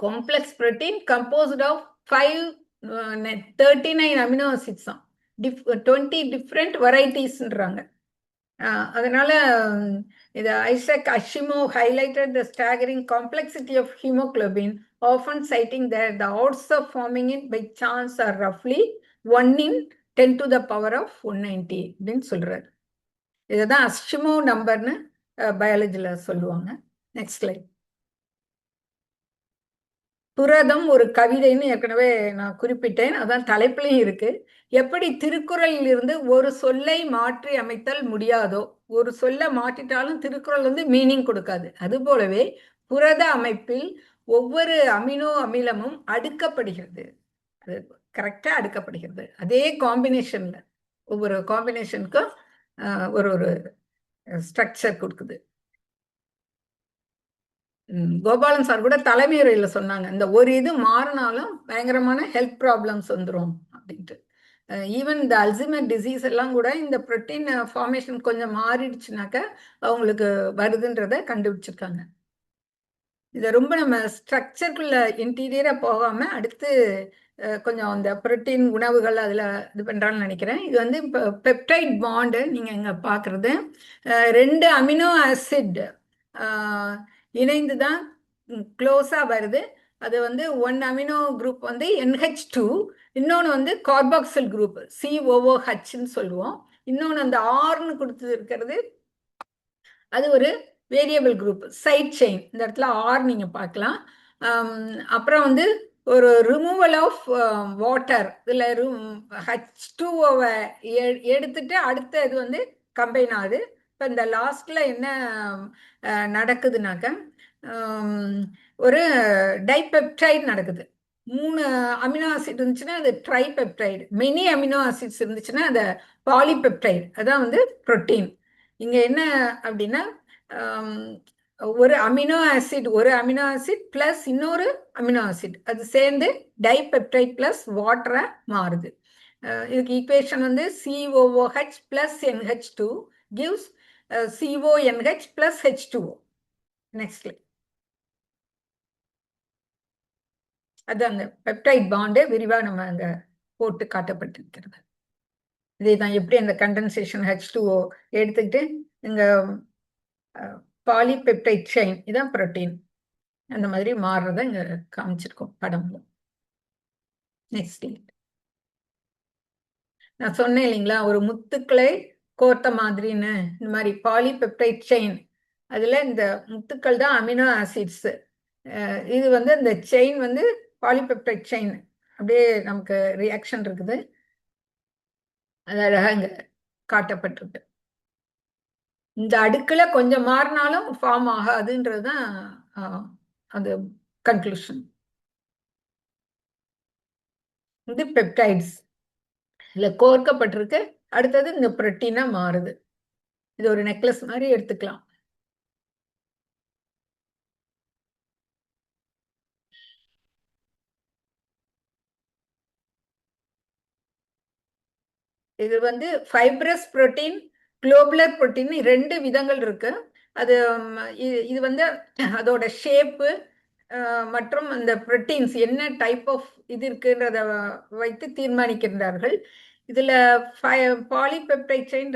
complex protein composed of 39 amino acids தான், 20 டிஃப்ரெண்ட் வெரைட்டிஸ்ன்றாங்க. அதனால இது Isaac Asimov highlighted the staggering complexity of hemoglobin, often citing that the odds of forming it by chance are roughly 1 in 10 to the power of 190 அப்படின்னு சொல்றாரு. இதுதான் அஷிமோவ் நம்பர்னு பயாலஜில சொல்லுவாங்க. Next slide. புரதம் ஒரு கவிதைன்னு ஏற்கனவே நான் குறிப்பிட்டேன், அதான் தலைப்பிலையும் இருக்கு. எப்படி திருக்குறளில் இருந்து ஒரு சொல்லை மாற்றி அமைத்தல் முடியாதோ, ஒரு சொல்ல மாற்றிட்டாலும் திருக்குறள் வந்து மீனிங் கொடுக்காது, அது போலவே புரத அமைப்பில் ஒவ்வொரு அமினோ அமிலமும் அடுக்கப்படுகிறது, அது கரெக்டா அடுக்கப்படுகிறது. அதே காம்பினேஷன்ல ஒவ்வொரு காம்பினேஷனுக்கும் ஒரு ஸ்ட்ரக்சர் கொடுக்குது. கோபாலன் சார் கூட தலைமையுரையில சொன்னாங்க, இந்த ஒரு இது மாறினாலும் பயங்கரமான ஹெல்த் ப்ராப்ளம்ஸ் வந்துடும் அப்படின்ட்டு. ஈவன் இந்த அல்சைமர் டிசீஸ் எல்லாம் கூட இந்த புரோட்டீன் ஃபார்மேஷன் கொஞ்சம் மாறிடுச்சுனாக்க அவங்களுக்கு வருதுன்றத கண்டுபிடிச்சிருக்காங்க. இதை ரொம்ப நம்ம ஸ்ட்ரக்சருக்குள்ள இன்டீரியராக போகாமல் அடுத்து கொஞ்சம் அந்த புரோட்டீன் உணவுகள் அதில் இது பண்ணுறான்னு நினைக்கிறேன். இது வந்து இப்போ பெப்டைட் பாண்டு நீங்கள் இங்கே பார்க்குறது 2 அமினோ ஆசிட் இணைந்து தான் க்ளோஸாக வருது. அது வந்து 1 அமினோ குரூப் வந்து NH2, இன்னொன்று வந்து கார்பாக்சில் குரூப் COOHன்னு சொல்லுவோம். இன்னொன்று அந்த ஆர்னு கொடுத்து இருக்கிறது அது ஒரு வேரியபிள் குரூப் சைட் செயின். இந்த இடத்துல ஆர் நீங்கள் பார்க்கலாம். அப்புறம் வந்து ஒரு ரிமூவல் ஆஃப் வாட்டர், இதில் H2ஓவை எடுத்துட்டு அடுத்த இது வந்து கம்பைன் ஆகுது. இப்போ இந்த லாஸ்ட்ல என்ன நடக்குதுனாக்க ஒரு டைபெப்டைடு நடக்குது. 3 அமினோ ஆசிட் இருந்துச்சுன்னா அது ட்ரைபெப்டைடு, மெனி அமினோ ஆசிட்ஸ் இருந்துச்சுன்னா அது பாலிபெப்டைடு, அதான் வந்து புரோட்டீன். இங்கே என்ன அப்படின்னா ஒரு அமினோ ஆசிட் பிளஸ் இன்னொரு அமினோ ஆசிட் அது சேர்ந்து டைபெப்டைட் பிளஸ் வாட்டரை மாறுது. இதுக்கு ஈக்குவேஷன் வந்து COOH plus NH2 gives CONH plus H2O. Next அது அந்த பெப்டைட் பாண்டு விரிவாக நம்ம அங்கே போட்டு காட்டப்பட்டிருக்கிறது. இதே தான் எப்படி அந்த கண்டென்சேஷன் H2O எடுத்துக்கிட்டு இங்கே பாலிபெப்டைட் செயின் இதான் புரோட்டீன் அந்த மாதிரி மாறுறத இங்கே காமிச்சிருக்கோம் படம்ல. நெக்ஸ்ட் நான் சொன்னேன் இல்லைங்களா, ஒரு முத்துக்களை கோர்த்த மாதிரின்னு. இந்த மாதிரி பாலிபெப்டைட் செயின், அதில் இந்த முத்துக்கள் தான் அமினோ ஆசிட்ஸ். இது வந்து இந்த செயின் வந்து பாலிபெப்டைட் செயின் அப்படியே நமக்கு ரியாக்ஷன் இருக்குது. அது அழகாக இங்கே காட்டப்பட்டிருக்கு. இந்த அடுக்கில் கொஞ்சம் மாறினாலும் ஃபார்ம் ஆகாதுன்றது தான் அது கன்க்ளூஷன். இது பெப்டைட்ஸ் இதில் கோர்க்கப்பட்டிருக்கு. அடுத்தது இந்த புரோட்டீனாக மாறுது. இது ஒரு நெக்லஸ் மாதிரி எடுத்துக்கலாம். இது வந்து ஃபைப்ரஸ் புரோட்டீன், குளோபுலர் புரோட்டீன் 2 விதங்கள் இருக்கு. அது இது வந்து அதோட ஷேப்பு மற்றும் அந்த புரோட்டீன்ஸ் என்ன டைப் ஆஃப் இது இருக்குன்றத வைத்து தீர்மானிக்கின்றார்கள். இதில் பாலிபெப்டைட் செயின்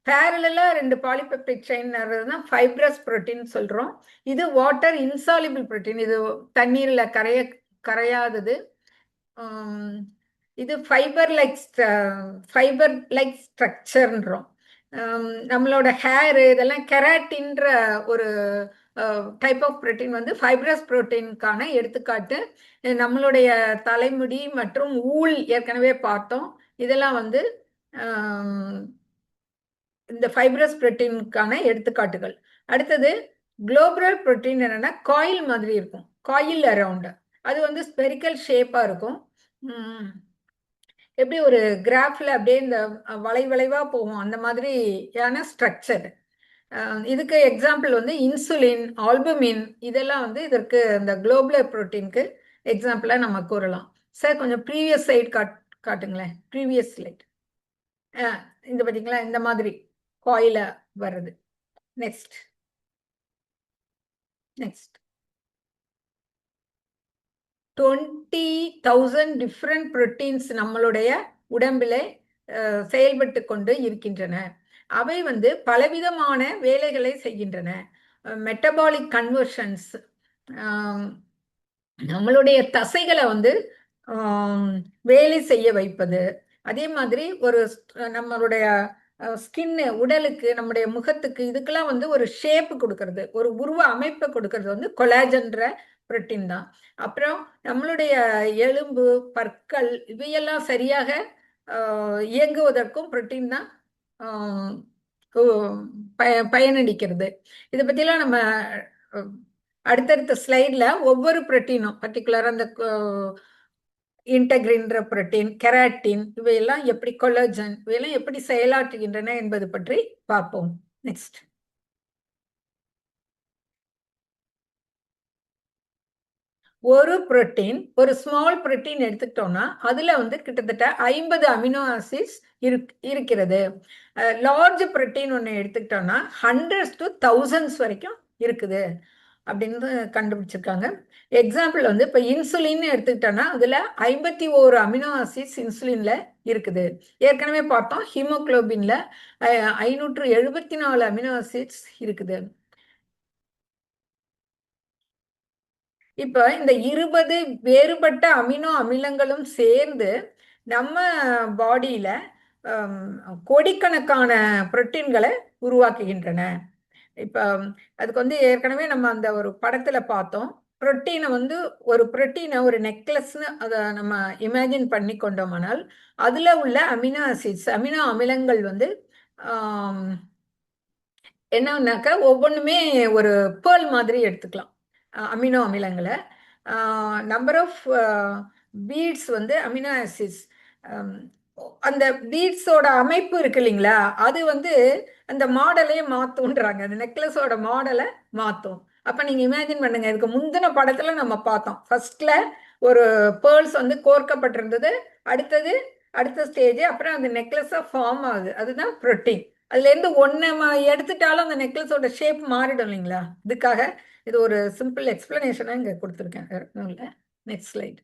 பேரலாக 2 பாலிபெப்டைட் செயின் தான் ஃபைப்ரஸ் புரோட்டீன் சொல்கிறோம். இது வாட்டர் இன்சாலிபிள் புரோட்டீன், இது தண்ணீரில் கரையாதது. இது ஃபைபர் லைக் ஸ்ட்ரக்சர்ன்றோம். நம்மளோட ஹேரு இதெல்லாம் கெராட்டின்ற ஒரு டைப் ஆஃப் புரோட்டீன் வந்து ஃபைப்ரஸ் புரோட்டீனுக்கான எடுத்துக்காட்டு. நம்மளுடைய தலைமுடி மற்றும் ஊல் ஏற்கனவே பார்த்தோம். இதெல்லாம் வந்து இந்த ஃபைப்ரஸ் புரோட்டீனுக்கான எடுத்துக்காட்டுகள். அடுத்தது குளோபுலர் புரோட்டீன் என்னன்னா காயில் மாதிரி இருக்கும், காயில் அரவுண்ட். அது வந்து ஸ்பெரிக்கல் ஷேப்பாக இருக்கும். எப்படி ஒரு கிராஃப்ல அப்படியே இந்த வளைவா போகும் அந்த மாதிரியான ஸ்ட்ரக்சர். இதுக்கு எக்ஸாம்பிள் வந்து இன்சுலின், ஆல்புமின் இதெல்லாம் வந்து இதற்கு இந்த குளோபுலர் புரோட்டீனுக்கு எக்ஸாம்பிளாக நம்ம கூறலாம். சார் கொஞ்சம் ப்ரீவியஸ் சைட் காட்டுங்களேன். ப்ரீவியஸ் ஸ்லைட் இந்த பார்த்தீங்களா, இந்த மாதிரி காயில வருது. நெக்ஸ்ட் 20,000 டிஃப்ரெண்ட் புரோட்டீன்ஸ் நம்மளுடைய உடம்பில் செயல்பட்டு கொண்டு இருக்கின்றன. அவை வந்து பலவிதமான வேலைகளை செய்கின்றன. மெட்டபாலிக் கன்வர்ஷன்ஸ், நம்மளுடைய தசைகளை வந்து வேலை செய்ய வைப்பது. அதே மாதிரி ஒரு நம்மளுடைய ஸ்கின்னு, உடலுக்கு, நம்முடைய முகத்துக்கு, இதுக்கெல்லாம் வந்து ஒரு ஷேப்பு கொடுக்கறது, ஒரு உருவ அமைப்பை கொடுக்கறது வந்து கொலாஜன்ற புரோட்டீன் தான். அப்புறம் நம்மளுடைய எலும்பு, பற்கள் இவையெல்லாம் சரியாக இயங்குவதற்கும் புரோட்டீன் தான் பயனளிக்கிறது. இதை பற்றிலாம் நம்ம அடுத்தடுத்த ஸ்லைடில் ஒவ்வொரு புரோட்டீனும் பர்டிகுலராக அந்த இன்டெக்ரின்ற புரோட்டீன், கெராட்டின் இவையெல்லாம் எப்படி, கொலாஜன் இவையெல்லாம் எப்படி செயலாற்றுகின்றன என்பது பற்றி பார்ப்போம். நெக்ஸ்ட் ஒரு புரோட்டீன், ஒரு ஸ்மால் புரோட்டீன் எடுத்துக்கிட்டோம்னா அதுல வந்து கிட்டத்தட்ட 50 அமினோ ஆசிட்ஸ் இருக்கிறது. லார்ஜ் புரோட்டீன் ஒன்று எடுத்துக்கிட்டோம்னா 100s to 1000s வரைக்கும் இருக்குது. அப்படின்னு கண்டுபிடிச்சிருக்காங்க. எக்ஸாம்பிள் வந்து இப்போ இன்சுலின் எடுத்துக்கிட்டோன்னா அதில் 51 அமினோ ஆசிட்ஸ் இன்சுலின்ல இருக்குது. ஏற்கனவே பார்த்தோம் ஹீமோகுளோபின்ல 574 அமினோ ஆசிட்ஸ் இருக்குது. இப்ப இந்த 20 வேறுபட்ட அமினோ அமிலங்களும் சேர்ந்து நம்ம பாடியில கோடிக்கணக்கான புரோட்டீன்களை உருவாக்குகின்றன. இப்ப அதுக்கு வந்து ஏற்கனவே நம்ம அந்த ஒரு படத்துல பார்த்தோம். புரோட்டீனை வந்து ஒரு புரோட்டீனை ஒரு நெக்லஸ்னு அதை நம்ம இமேஜின் பண்ணி கொண்டோமானால் அதுல உள்ள அமினோ ஆசிட்ஸ் அமினோ அமிலங்கள் வந்து என்னன்னாக்கா ஒவ்வொன்றுமே ஒரு பேர்ல் மாதிரி எடுத்துக்கலாம். அமினோ அமிலங்களை நம்பர் ஆஃப் பீட்ஸ் வந்து அமினோ ஆசிட்ஸ் அந்த பீட்ஸோட அமைப்பு இருக்கு இல்லைங்களா, அது வந்து அந்த மாடலையே மாற்றுன்றாங்க. அந்த நெக்லஸோட மாடலை மாற்றும். அப்போ நீங்கள் இமேஜின் பண்ணுங்க, இதுக்கு முந்தின படத்தில் நம்ம பார்த்தோம். ஃபர்ஸ்ட்ல ஒரு பேர்ல்ஸ் வந்து கோர்க்கப்பட்டிருந்தது, அடுத்த ஸ்டேஜ் அப்புறம் அந்த நெக்லஸாக ஃபார்ம் ஆகுது, அதுதான் புரோட்டீன். அதுலேருந்து ஒன்று எடுத்துட்டாலும் அந்த நெக்லஸோட ஷேப் மாறிடும் இல்லைங்களா. இதுக்காக இது ஒரு சிம்பிள் எக்ஸ்பிளனேஷனாக இங்கே கொடுத்துருக்கேன். இல்லை, நெக்ஸ்ட் ஸ்லைட்.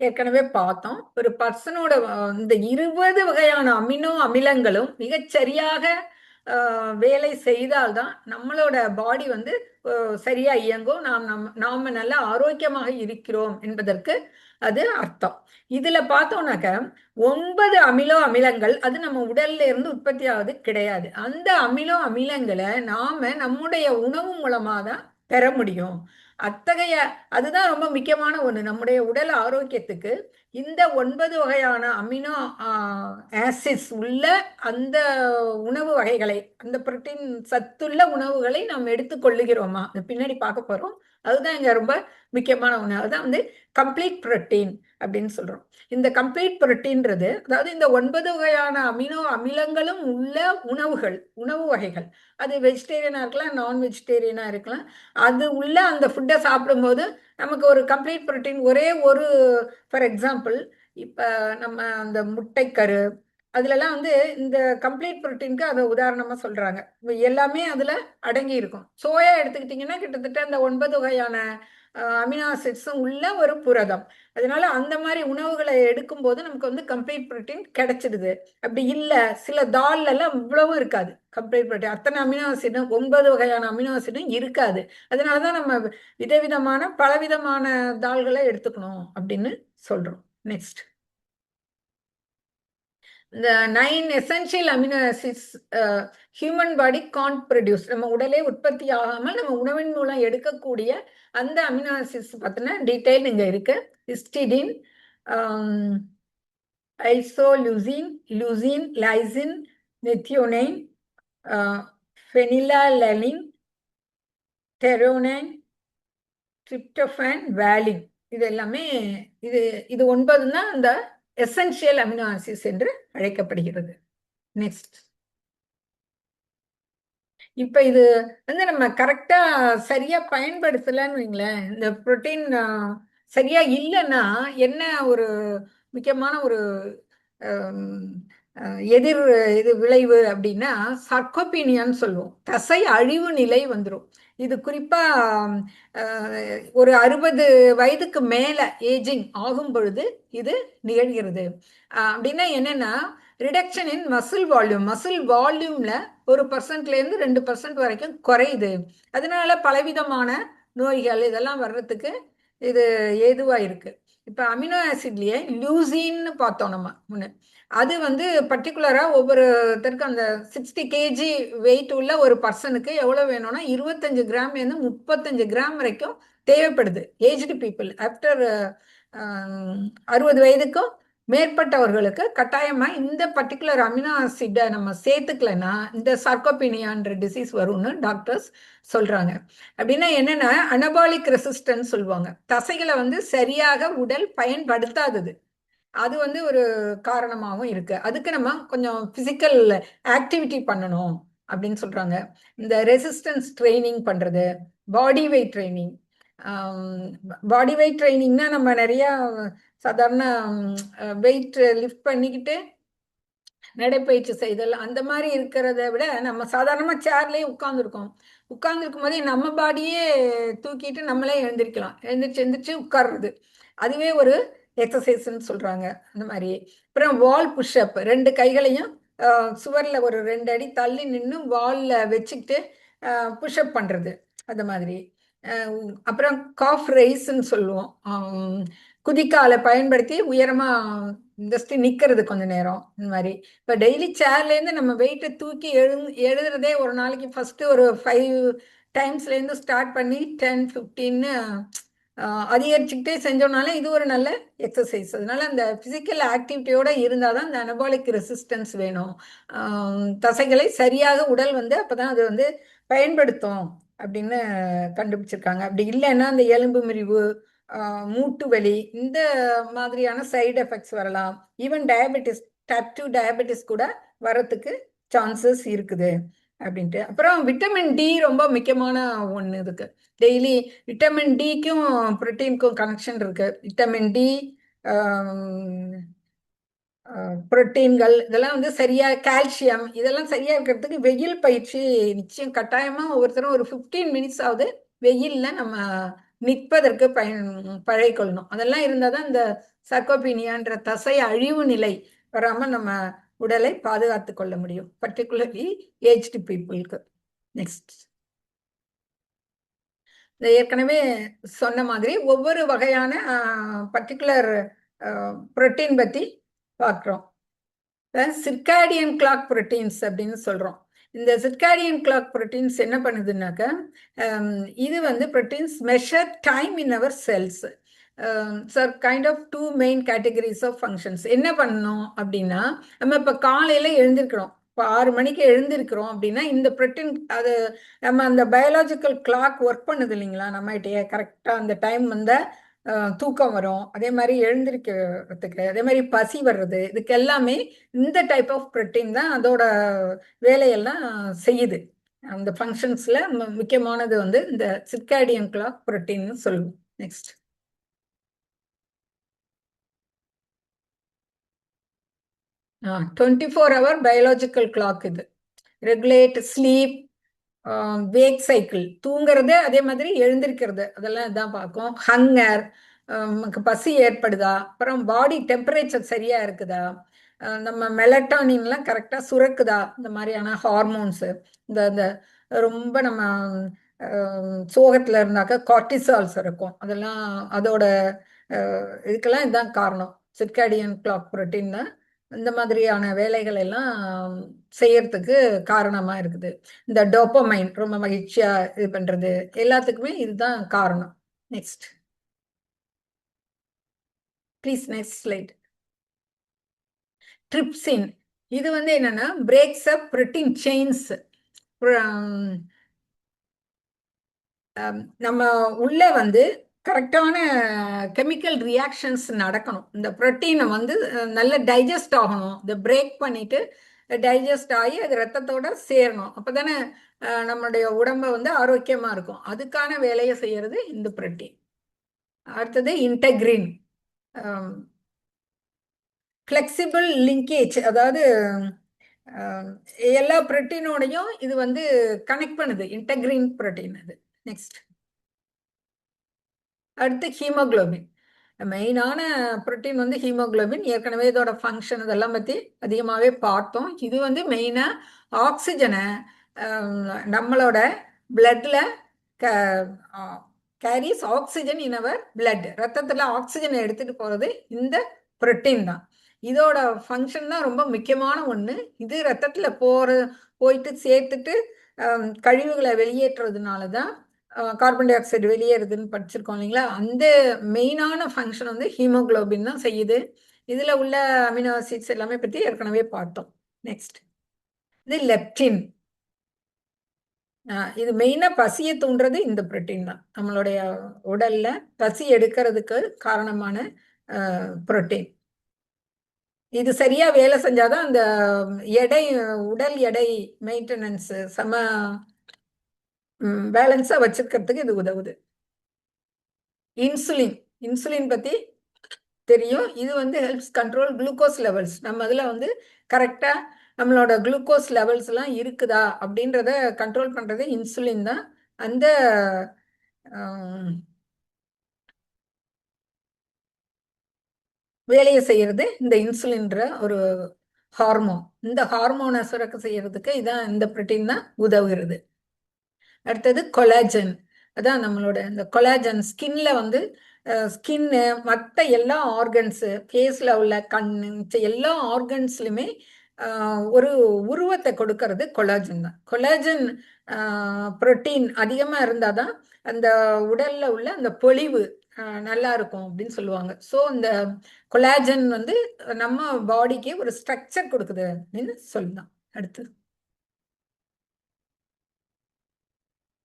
ஏற்கனவே பார்த்தோம், ஒரு பர்சனோட இந்த 20 வகையான அமினோ அமிலங்களும் மிகச்சரியாக வேலை செய்தால்தான் நம்மளோட பாடி வந்து சரியா இயங்கும், நாம நல்ல ஆரோக்கியமாக இருக்கிறோம் என்பதற்கு அது அர்த்தம். இதுல பார்த்தோம்னாக்க 9 அமினோ அமிலங்கள் அது நம்ம உடல்ல இருந்து உற்பத்தி ஆகுது கிடையாது. அந்த அமினோ அமிலங்களை நாம நம்முடைய உணவு மூலமா தான் பெற முடியும். அதுதான் ரொம்ப முக்கியமான ஒண்ணு நம்முடைய உடல் ஆரோக்கியத்துக்கு. இந்த 9 வகையான அமினோ ஆசிட்ஸ் உள்ள அந்த உணவு வகைகளை, அந்த புரோட்டீன் சத்துள்ள உணவுகளை நாம் எடுத்துக்கொள்ளுகிறோமா, பின்னாடி பார்க்க போறோம். அதுதான் இங்க ரொம்ப முக்கியமான ஒண்ணு. அதுதான் வந்து கம்ப்ளீட் புரோட்டீன் அப்படின்னு சொல்றோம். இந்த கம்ப்ளீட் புரோட்டீன்றது அதாவது இந்த 9 வகையான அமினோ அமிலங்களும் உள்ள உணவு வகைகள். அது வெஜிடேரியனா இருக்கலாம், நான் வெஜிடேரியனா இருக்கலாம். அது உள்ள அந்த ஃபுட்டை சாப்பிடும்போது நமக்கு ஒரு கம்ப்ளீட் புரோட்டீன் ஒரே ஒரு, ஃபார் எக்ஸாம்பிள் இப்ப நம்ம அந்த முட்டைக்கரு அதுலலாம் வந்து இந்த கம்ப்ளீட் புரோட்டீனுக்கு அதை உதாரணமா சொல்றாங்க. எல்லாமே அதுல அடங்கி இருக்கும். சோயா எடுத்துக்கிட்டீங்கன்னா கிட்டத்தட்ட அந்த 9 வகையான அமினோ ஆசிட்ஸும் உள்ள ஒரு புரதம். அதனால அந்த மாதிரி உணவுகளை எடுக்கும்போது நமக்கு வந்து கம்ப்ளீட் புரோட்டீன் கிடைச்சிடுது. அப்படி இல்லை, சில தால்ல எல்லாம் இவ்வளவு இருக்காது கம்ப்ளீட் புரோட்டீன். அத்தனை அமினோ ஆசிடும் 9 வகையான அமினோ ஆசிடும் இருக்காது. அதனாலதான் நம்ம விதவிதமான பலவிதமான தால்களை எடுத்துக்கணும் அப்படின்னு சொல்றோம். நெக்ஸ்ட், இந்த 9 essential amino acids human body can't produce, நம்ம உடலே உற்பத்தி ஆகாமல் நம்ம உணவின் மூலம் எடுக்கக்கூடிய அந்த அமினோ ஆசிட்ஸ் பத்தின டீடைல் இங்க இருக்கு. Histidine, isoleucine, leucine, lysine, methionine, phenylalanine, threonine, tryptophan, valine. இது எல்லாமே இது 9 தான் இந்த எசென்ஷியல் அமினோ ஆசிட்ஸ் என்று அழைக்கப்படுகிறது. நெக்ஸ்ட், இப்ப இது வந்து நம்ம கரெக்டா சரியா பயன்படுத்தலன்னு வைங்களேன், இந்த புரோட்டீன் சரியா இல்லைன்னா என்ன ஒரு முக்கியமான ஒரு இது விளைவு அப்படின்னா சர்க்கோபீனியான்னு சொல்லுவோம். தசை அழிவு நிலை வந்துடும். இது குறிப்பா ஒரு 60 வயதுக்கு மேல ஏஜிங் ஆகும் பொழுது இது நிகழ்கிறது. அப்படின்னா என்னன்னா ரிடக்ஷன் இன் மசில் வால்யூம்ல 1% 2% வரைக்கும் குறையுது. அதனால பலவிதமான நோய்கள் இதெல்லாம் வர்றதுக்கு இது ஏதுவா இருக்கு. இப்ப அமினோ ஆசிட்லயே லூசின்னு பார்த்தோம் நம்ம முன்ன. அது வந்து பர்டிகுலரா ஒவ்வொருத்தருக்கும் அந்த 60 kg வெயிட் உள்ள ஒரு பர்சனுக்கு எவ்வளவு வேணும்னா 25 கிராம் 35 கிராம் வரைக்கும் தேவைப்படுது. ஏஜ்டு பீப்புள் ஆஃப்டர் 60 வயதுக்கும் மேற்பட்டவர்களுக்கு கட்டாயமா இந்த பர்டிகுலர் அமினோ ஆசிட்டை நம்ம சேர்த்துக்கலன்னா இந்த சார்கோபீனியான்ற டிசீஸ் வரும்னு டாக்டர்ஸ் சொல்றாங்க. அப்படின்னா என்னன்னா அனபாலிக் ரெசிஸ்டன்ஸ் சொல்லுவாங்க. தசைகளை வந்து சரியாக உடல் பயன்படுத்தாதது, அது வந்து ஒரு காரணமாகவும் இருக்கு. அதுக்கு நம்ம கொஞ்சம் பிசிக்கல் ஆக்டிவிட்டி பண்ணணும் அப்படின்னு சொல்றாங்க. இந்த ரெசிஸ்டன்ஸ் ட்ரைனிங் பண்றது, body weight training. Body weight ட்ரைனிங்னா நம்ம நிறைய சாதாரண வெயிட் லிஃப்ட் பண்ணிக்கிட்டு நடைப்பயிற்சி செய்தல் அந்த மாதிரி இருக்கிறத விட நம்ம சாதாரணமாக சேர்லேயே உட்காந்துருக்கோம். உட்கார்ந்துருக்கும் போதே நம்ம பாடியே தூக்கிட்டு நம்மளே எழுந்திரிச்சு உட்கார்றது, அதுவே ஒரு எக்ஸசைஸ்ன்னு சொல்றாங்க. அந்த மாதிரி அப்புறம் வால் புஷ்அப், 2 கைகளையும் சுவரில் ஒரு 2 அடி தள்ளி நின்று வாலில் வச்சுக்கிட்டு புஷ்அப் பண்ணுறது அந்த மாதிரி. அப்புறம் காஃப் ரைஸ்ன்னு சொல்லுவோம், குதிக்காலை பயன்படுத்தி உயரமாக ஜஸ்ட் நிற்கிறது கொஞ்ச நேரம். இந்த மாதிரி இப்போ டெய்லி சேர்லேருந்து நம்ம வெயிட்டை தூக்கி எழுதுறதே ஒரு நாளைக்கு ஃபஸ்ட்டு ஒரு 5 டைம்ஸ்லேருந்து ஸ்டார்ட் பண்ணி 10, 15 அதிகரிச்சுக்கிட்டே செஞ்சோம்னாலே இது ஒரு நல்ல எக்ஸசைஸ். அதனால அந்த ஃபிசிக்கல் ஆக்டிவிட்டியோட இருந்தால் தான் இந்த அனபாலிக் ரெசிஸ்டன்ஸ் வேணும். தசைகளை சரியாக உடல் அப்போ தான் அது பயன்படுத்தும் அப்படின்னு கண்டுபிடிச்சிருக்காங்க. அப்படி இல்லைன்னா அந்த எலும்பு முறிவு, மூட்டு வலி இந்த மாதிரியான சைடு எஃபெக்ட்ஸ் வரலாம். ஈவன் டயபெட்டிஸ், டைப் 2 டயபெட்டிஸ் கூட வரத்துக்கு சான்சஸ் இருக்குது அப்படின்ட்டு. அப்புறம் விட்டமின் டி ரொம்ப முக்கியமான ஒன்று இதுக்கு. டெய்லி விட்டமின் டிக்கும் புரோட்டீனுக்கும் கனெக்ஷன் இருக்கு. விட்டமின் டி, புரோட்டீன்கள் இதெல்லாம் சரியா, கால்சியம் இதெல்லாம் சரியா இருக்கிறதுக்கு வெயில் பயிற்சி நிச்சயம் கட்டாயமாக ஒவ்வொருத்தரும் ஒரு 15 மினிட்ஸ் ஆகுது வெயிலில் நம்ம நிற்பதற்கு பழகிக்கொள்ளணும். அதெல்லாம் இருந்தால் தான் இந்த சர்க்கோபீனியான்ற தசை அழிவு நிலை வராமல் நம்ம உடலை பாதுகாத்து கொள்ள முடியும், பர்டிகுலர்லி ஏஜ்டு பீப்புளுக்கு. நெக்ஸ்ட், ஏற்கனவே சொன்ன மாதிரி ஒவ்வொரு வகையான பர்டிகுலர் புரோட்டீன் பற்றி பார்க்குறோம். சிர்காடியன் கிளாக் புரோட்டீன்ஸ் அப்படின்னு சொல்கிறோம். இந்த சிர்காடியன் கிளாக் புரோட்டீன்ஸ் என்ன பண்ணுதுன்னாக்க, இது proteins measure time in our cells. Sir kind of 2 main categories of functions. என்ன பண்ணணும் அப்படின்னா, நம்ம இப்போ காலையில் எழுந்திருக்கிறோம், இப்போ 6 மணிக்கு எழுந்திருக்கிறோம் அப்படின்னா இந்த புரோட்டீன் அது நம்ம அந்த பயாலஜிக்கல் கிளாக் ஒர்க் பண்ணுது இல்லைங்களா, நம்மகிட்டயே கரெக்டாக அந்த டைம் தூக்கம் வரும், அதே மாதிரி எழுந்திருக்கிறதுக்கு, அதே மாதிரி பசி வர்றது, இதுக்கு எல்லாமே இந்த டைப் ஆஃப் புரோட்டீன் தான் அதோட வேலையெல்லாம் செய்யுது. அந்த ஃபங்க்ஷன்ஸில் முக்கியமானது இந்த சிர்காடியன் கிளாக் புரோட்டீன்னு சொல்லுவோம். நெக்ஸ்ட், ஆ 24 hour பயாலஜிக்கல் கிளாக். இது ரெகுலேட் ஸ்லீப், வேக் சைக்கிள், தூங்குறது அதே மாதிரி எழுந்திருக்கிறது, அதெல்லாம் இதான் பார்க்கும். ஹங்கர், நமக்கு பசி ஏற்படுதா, அப்புறம் பாடி டெம்பரேச்சர் சரியா இருக்குதா, நம்ம மெலட்டானின்லாம் கரெக்டாக சுரக்குதா, இந்த மாதிரியான ஹார்மோன்ஸு. இந்த ரொம்ப நம்ம சோகத்தில் இருந்தாக்க கார்டிசால் சுரக்கும், அதெல்லாம் அதோட இதுக்கெல்லாம் இதுதான் காரணம். சிர்காடியன் கிளாக் புரோட்டீன் தான் இந்த மாதிரியான வேலைகள் எல்லாம் செய்யறதுக்கு காரணமா இருக்குது. இந்த டோப்பமைன் ரொம்ப மகிழ்ச்சியா இது பண்றது எல்லாத்துக்குமே இதுதான் காரணம். Next please, next slide. Trypsin, இது என்னன்னா பிரேக்ஸ் அப் புரோட்டீன் செயின்ஸ். நம்ம உள்ள கரெக்டான கெமிக்கல் ரியாக்ஷன்ஸ் நடக்கணும். இந்த புரோட்டீனை நல்ல டைஜஸ்ட் ஆகணும், இதை பிரேக் பண்ணிட்டு டைஜஸ்ட் ஆகி அது ரத்தத்தோட சேரணும். அப்போ தானே நம்மளுடைய உடம்பை ஆரோக்கியமாக இருக்கும். அதுக்கான வேலையை செய்யறது இந்த புரோட்டீன். அடுத்தது இன்டெக்ரின், ஃப்ளெக்சிபிள் லிங்கேஜ், அதாவது எல்லா புரோட்டீனோடையும் இது கனெக்ட் பண்ணுது, இன்டெக்ரின் புரோட்டீன் அது. நெக்ஸ்ட், அடுத்து ஹீமோக்ளோபின், மெயினான புரோட்டீன் ஹீமோக்ளோபின். ஏற்கனவே இதோட ஃபங்க்ஷன் இதெல்லாம் பற்றி அதிகமாகவே பார்த்தோம். இது மெயினாக ஆக்சிஜனை நம்மளோட பிளட்டில் carries oxygen in our blood, ரத்தத்தில் ஆக்சிஜனை எடுத்துகிட்டு போகிறது இந்த புரோட்டீன் தான். இதோட ஃபங்க்ஷன் தான் ரொம்ப முக்கியமான ஒன்று. இது ரத்தத்தில் போயிட்டு சேர்த்துட்டு கழிவுகளை வெளியேற்றுறதுனால தான் கார்பன் டை ஆக்சைடு வெளியேறுதுன்னு படிச்சிருக்கோம் இல்லைங்களா. அந்த மெயினான ஃபங்க்ஷன் ஹீமோக்ளோபின் தான் செய்யுது. இதில் உள்ள அமினோ ஆசிட்ஸ் எல்லாமே பற்றி ஏற்கனவே பார்த்தோம். நெக்ஸ்ட், இது லெப்டின். இது மெயினாக பசியை தூண்டுறது இந்த புரோட்டீன் தான். நம்மளுடைய உடல்ல பசி எடுக்கிறதுக்கு காரணமான புரோட்டீன். இது சரியா வேலை செஞ்சாதான் அந்த உடல் எடை மெயின்டெனன்ஸ் பேலன்ஸா வச்சிருக்கிறதுக்கு இது உதவுது. இன்சுலின் பத்தி தெரியும். இது வந்து ஹெல்ப்ஸ் கண்ட்ரோல் குளுக்கோஸ் லெவல்ஸ். நம்ம இதில் வந்து கரெக்டாக நம்மளோட குளுக்கோஸ் லெவல்ஸ் எல்லாம் இருக்குதா அப்படின்றத கண்ட்ரோல் பண்ணுறது இன்சுலின் தான். அந்த வேலையை செய்யறது இந்த இன்சுலின்ற ஒரு ஹார்மோன். இந்த ஹார்மோனை சுரக்க செய்யறதுக்கு இதான் இந்த புரோட்டீன் தான் உதவுகிறது. அடுத்தது கொலாஜன். அதான் நம்மளோட இந்த கொலாஜன் ஸ்கின்ல வந்து ஸ்கின்னு மற்ற எல்லா ஆர்கன்ஸு ஃபேஸில் உள்ள கண்ணு எல்லா ஆர்கன்ஸ்லையுமே ஒரு உருவத்தை கொடுக்கறது கொலாஜன் தான். கொலாஜன் புரோட்டீன் அதிகமாக இருந்தால் தான் அந்த உடலில் உள்ள அந்த பொலிவு நல்லா இருக்கும் அப்படின்னு சொல்லுவாங்க. ஸோ இந்த கொலாஜன் வந்து நம்ம பாடிக்கு ஒரு ஸ்ட்ரக்சர் கொடுக்குது அப்படின்னு சொல்லலாம். அடுத்து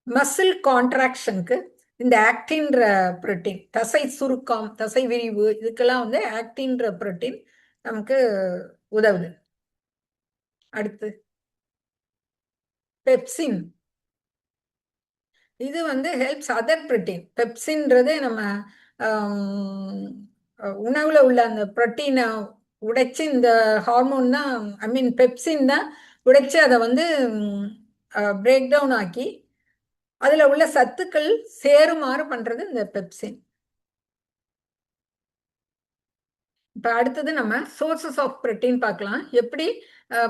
மசில் கான்ட்ராக்ஷனுக்கு இந்த ஆக்டின்ற புரோட்டீன், தசை சுருக்கம், தசை விரிவு, இதுக்கெல்லாம் வந்து ஆக்டின்ற புரோட்டீன் நமக்கு உதவுது. அடுத்து பெப்சின். இது வந்து ஹெல்ப்ஸ் அதர் புரோட்டீன். பெப்சின்றது நம்ம உணவுல உள்ள அந்த புரோட்டீனை உடைச்சு இந்த ஹார்மோன் தான், ஐ மீன் பெப்சின் தான் உடைச்சு அதை வந்து பிரேக் டவுன் ஆக்கி அதில் உள்ள சத்துக்கள் சேருமாறு பண்ணுறது இந்த பெப்சின். இப்போ அடுத்தது நம்ம சோர்சஸ் ஆஃப் புரோட்டீன் பார்க்கலாம். எப்படி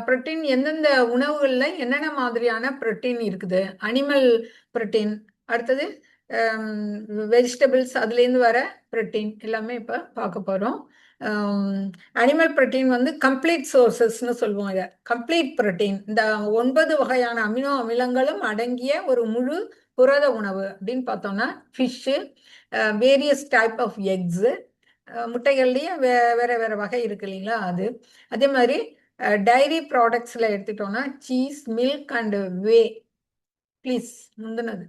புரோட்டீன் எந்தெந்த உணவுகளில் என்னென்ன மாதிரியான புரோட்டீன் இருக்குது. அனிமல் புரோட்டீன், அடுத்தது வெஜிடபிள்ஸ், அதுலேருந்து வர புரோட்டீன் எல்லாமே இப்போ பார்க்க போகிறோம். அனிமல் புரோட்டீன் வந்து கம்ப்ளீட் சோர்சஸ்ன்னு சொல்லுவோம். இதை கம்ப்ளீட் புரோட்டீன், இந்த 9 வகையான அமினோ அமிலங்களும் அடங்கிய ஒரு முழு புரத உணவு அப்படின்னு பார்த்தோம்னா fish, various type of eggs, முட்டைகள்லேயே வேற வேற வகை இருக்கு இல்லைங்களா, அது. அதே மாதிரி டைரி ப்ராடக்ட்ஸில் எடுத்துட்டோம்னா cheese, milk and whey. Please முந்தினது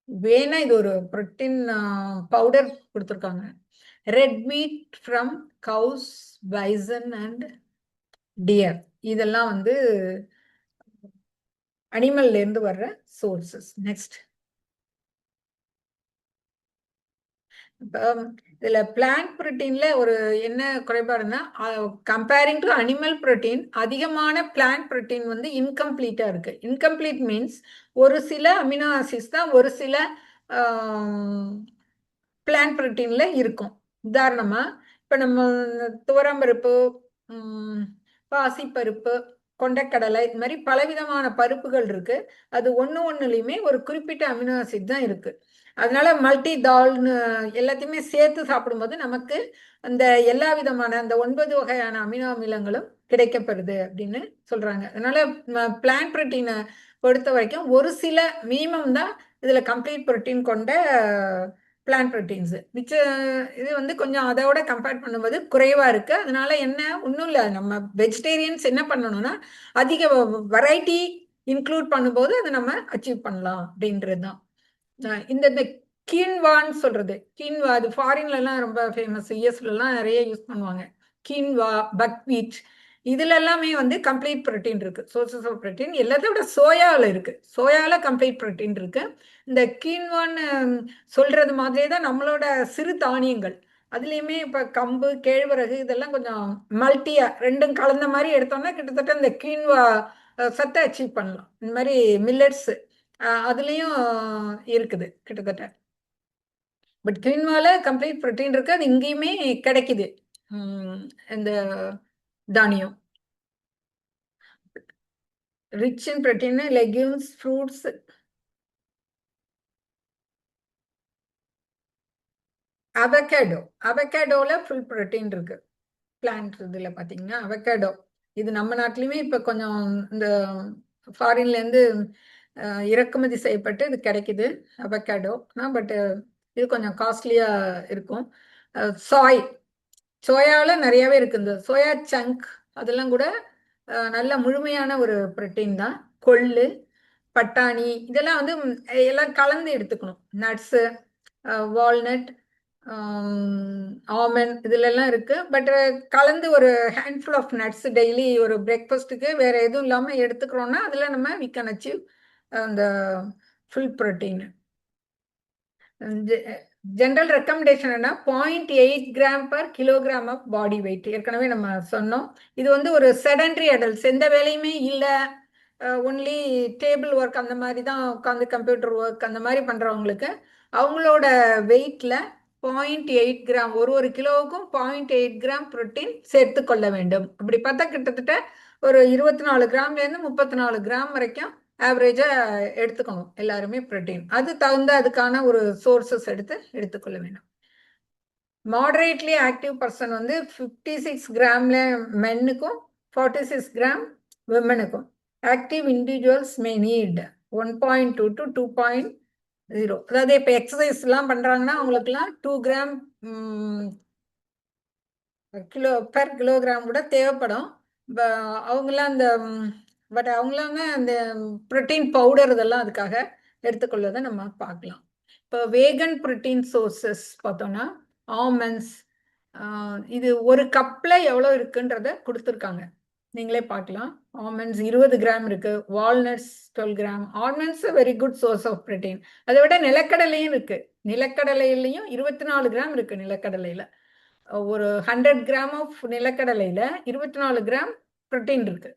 வேணா, இது ஒரு புரோட்டீன் பவுடர் கொடுத்துருக்காங்க. Red meat from cows, bison and deer, இதெல்லாம் வந்து அனிமல்லேருந்து வர்ற சோர்சஸ். நெக்ஸ்ட் இப்போ இதில் பிளான்ட் புரோட்டீனில் ஒரு என்ன குறைபாடுன்னா, கம்பேரிங் டு அனிமல் புரோட்டீன் அதிகமான பிளான்ட் புரோட்டீன் வந்து இன்கம்ப்ளீட்டாக இருக்குது. இன்கம்ப்ளீட் மீன்ஸ் ஒரு சில அமினோ ஆசிட்ஸ் தான் ஒரு சில பிளான்ட் புரோட்டீனில் இருக்கும். உதாரணமாக இப்போ நம்ம துவரம்பருப்பு, பாசிப்பருப்பு, கொண்டைக்கடலை, இது மாதிரி பலவிதமான பருப்புகள் இருக்குது. அது ஒன்றுலையுமே ஒரு குறிப்பிட்ட அமினோ ஆசிட் தான் இருக்குது. அதனால மல்டி தால்னு எல்லாத்தையுமே சேர்த்து சாப்பிடும்போது நமக்கு அந்த எல்லா விதமான அந்த 9 வகையான அமினோ அமிலங்களும் கிடைக்கப்படுது அப்படின்னு சொல்றாங்க. அதனால பிளான்ட் புரோட்டீனை பொறுத்த வரைக்கும் ஒரு சில மினிமம் தான் இதுல கம்ப்ளீட் புரோட்டீன் கொண்ட பிளான்ட் புரோட்டீன்ஸ். மிச்ச இது வந்து கொஞ்சம் அதோட கம்பேர் பண்ணும்போது குறைவா இருக்கு. அதனால என்ன, ஒன்றும் இல்லை, நம்ம வெஜிடேரியன்ஸ் என்ன பண்ணணும்னா அதிக வெரைட்டி இன்க்ளூட் பண்ணும்போது அதை நம்ம அச்சீவ் பண்ணலாம் அப்படின்றது தான். இந்த கீன்வான்னு சொல்றது, கீன்வா அது ஃபாரின்லாம் ரொம்ப ஃபேமஸ், யூஎஸ்லாம் நிறைய யூஸ் பண்ணுவாங்க. கீன்வா, பக்வீட், இதுல எல்லாமே வந்து கம்ப்ளீட் புரோட்டீன் இருக்கு. சோர்சஸ் ஆஃப் புரோட்டீன் எல்லாத்தையும் விட சோயாவில் இருக்கு. சோயாவில் கம்ப்ளீட் புரோட்டீன் இருக்கு. இந்த கீன்வான்னு சொல்றது மாதிரியே தான் நம்மளோட சிறு தானியங்கள், அதுலேயுமே இப்போ கம்பு, கேழ்வரகு இதெல்லாம் கொஞ்சம் மல்டியா ரெண்டும் கலந்த மாதிரி எடுத்தோம்னா கிட்டத்தட்ட இந்த கீன்வா சத்தை அச்சீவ் பண்ணலாம். இந்த மாதிரி மில்லட்ஸ் அதுலேயும் இருக்குது கிட்டத்தட்ட. பட் கிவின்வால கம்ப்ளீட் புரோட்டீன் இருக்கு, அது இங்கேயுமே கிடைக்குது. இந்த தானியம் rich in protein, legumes, fruits, அவகேடோல ஃபுல் புரோட்டீன் இருக்கு. பிளான்ட் இதில் பார்த்தீங்கன்னா அவகேடோ, இது நம்ம நாட்டிலையுமே இப்போ கொஞ்சம் இந்த ஃபாரின்லேருந்து இறக்குமதி செய்யப்பட்டு இது கிடைக்குது அவகேடோ. பட் இது கொஞ்சம் காஸ்ட்லியாக இருக்கும். சோயாவில் நிறையாவே இருக்குது. இந்த சோயா சங்க் அதெல்லாம் கூட நல்ல முழுமையான ஒரு புரோட்டீன் தான். கொள்ளு, பட்டாணி இதெல்லாம் வந்து எல்லாம் கலந்து எடுத்துக்கணும். நட்ஸு, வால்நட், ஆமண்ட் இதுலெல்லாம் இருக்குது. பட் கலந்து ஒரு ஹேண்ட்ஃபுல் ஆஃப் நட்ஸ் டெய்லி ஒரு பிரேக்ஃபாஸ்ட்டுக்கு வேறு எதுவும் இல்லாமல் எடுத்துக்கிறோன்னா அதில் நம்ம வி கேன் அச்சீவ் அந்த ஃபுல் புரோட்டீன். ஜென்ரல் ரெக்கமெண்டேஷன் என்ன 0.8 gram per kilogram of body weight ஏற்கனவே நம்ம சொன்னோம். இது வந்து ஒரு செடன்ட்ரி அடல்ட்ஸ், எந்த வேலையுமே இல்லை, ஒன்லி டேபிள் ஒர்க் அந்த மாதிரி தான் உட்காந்து கம்ப்யூட்டர் ஒர்க் அந்த மாதிரி பண்ணுறவங்களுக்கு அவங்களோட வெயிட்ல 0.8 கிராம் ஒரு கிலோவுக்கும் 0.8 கிராம் புரோட்டீன் சேர்த்து கொள்ள வேண்டும். அப்படி பார்த்தா கிட்டத்தட்ட ஒரு 24 கிராம்லேருந்து 34 கிராம் வரைக்கும் ஆவரேஜா எடுத்துக்கணும் எல்லாருமே புரோட்டீன். அது தகுந்த அதுக்கான ஒரு சோர்சஸ் எடுத்துக்கொள்ள வேண்டும். மாடரேட்லி ஆக்டிவ் பர்சன் வந்து 56 கிராம்ல மென்னுக்கும் 46 கிராம் விமனுக்கும். Active individuals may need 1.2 to 2.0. அதாவது இப்போ எக்ஸசைஸ் எல்லாம் பண்றாங்கன்னா அவங்களுக்குலாம் 2 கிராம் பெர் கிலோகிராம் கூட தேவைப்படும். அவங்களாம் அந்த புரோட்டீன் பவுடர் இதெல்லாம் அதுக்காக எடுத்துக்கொள்வதை நம்ம பார்க்கலாம். இப்போ வேகன் புரோட்டீன் சோர்சஸ் பார்த்தோம்னா ஆல்மண்ட்ஸ், இது ஒரு கப்ல எவ்வளோ இருக்குன்றத கொடுத்துருக்காங்க, நீங்களே பார்க்கலாம். ஆல்மண்ட்ஸ் 20 கிராம் இருக்கு, walnuts 12 gram. Almonds very good source of protein. அதை விட நிலக்கடலையும் இருக்கு, நிலக்கடலையிலையும் 24 கிராம் இருக்கு. நிலக்கடலையில ஒரு 100 கிராம் ஆஃப் நிலக்கடலையில 24 கிராம் புரோட்டீன் இருக்கு.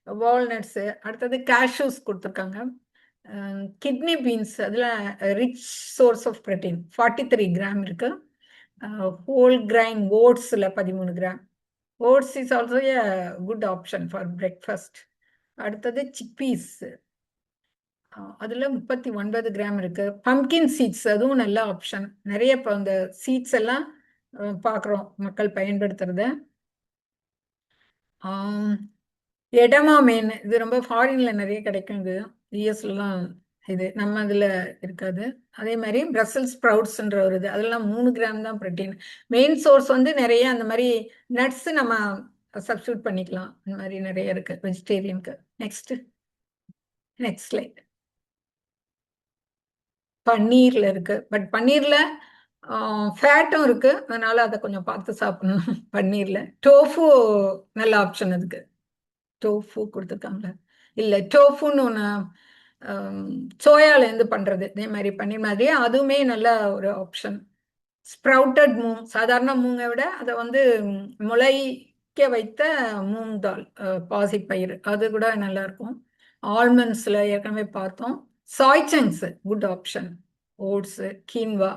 வால்நட்ஸு, அடுத்தது கேஷ்யூஸ் கொடுத்துருக்காங்க. கிட்னி பீன்ஸ், அதில் rich source of protein 43 gram இருக்கு. ஹோல் கிரைன் ஓட்ஸில் 13 gram. Oats is also a good option for breakfast. அடுத்தது சிக்பீஸ், அதில் 39 கிராம் இருக்கு. பம்கின் சீட்ஸ், அதுவும் நல்ல ஆப்ஷன். நிறைய இப்போ அந்த சீட்ஸ் எல்லாம் பார்க்குறோம் மக்கள் பயன்படுத்துறத. எடமாமேன், இது ரொம்ப ஃபாரின்ல நிறைய கிடைக்கும், இது யூஎஸ்லாம் இது நம்ம இதில் இருக்காது. அதே மாதிரி பிரசல்ஸ் ஸ்ப்ரவுட்ஸ்ன்ற ஒரு இது, அதெல்லாம் 3 கிராம் தான் புரோட்டீன். மெயின் சோர்ஸ் வந்து நிறைய அந்த மாதிரி நட்ஸ் நம்ம சப்ஸ்டியூட் பண்ணிக்கலாம், அந்த மாதிரி நிறைய இருக்கு வெஜிடேரியனுக்கு. Next slide. பன்னீர்ல இருக்கு, பட் பன்னீர்ல ஃபேட்டும் இருக்கு, அதனால அதை கொஞ்சம் பார்த்து சாப்பிடணும். பன்னீர்ல டோஃபு நல்ல ஆப்ஷன். அதுக்கு டோஃபு கொடுத்துருக்காங்களே, இல்லை டோஃபுன்னு ஒன்று சோயாலேருந்து பண்ணுறது, இதே மாதிரி பன்னீர் மாதிரி, அதுவுமே நல்ல ஒரு ஆப்ஷன். ஸ்ப்ரவுட்டட் மூங், சாதாரண மூங்கை விட அதை வந்து முளைக்க வைத்த மூங் தால், பாசிப்பயிறு, அது கூட நல்லா இருக்கும். ஆல்மண்ட்ஸில் ஏற்கனவே பார்த்தோம். Sai chunks good option. Oats, quinoa.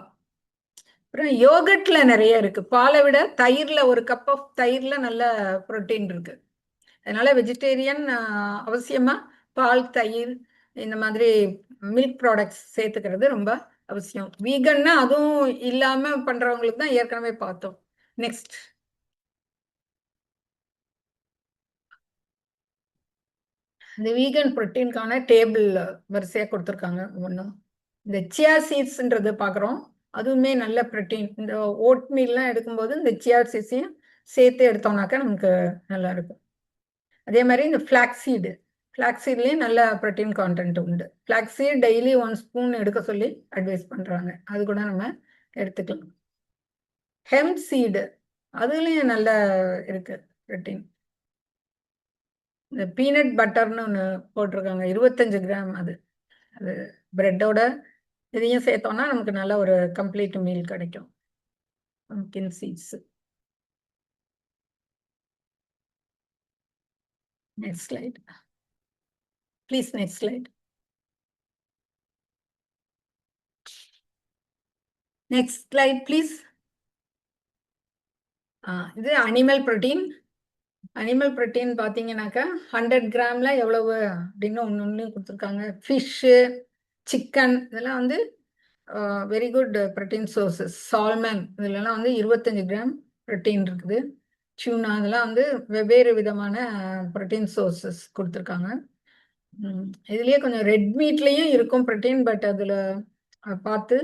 அப்புறம் யோகட்ல நிறைய இருக்கு, பாலை விட தயிர்ல ஒரு கப் ஆஃப் தயிர்ல நல்ல புரோட்டீன் இருக்கு. அதனால வெஜிடேரியன் அவசியமா பால், தயிர், இந்த மாதிரி மில்க் ப்ராடக்ட்ஸ் சேர்த்துக்கிறது ரொம்ப அவசியம். வீகன்னா அதுவும் இல்லாம பண்றவங்களுக்கு தான் ஏற்கனவே பார்த்தோம். நெக்ஸ்ட், இந்த வீகன் புரோட்டீனுக்கான டேபிள் வரிசையா கொடுத்துருக்காங்க. ஒன்றும் இந்த சியா சீட்ஸ்ன்றது பார்க்குறோம், அதுவுமே நல்ல புரோட்டீன். இந்த ஓட் மீல்லாம் எடுக்கும்போது இந்த சியா சீட்ஸையும் சேர்த்து எடுத்தோம்னாக்கா நமக்கு நல்லா இருக்கும். அதே மாதிரி இந்த ஃப்ளாக்ஸீட்லேயும் நல்ல ப்ரோட்டீன் கான்டென்ட் உண்டு. ஃப்ளாக்ஸீட் டெய்லி 1 ஸ்பூன் எடுக்க சொல்லி அட்வைஸ் பண்ணுறாங்க, அது கூட நம்ம எடுத்துக்கலாம். ஹெம்ப் சீடு, அதுலேயும் நல்ல இருக்கு ப்ரோட்டீன். இந்த பீனட் பட்டர்னு ஒன்று போட்டிருக்காங்க, 25 கிராம். அது பிரெட்டோட இதையும் சேர்த்தோம்னா நமக்கு நல்ல ஒரு கம்ப்ளீட் மீல் கிடைக்கும். Pumpkin seeds. Next slide. Please, next slide. Next slide, please. இது அனிமல் புரோட்டீன். அனிமல் புரோட்டீன் பார்த்தீங்கன்னாக்கா 100 கிராம்ல எவ்வளவு அப்படின்னு ஒன்று கொடுத்துருக்காங்க. ஃபிஷ்ஷு, சிக்கன், இதெல்லாம் வந்து very good protein sources. Salmon, இதுலலாம் வந்து 25 கிராம் புரோட்டீன் இருக்குது. டியூனா, அதெல்லாம் வந்து வெவ்வேறு விதமான புரோட்டீன் சோர்சஸ் கொடுத்துருக்காங்க. இதுலேயே கொஞ்சம் ரெட் மீட்லேயும் இருக்கும் புரோட்டீன், பட் அதில் பார்த்து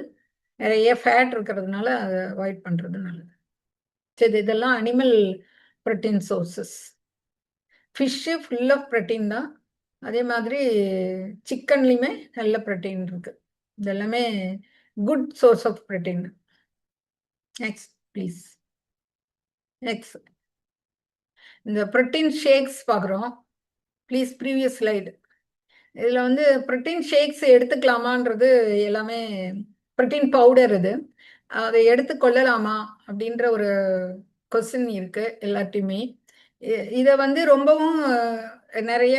நிறைய ஃபேட் இருக்கிறதுனால அதை அவாய்ட் பண்ணுறது நல்லது. சரி, இதெல்லாம் animal protein sources. Fish full of protein தான். அதே மாதிரி சிக்கன்லேயுமே நல்ல புரோட்டீன் இருக்கு. இதெல்லாமே good source of protein. Next please. Next, இந்த புரோட்டீன் ஷேக்ஸ் பார்க்குறோம். Please previous slide. இதில் வந்து புரோட்டீன் ஷேக்ஸ் எடுத்துக்கலாமான்றது எல்லாமே புரோட்டீன் பவுடர். இது அதை எடுத்துக்கொள்ளலாமா அப்படின்ற ஒரு கொஸ்டின் இருக்கு எல்லாத்தையுமே. இதை வந்து ரொம்பவும் நிறைய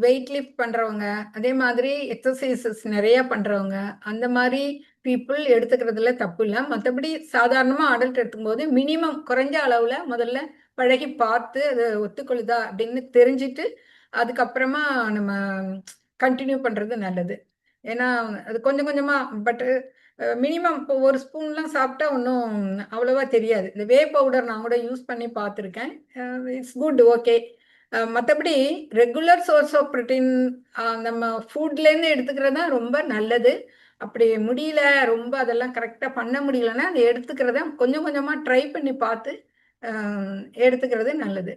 வெயிட் லிஃப்ட் பண்றவங்க, அதே மாதிரி எக்ஸசைசஸ் நிறைய பண்றவங்க, அந்த மாதிரி பீப்புள் எடுத்துக்கிறதுல தப்பு இல்லை. மற்றபடி சாதாரணமாக அடல்ட் எடுத்துக்கும்போது மினிமம் குறைஞ்ச அளவுல முதல்ல பழகி பார்த்து அது ஒத்துக்கொள்ளுதா அப்படின்னு தெரிஞ்சுட்டு அதுக்கப்புறமா நம்ம கண்டினியூ பண்றது நல்லது. ஏன்னா அது கொஞ்சம் கொஞ்சமா, பட் மினிமம் இப்போ ஒரு ஸ்பூன்லாம் சாப்பிட்டா ஒன்றும் அவ்வளோவா தெரியாது. இந்த வே பவுடர் நான் கூட யூஸ் பண்ணி பார்த்துருக்கேன். It's good, okay. மற்றபடி ரெகுலர் சோர்ஸ் ஆஃப் ப்ரோட்டீன் நம்ம ஃபுட்லேருந்து எடுத்துக்கிறது தான் ரொம்ப நல்லது. அப்படி முடியல, ரொம்ப அதெல்லாம் கரெக்டாக பண்ண முடியலன்னா அதை எடுத்துக்கிறத கொஞ்சம் கொஞ்சமாக ட்ரை பண்ணி பார்த்து எடுத்துக்கிறது நல்லது.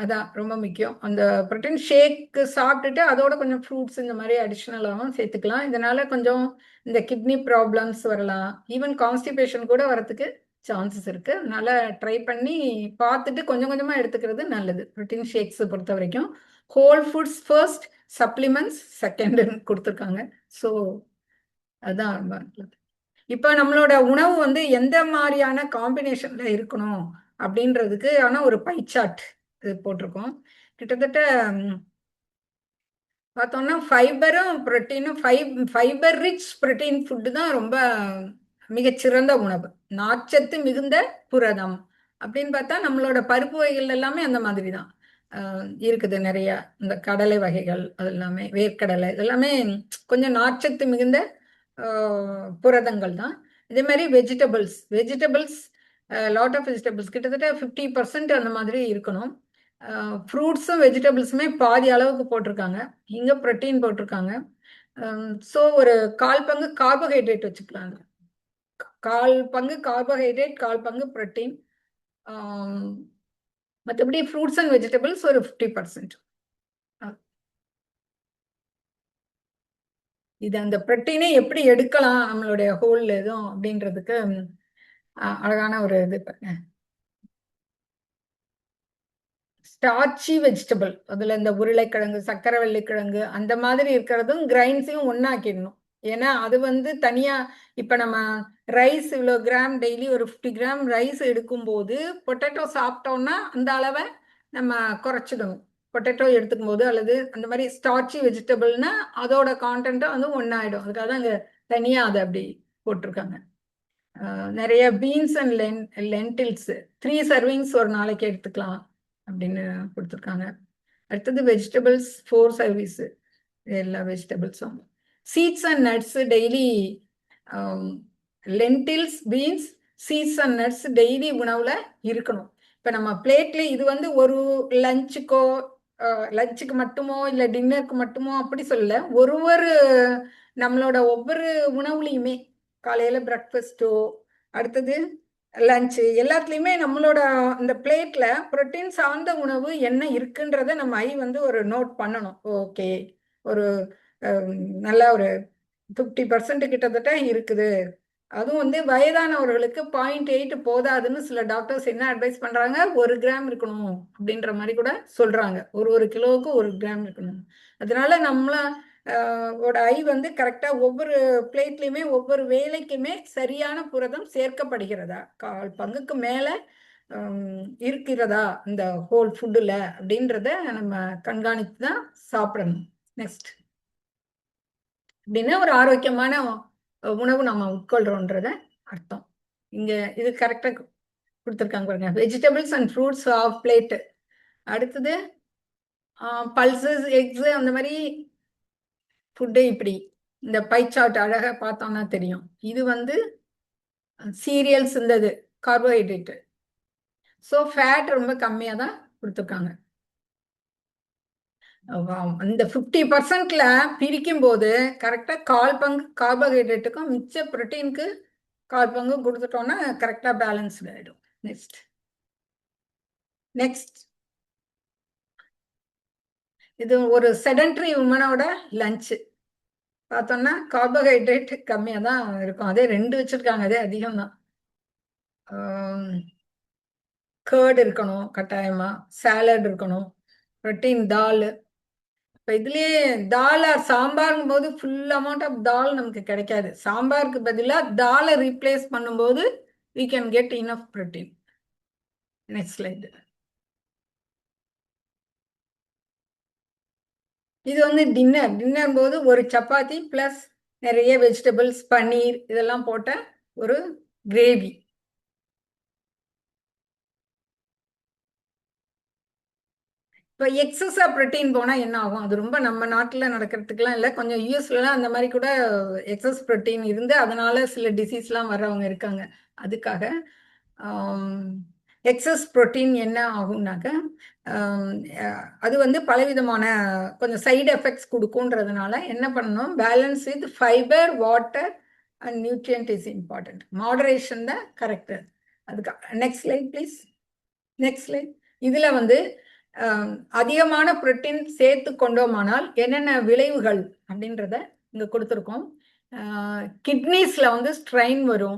அதான் ரொம்ப முக்கியம். அந்த ப்ரோட்டீன் ஷேக் சாப்பிட்டுட்டு அதோட கொஞ்சம் ஃப்ரூட்ஸ் இந்த மாதிரி அடிஷ்னலாகவும் சேர்த்துக்கலாம். இதனால கொஞ்சம் இந்த கிட்னி ப்ராப்ளம்ஸ் வரலாம், ஈவன் கான்ஸ்டிபேஷன் கூட வரதுக்கு சான்சஸ் இருக்கு. அதனால ட்ரை பண்ணி பார்த்துட்டு கொஞ்சம் கொஞ்சமா எடுத்துக்கிறது நல்லது. ப்ரோட்டீன் ஷேக்ஸ் பொறுத்த வரைக்கும் ஹோல் ஃபுட்ஸ் ஃபர்ஸ்ட், சப்ளிமெண்ட்ஸ் செகண்ட்னு கொடுத்துருக்காங்க. ஸோ அதான் ரொம்ப நல்லது. இப்போ நம்மளோட உணவு வந்து எந்த மாதிரியான காம்பினேஷன்ல இருக்கணும் அப்படின்றதுக்கு ஆனா ஒரு பை சார்ட் இது போட்டிருக்கோம். கிட்டத்தட்ட பார்த்தோம்னா ஃபைபரும் ப்ரோட்டீனும், ஃபைபர் ரிச் ப்ரோட்டீன் ஃபுட்டு தான் ரொம்ப மிகச்சிறந்த உணவு. நார்ச்சத்து மிகுந்த புரதம் அப்படின்னு பார்த்தா நம்மளோட பருப்பு வகைகள் எல்லாமே அந்த மாதிரி தான் இருக்குது. நிறைய இந்த கடலை வகைகள், அது எல்லாமே வேர்க்கடலை, இதெல்லாமே கொஞ்சம் நார்ச்சத்து மிகுந்த புரதங்கள் தான். இதே மாதிரி வெஜிடபிள்ஸ் லாட் ஆஃப் வெஜிடபிள்ஸ் கிட்டத்தட்ட 50% அந்த மாதிரி இருக்கணும். ஃப்ரூட்ஸும் வெஜிடபிள்ஸுமே பாதி அளவுக்கு போட்டிருக்காங்க. இங்கே ப்ரோட்டீன் போட்டிருக்காங்க. ஸோ ஒரு 1/4 பங்கு கார்போஹைட்ரேட் வச்சுக்கலாம். 1/4 பங்கு கார்போஹைட்ரேட், 1/4 பங்கு ப்ரோட்டீன். மற்றபடி ஃப்ரூட்ஸ் அண்ட் வெஜிடபிள்ஸ் ஒரு 50%. இது அந்த ப்ரோட்டீனை எப்படி எடுக்கலாம் நம்மளுடைய ஹோல் எதுவும் அப்படின்றதுக்கு அழகான ஒரு இது. ஸ்டார்ச்சி வெஜிடபிள், அதுல இந்த உருளைக்கிழங்கு, சக்கரவள்ளிக்கிழங்கு அந்த மாதிரி இருக்கிறதும் கிரைன்ஸையும் ஒன்னாக்கிடணும். ஏன்னா அது வந்து தனியா, இப்ப நம்ம ரைஸ் இவ்வளோ கிராம் டெய்லி ஒரு 50 கிராம் ரைஸ் எடுக்கும்போது பொட்டேட்டோ சாப்பிட்டோம்னா அந்த அளவை நம்ம குறைச்சிடணும். பொட்டேட்டோ எடுத்துக்கும் போது, அல்லது அந்த மாதிரி ஸ்டார்ச்சி வெஜிடபிள்னா அதோட கான்டென்ட்டும் வந்து ஒன்னாயிடும். அதுக்காக தான் அங்கே தனியா அதை அப்படி போட்டிருக்காங்க. நிறைய பீன்ஸ் அண்ட் லென்டில்ஸ் 3 சர்விங்ஸ் ஒரு நாளைக்கு எடுத்துக்கலாம் அப்படின்னு கொடுத்துருக்காங்க. அடுத்தது வெஜிடபிள்ஸ் 4 சர்வீஸ், எல்லா வெஜிடபிள்ஸும். Seeds and nuts daily, lentils, beans, seeds and nuts daily உணவுல இருக்கணும். இப்போ நம்ம பிளேட்ல இது வந்து ஒரு லஞ்சுக்கு மட்டுமோ இல்லை டின்னருக்கு மட்டுமோ அப்படி சொல்லல, ஒரு நம்மளோட ஒவ்வொரு உணவுலையுமே காலையில பிரேக்ஃபாஸ்ட்டோ, அடுத்தது லஞ்சு, எல்லாத்துலேயுமே நம்மளோட அந்த பிளேட்ல ப்ரோட்டீன் சார்ந்த உணவு என்ன இருக்குன்றத நம்ம வந்து ஒரு நோட் பண்ணணும். ஓகே, ஒரு நல்ல ஒரு 50% கிட்டத்தட்ட இருக்குது. அதுவும் வந்து வயதானவர்களுக்கு 0.8 போதாதுன்னு சில டாக்டர்ஸ் என்ன அட்வைஸ் பண்றாங்க, 1 கிராம் இருக்கணும் அப்படின்ற மாதிரி கூட சொல்றாங்க. ஒரு கிலோவுக்கு 1 கிராம் இருக்கணும். அதனால நம்மளோட வந்து கரெக்டா ஒவ்வொரு பிளேட்லயுமே ஒவ்வொரு வேலைக்குமே சரியான புரதம் சேர்க்கப்படுகிறதா, 1/4 பங்குக்கு மேல இருக்கிறதா இந்த ஹோல் ஃபுட்டுல அப்படின்றத நம்ம கண்காணித்து தான் சாப்பிடணும். நெக்ஸ்ட் அப்படின்னா ஒரு ஆரோக்கியமான உணவு நம்ம உட்கொள்றோன்றத அர்த்தம். இங்க இது கரெக்டா கொடுத்துருக்காங்க பாருங்க. Vegetables and fruits of plate. அடுத்தது பல்சஸ், எக்ஸ், அந்த மாதிரி ஃபுட்டு. இப்படி இந்த பை சார்ட் அழகா பார்த்தோம்னா தெரியும். இது வந்து சீரியல்ஸ், இருந்தது கார்போஹைட்ரேட். ஸோ ஃபேட் ரொம்ப கம்மியா தான் கொடுத்துருக்காங்க. அந்த 50%ல பிரிக்கும் போது கரெக்டா 1/4 பங்கு கார்போஹைட்ரேட்டுக்கும் மிச்ச ப்ரோட்டீனுக்கு 1/4 பங்கு கொடுத்துட்டோம்னா கரெக்டா பேலன்ஸ்டு ஆயிடும். நெக்ஸ்ட் இது ஒரு செடன்ட்ரி உமனோட லஞ்ச் பார்த்தோம்னா கார்போஹைட்ரேட் கம்மியா தான் இருக்கும். அதே 2 வச்சிருக்காங்க, அதே அதிகம் தான். கர்ட் இருக்கணும் கட்டாயமா, சாலட் இருக்கணும், ப்ரோட்டீன் தால், இப்போ இதுலயே தால் ஆர் சாம்பார்ங்கும் போது ஃபுல் அமௌண்ட் ஆஃப் தால் நமக்கு கிடைக்காது. சாம்பாருக்கு பதிலாக தாலை ரீப்ளேஸ் பண்ணும்போது we can get enough protein. Next slide. இது வந்து டின்னர் போது ஒரு சப்பாத்தி பிளஸ் நிறைய வெஜிடபிள்ஸ், பன்னீர் இதெல்லாம் போட்ட ஒரு கிரேவி. இப்போ எக்ஸஸாக ப்ரோட்டீன் போனால் என்ன ஆகும்? அது ரொம்ப நம்ம நாட்டில் நடக்கிறதுக்குலாம் இல்லை, கொஞ்சம் யூஎஸ்லாம் அந்த மாதிரி கூட எக்ஸஸ் ப்ரோட்டீன் இருந்து அதனால சில டிசீஸ்லாம் வர்றவங்க இருக்காங்க. அதுக்காக எக்ஸஸ் ப்ரோட்டீன் என்ன ஆகும்னாக்க அது வந்து பலவிதமான கொஞ்சம் சைடு எஃபெக்ட்ஸ் கொடுக்குன்றதுனால என்ன பண்ணணும், balance with fibre, water and nutrient is important. Moderation தான் கரெக்டு. அதுக்காக next slide please. Next slide. இதில் வந்து அதிகமான புரோட்டீன் சேர்த்து கொண்டோமானால் என்னென்ன விளைவுகள் அப்படின்றத இங்கே கொடுத்துருக்கோம். கிட்னிஸில் வந்து ஸ்ட்ரெயின் வரும்,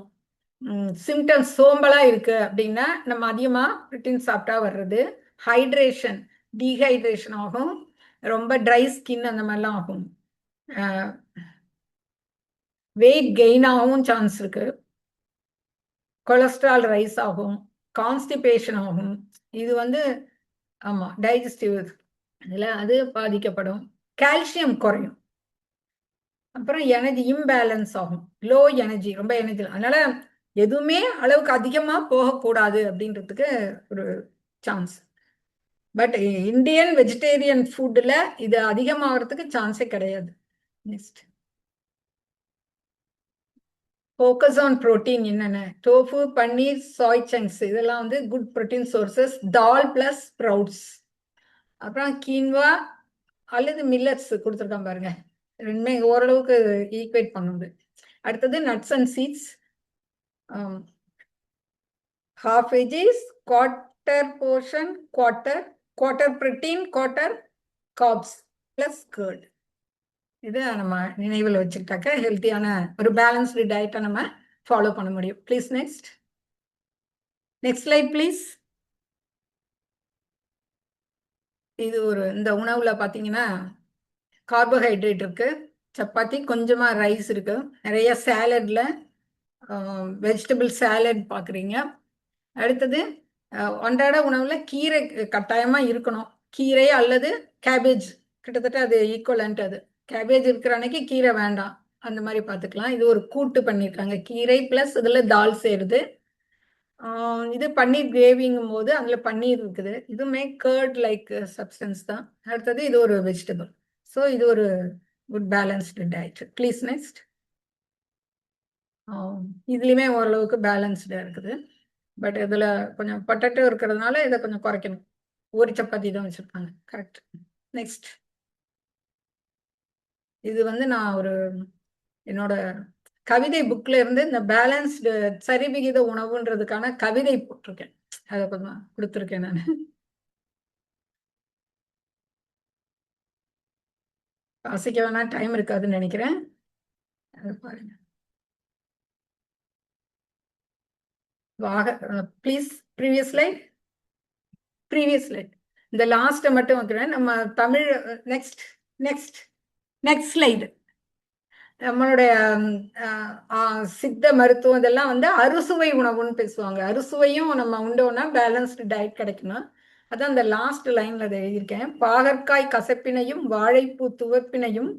சிம்டம்ஸ் சோம்பலாக இருக்குது அப்படின்னா நம்ம அதிகமாக புரோட்டீன் சாப்பிட்டா வர்றது. ஹைட்ரேஷன், டீஹைட்ரேஷன் ஆகும், ரொம்ப ட்ரை ஸ்கின் அந்த மாதிரிலாம் ஆகும். வெயிட் கெயின் ஆகவும் சான்ஸ் இருக்குது. கொலஸ்ட்ரால் ரைஸ் ஆகும், கான்ஸ்டிபேஷன் ஆகும். இது வந்து ஆமாம் டைஜஸ்டிவ் இதில் அது பாதிக்கப்படும். கால்சியம் குறையும். அப்புறம் எனர்ஜி இம்பேலன்ஸ் ஆகும், லோ எனர்ஜி, ரொம்ப எனர்ஜி. அதனால எதுவுமே அளவுக்கு அதிகமாக போகக்கூடாது அப்படின்றதுக்கு ஒரு சான்ஸ். பட் இந்தியன் வெஜிடேரியன் ஃபுட்டில் இது அதிகமாகிறதுக்கு சான்ஸே கிடையாது. நெக்ஸ்ட் ஃபோக்கஸ் ஆன் ப்ரோட்டீன் என்னென்ன? டோஃபு, பன்னீர், சாய் சங்க்ஸ் இதெல்லாம் வந்து good protein sources. Dal plus sprouts. அப்புறம் கீன்வா அல்லது மில்லட்ஸ் கொடுத்துருக்கான் பாருங்க, ரெண்டுமே ஓரளவுக்கு ஈக்குவேட் பண்ணுது. அடுத்தது nuts and seeds. Half veggies, quarter portion, quarter protein, quarter carbs plus curd. இது நம்ம நினைவில் வச்சுக்கிட்டாக்க ஹெல்த்தியான ஒரு பேலன்ஸ்டு டயட்டை நம்ம ஃபாலோ பண்ண முடியும். Please next. Next slide please. இது ஒரு இந்த உணவில் பார்த்தீங்கன்னா கார்போஹைட்ரேட் இருக்குது, சப்பாத்தி, கொஞ்சமாக ரைஸ் இருக்குது, நிறைய சேலடில் வெஜிடபிள் சேலட் பார்க்குறீங்க. அடுத்தது அன்றாட உணவில் கீரை கட்டாயமாக இருக்கணும். கீரை அல்லது கேபேஜ், கிட்டத்தட்ட அது ஈக்குவலண்ட். அது கேபேஜ் இருக்கிற அன்னைக்கு கீரை வேண்டாம், அந்த மாதிரி பார்த்துக்கலாம். இது ஒரு கூட்டு பண்ணியிருக்காங்க, கீரை ப்ளஸ் இதில் தால் சேருது. இது பன்னீர் கிரேவிங்கும் போது அதில் பன்னீர் இருக்குது. இதுவுமே கர்ட் லைக் சப்ஸ்டன்ஸ் தான். அடுத்தது இது ஒரு வெஜிடபிள். ஸோ இது ஒரு good balanced diet. Please next. இதுலேயுமே ஓரளவுக்கு பேலன்ஸ்டாக இருக்குது. பட் இதில் கொஞ்சம் பொட்டேட்டோ இருக்கிறதுனால இதை கொஞ்சம் குறைக்கணும். ஒரு சப்பாத்தி தான் வச்சுருப்பாங்க. கரெக்ட். நெக்ஸ்ட். இது வந்து நான் ஒரு என்னோட கவிதை புக்ல இருந்து இந்த பேலன்ஸ்டு சரிவிகித உணவுன்றதுக்கான கவிதை போட்டிருக்கேன், அதை கொஞ்சம் கொடுத்துருக்கேன் நான். வாசிக்க வேணா, டைம் இருக்காதுன்னு நினைக்கிறேன். அது பாருங்க. Please previous slide. Previous slide. இந்த லாஸ்ட்டை மட்டும் வைக்கிறேன். நம்ம Tamil next next next slide. நம்மளுடைய சித்த மருத்துவம் இதெல்லாம் வந்து அறுசுவை உணவுன்னு பேசுவாங்க. அறுசுவையும் நம்ம உண்டோன்னா பேலன்ஸ்டு டயட் கிடைக்கணும். அதான் அந்த லாஸ்ட் லைன்ல அதை எழுதியிருக்கேன். பாகற்காய் கசப்பினையும், வாழைப்பூ துவப்பினையும்,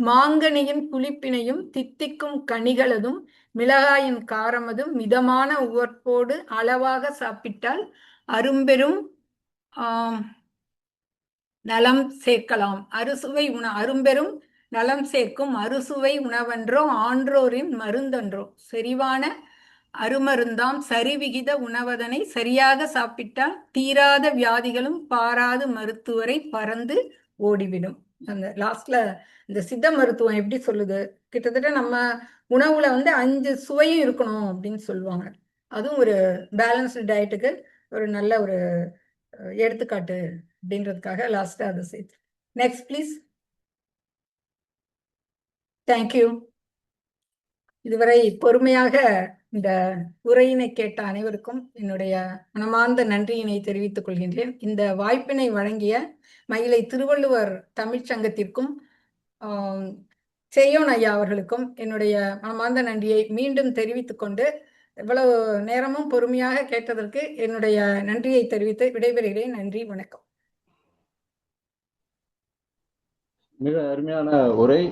மாங்கனியின் புளிப்பினையும், தித்திக்கும் கனிகளதும், மிளகாயின் காரமதும் மிதமான உவர்ப்போடு அளவாக சாப்பிட்டால் அரும்பெரும் நலம் சேர்க்கலாம். அரும்பெரும் நலம் சேர்க்கும் அறுசுவை உணவன்றோ, ஆன்றோரின் மருந்தன்றோ, செறிவான அருமருந்தாம் சரிவிகித உணவதனை சரியாக சாப்பிட்டால் தீராத வியாதிகளும் பாராது மருத்துவரை பறந்து ஓடிவிடும். அந்த லாஸ்ட்ல இந்த சித்த மருத்துவம் எப்படி சொல்லுது, கிட்டத்தட்ட நம்ம உணவுல வந்து 5 சுவையும் இருக்கணும் அப்படின்னு சொல்லுவாங்க. அதுவும் ஒரு பேலன்ஸ்டு டயட்டுக்கு ஒரு நல்ல ஒரு எடுத்துக்காட்டு அப்படின்றதுக்காக லாஸ்டா அதை சேர்த்து. Next please. தேங்க்யூ. இதுவரை பொறுமையாக இந்த உரையினை கேட்ட அனைவருக்கும் என்னுடைய மனமார்ந்த நன்றியினை தெரிவித்துக் கொள்கின்றேன். இந்த வாய்ப்பினை வழங்கிய மயிலை திருவள்ளுவர் தமிழ்ச்சங்கத்திற்கும் செய்யோன் ஐயா அவர்களுக்கும் என்னுடைய மனமார்ந்த நன்றியை மீண்டும் தெரிவித்துக் கொண்டு, இவ்வளவு நேரமும் பொறுமையாக கேட்டதற்கு என்னுடைய நன்றியை தெரிவித்து விடைபெறுகிறேன். நன்றி, வணக்கம். மிக அருமையான உரை.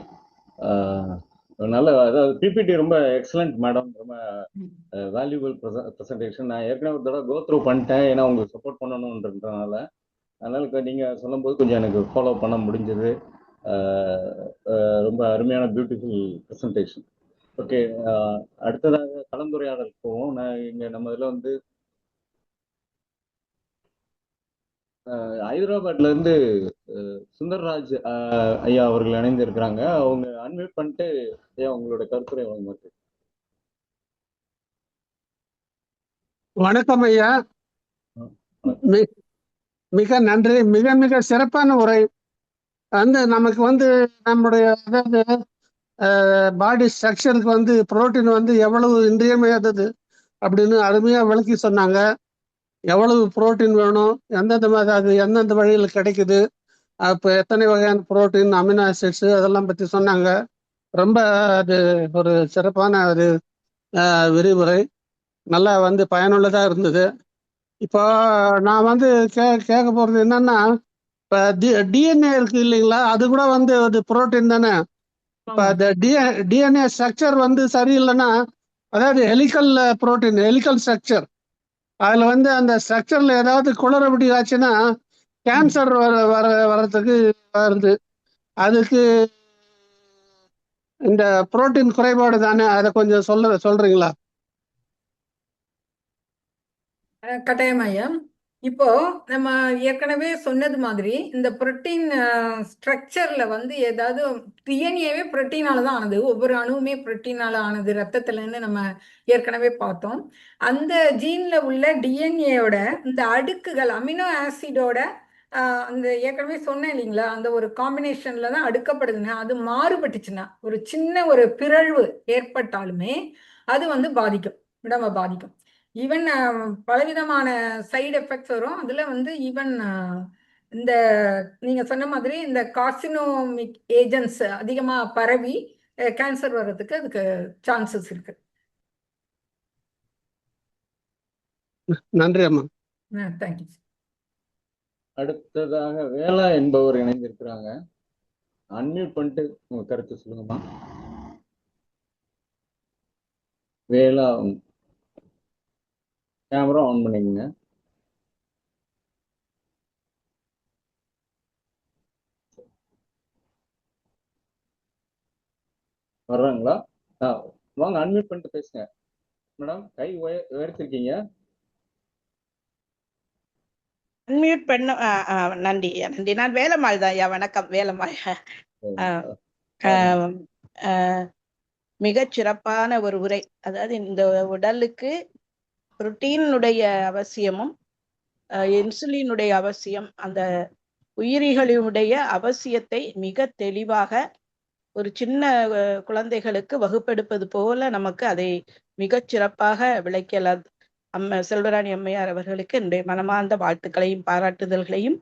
நல்ல, அதாவது பிபிடி ரொம்ப எக்ஸலண்ட் மேடம், ரொம்ப வேல்யூபிள் ப்ரெசன்டேஷன். நான் ஏற்கனவே ஒரு தடவை கோ த்ரூ பண்ணிட்டேன், ஏன்னா உங்களுக்கு சப்போர்ட் பண்ணணுன்றதுனால. அதனால நீங்கள் சொல்லும்போது கொஞ்சம் எனக்கு ஃபாலோ பண்ண முடிஞ்சது. ரொம்ப அருமையான பியூட்டிஃபுல் ப்ரெசன்டேஷன். ஓகே, அடுத்ததாக கலந்துரையாடல் போவோம். நான் இங்கே நம்ம இதில் வந்து ஹைதராபாத்ல இருந்து சுந்தர்ராஜ் ஐயா அவர்கள் இணைந்து இருக்கிறாங்க. அவங்க அன்மியூட் பண்ணிட்டு ஐயா உங்களோட கருத்துரை வழங்க. வணக்கம் ஐயா, மிக நன்றி. மிக மிக சிறப்பான உரை. வந்து நமக்கு வந்து நம்முடைய அதாவது பாடி ஸ்ட்ரக்சருக்கு வந்து புரோட்டீன் வந்து எவ்வளவு இன்றியமையாதது அப்படின்னு அருமையா விளக்கி சொன்னாங்க. எவ்வளவு புரோட்டீன் வேணும், எந்தெந்த மாதிரி அது எந்தெந்த வழியில் கிடைக்குது, அப்போ எத்தனை வகையான புரோட்டீன், அமினோ ஆசிட்ஸ் அதெல்லாம் பற்றி சொன்னாங்க. ரொம்ப அது ஒரு சிறப்பான ஒரு விரிவுரை, நல்லா வந்து பயனுள்ளதாக இருந்தது. இப்போ நான் வந்து கேட்க போகிறது என்னன்னா, இப்போ டிஎன்ஏ இருக்கு இல்லைங்களா, அது கூட வந்து அது புரோட்டீன் தானே. இப்போ அந்த டிஎன்ஏ ஸ்ட்ரக்சர் வந்து சரியில்லைன்னா, அதாவது ஹெலிக்கல் புரோட்டீன், ஹெலிக்கல் ஸ்ட்ரக்சர், அதில் வந்து அந்த ஸ்ட்ரக்சரில் ஏதாவது குளறுபடி ஆச்சுன்னா கேன்சர் வர்றதுக்கு வருது. அதுக்கு இந்த புரோட்டீன் குறைபாடு தானே, அதை கொஞ்சம் சொல்றீங்களா? கட்டாயம் ஐயா. இப்போ நம்ம ஏற்கனவே சொன்னது மாதிரி இந்த புரோட்டீன் ஸ்ட்ரக்சர்ல வந்து ஏதாவது டிஎன்ஏவே புரோட்டீனால தான் ஆனது, ஒவ்வொரு அணுவுமே புரோட்டீனால ஆனது ரத்தத்துலன்னு நம்ம ஏற்கனவே பார்த்தோம். அந்த ஜீன்ல உள்ள டிஎன்ஏயோட இந்த அடுக்குகள் அமினோ ஆசிடோட அந்த ஏற்கனவே சொன்னேன் இல்லைங்களா, அந்த ஒரு காம்பினேஷன்ல தான் அடுக்கப்படுதுன்னு. அது மாறுபட்டுச்சுன்னா, ஒரு சின்ன ஒரு பிறழ்வு ஏற்பட்டாலுமே அது வந்து பாதிக்கும், உடம்ப பாதிக்கும். ஈவன் பலவிதமான சைடு எஃபெக்ட்ஸ் வரும். அதுல வந்து ஈவன் இந்த நீங்க சொன்ன மாதிரி இந்த கார்சினோமிக் ஏஜென்ட்ஸ் அதிகமா பரவி கேன்சர் வர்றதுக்கு அதுக்கு சான்சஸ் இருக்கு. நன்றி அம்மா. தேங்க்யூ. அடுத்ததாக வேளா என்பவர் இணைந்திருக்கிறாங்க. அன்மியூட் பண்ணிட்டு உங்க கருத்து சொல்லுங்கம்மா. வேளா, கேமரா ஆன் பண்ணிக்கங்க. வர்றாங்களா? வாங்க, அன்மியூட் பண்ணிட்டு பேசுங்க மேடம். கை உயர்த்திருக்கீங்க. அன்மியூட் பண்ண நன்றி நன்றி. நான் வேலம்மாள் தான் ஐயா. வணக்கம் வேலம்மாள். மிகச் சிறப்பான ஒரு உரை. அதாவது இந்த உடலுக்கு புரோட்டீனுடைய அவசியமும் இன்சுலினுடைய அவசியம், அந்த உயிரிகளினுடைய அவசியத்தை மிக தெளிவாக ஒரு சின்ன குழந்தைகளுக்கு வகுப்பெடுப்பது போல நமக்கு அதை மிகச் சிறப்பாக விளக்கியலாது செல்வராணி அம்மையார் அவர்களுக்கு என்னுடைய மனமார்ந்த வாழ்த்துக்களையும் பாராட்டுதல்களையும்